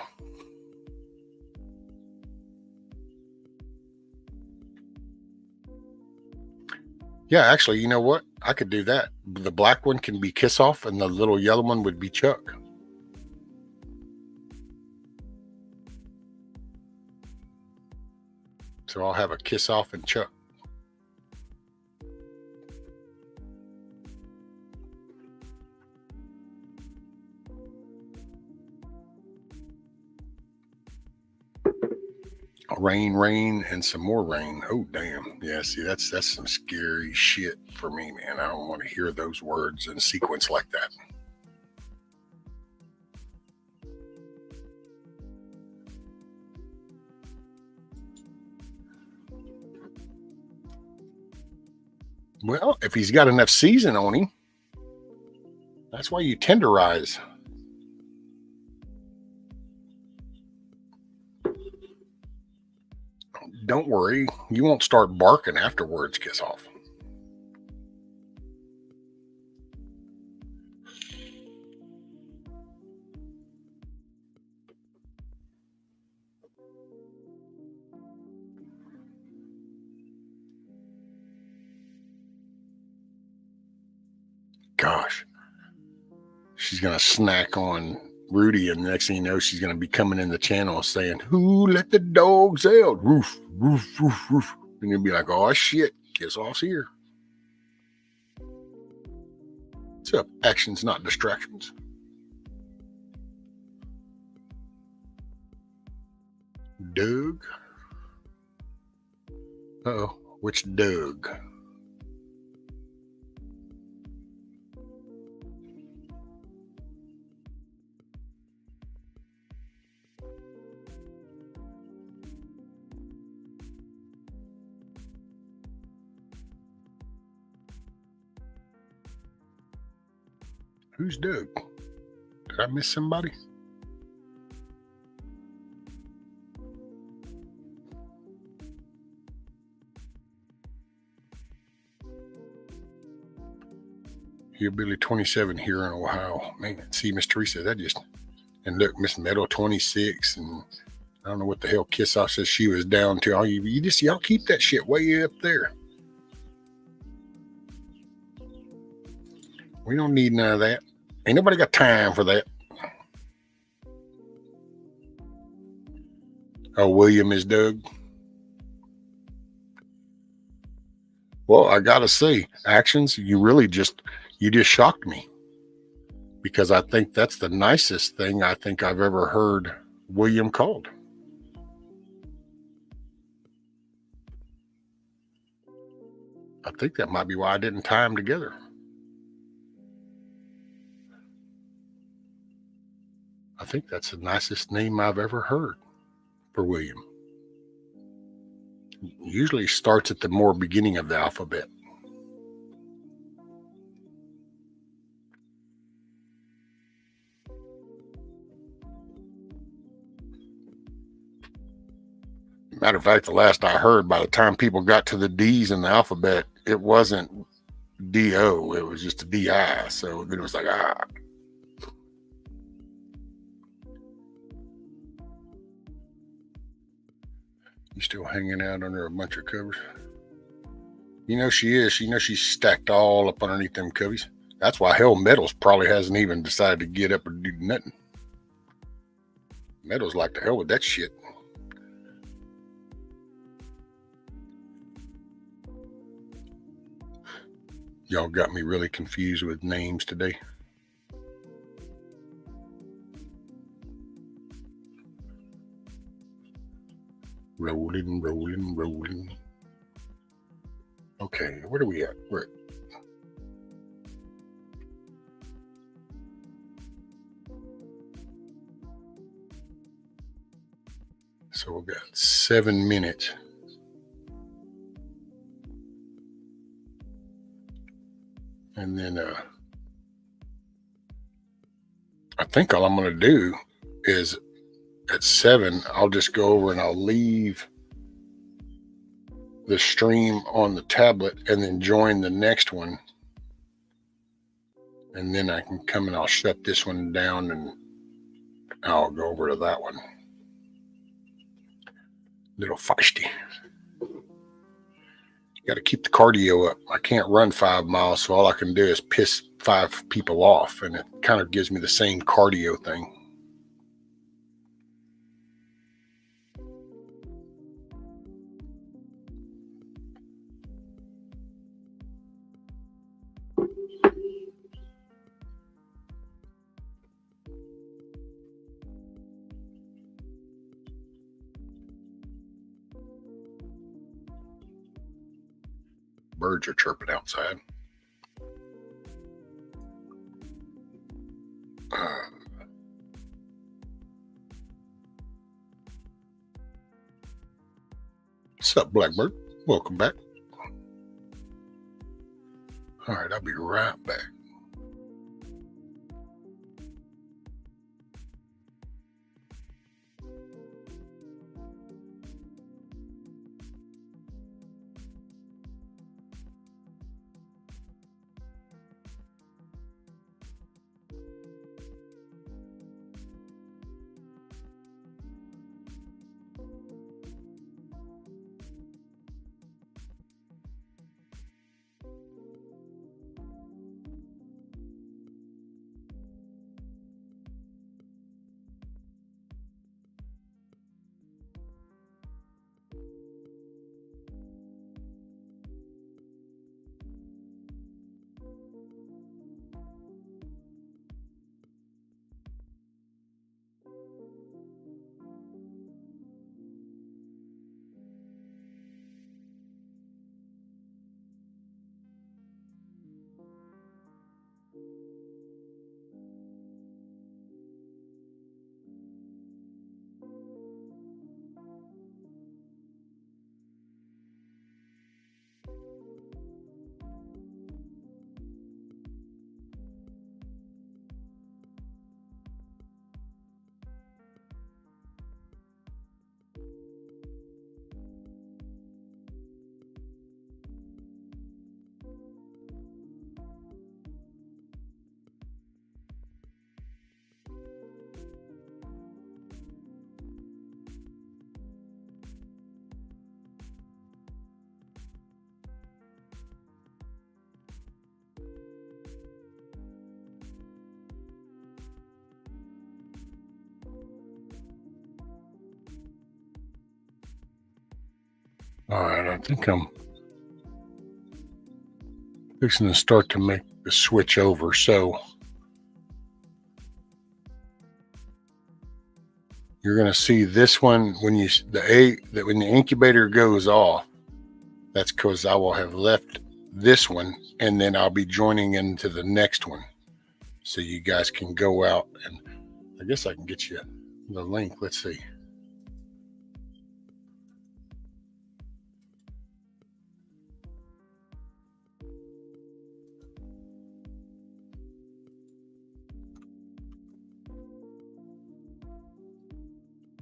Yeah, actually, you know what? I could do that. The black one can be Kiss Off and the little yellow one would be Chuck. So I'll have a Kiss Off and Chuck. Rain, and some more rain. Oh, damn. Yeah, see, that's some scary shit for me, man. I don't want to hear those words in sequence like that. Well, if he's got enough season on him, that's why you tenderize. Don't worry, you won't start barking afterwards, Kiss Off. Gosh, she's going to snack on Rudy, and the next thing you know, she's going to be coming in the channel saying, "Who let the dogs out? Roof, roof, roof, roof." And you'll be like, "Oh, shit, Kiss Off's here." What's up? Actions, not distractions. Doug? Uh-oh, which Doug? Who's Doug? Did I miss somebody? Hillbilly 27 here in Ohio. Man, see, Miss Teresa, and look, Miss Meadow 26, and I don't know what the hell Kiss Off says she was down to. Y'all keep that shit way up there. We don't need none of that. Ain't nobody got time for that. Oh, William is Doug. Well, I gotta say, Actions, you just shocked me, because I think that's the nicest thing I think I've ever heard William called. I think that might be why I didn't tie them together. I think that's the nicest name I've ever heard for William. Usually starts at the more beginning of the alphabet. Matter of fact, the last I heard, by the time people got to the D's in the alphabet, it wasn't D-O, it was just a D-I. So then it was like, You still hanging out under a bunch of covers? You know she is. You know she's stacked all up underneath them cubbies. That's why hell Metals probably hasn't even decided to get up or do nothing. Metals like the hell with that shit. Y'all got me really confused with names today. Rolling. Okay, where are we at? We're at so we've got 7 minutes. And then I think all I'm going to do is at 7, I'll just go over and I'll leave the stream on the tablet and then join the next one. And then I can come and I'll shut this one down and I'll go over to that one. Little feisty. You got to keep the cardio up. I can't run 5 miles, so all I can do is piss 5 people off, and it kind of gives me the same cardio thing. Birds are chirping outside. What's up, Blackbird? Welcome back. All right, I'll be right back. All right, I think I'm fixing to start to make the switch over. So you're going to see this one when when the incubator goes off. That's because I will have left this one, and then I'll be joining into the next one, so you guys can go out, and I guess I can get you the link. Let's see.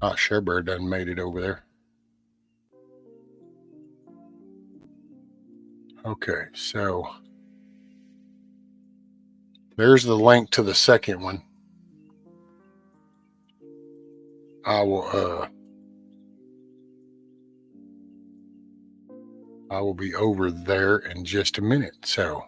Ah, Sharebird done made it over there. Okay, so there's the link to the second one. I will be over there in just a minute. So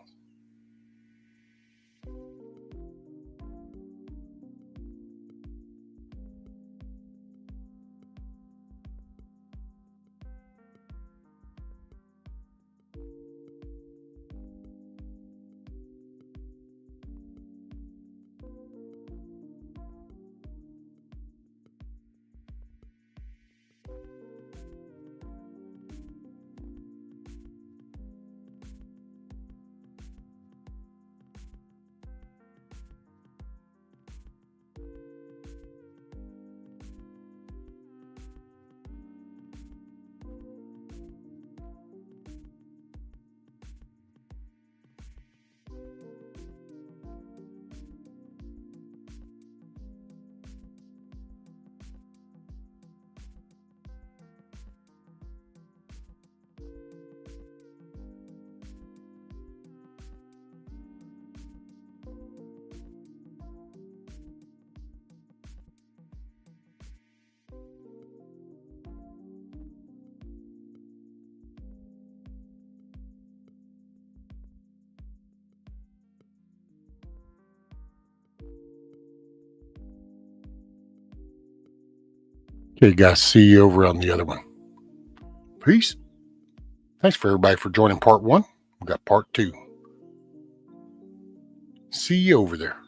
okay, guys, see you over on the other one. Peace. Thanks for everybody for joining part 1. We got part 2. See you over there.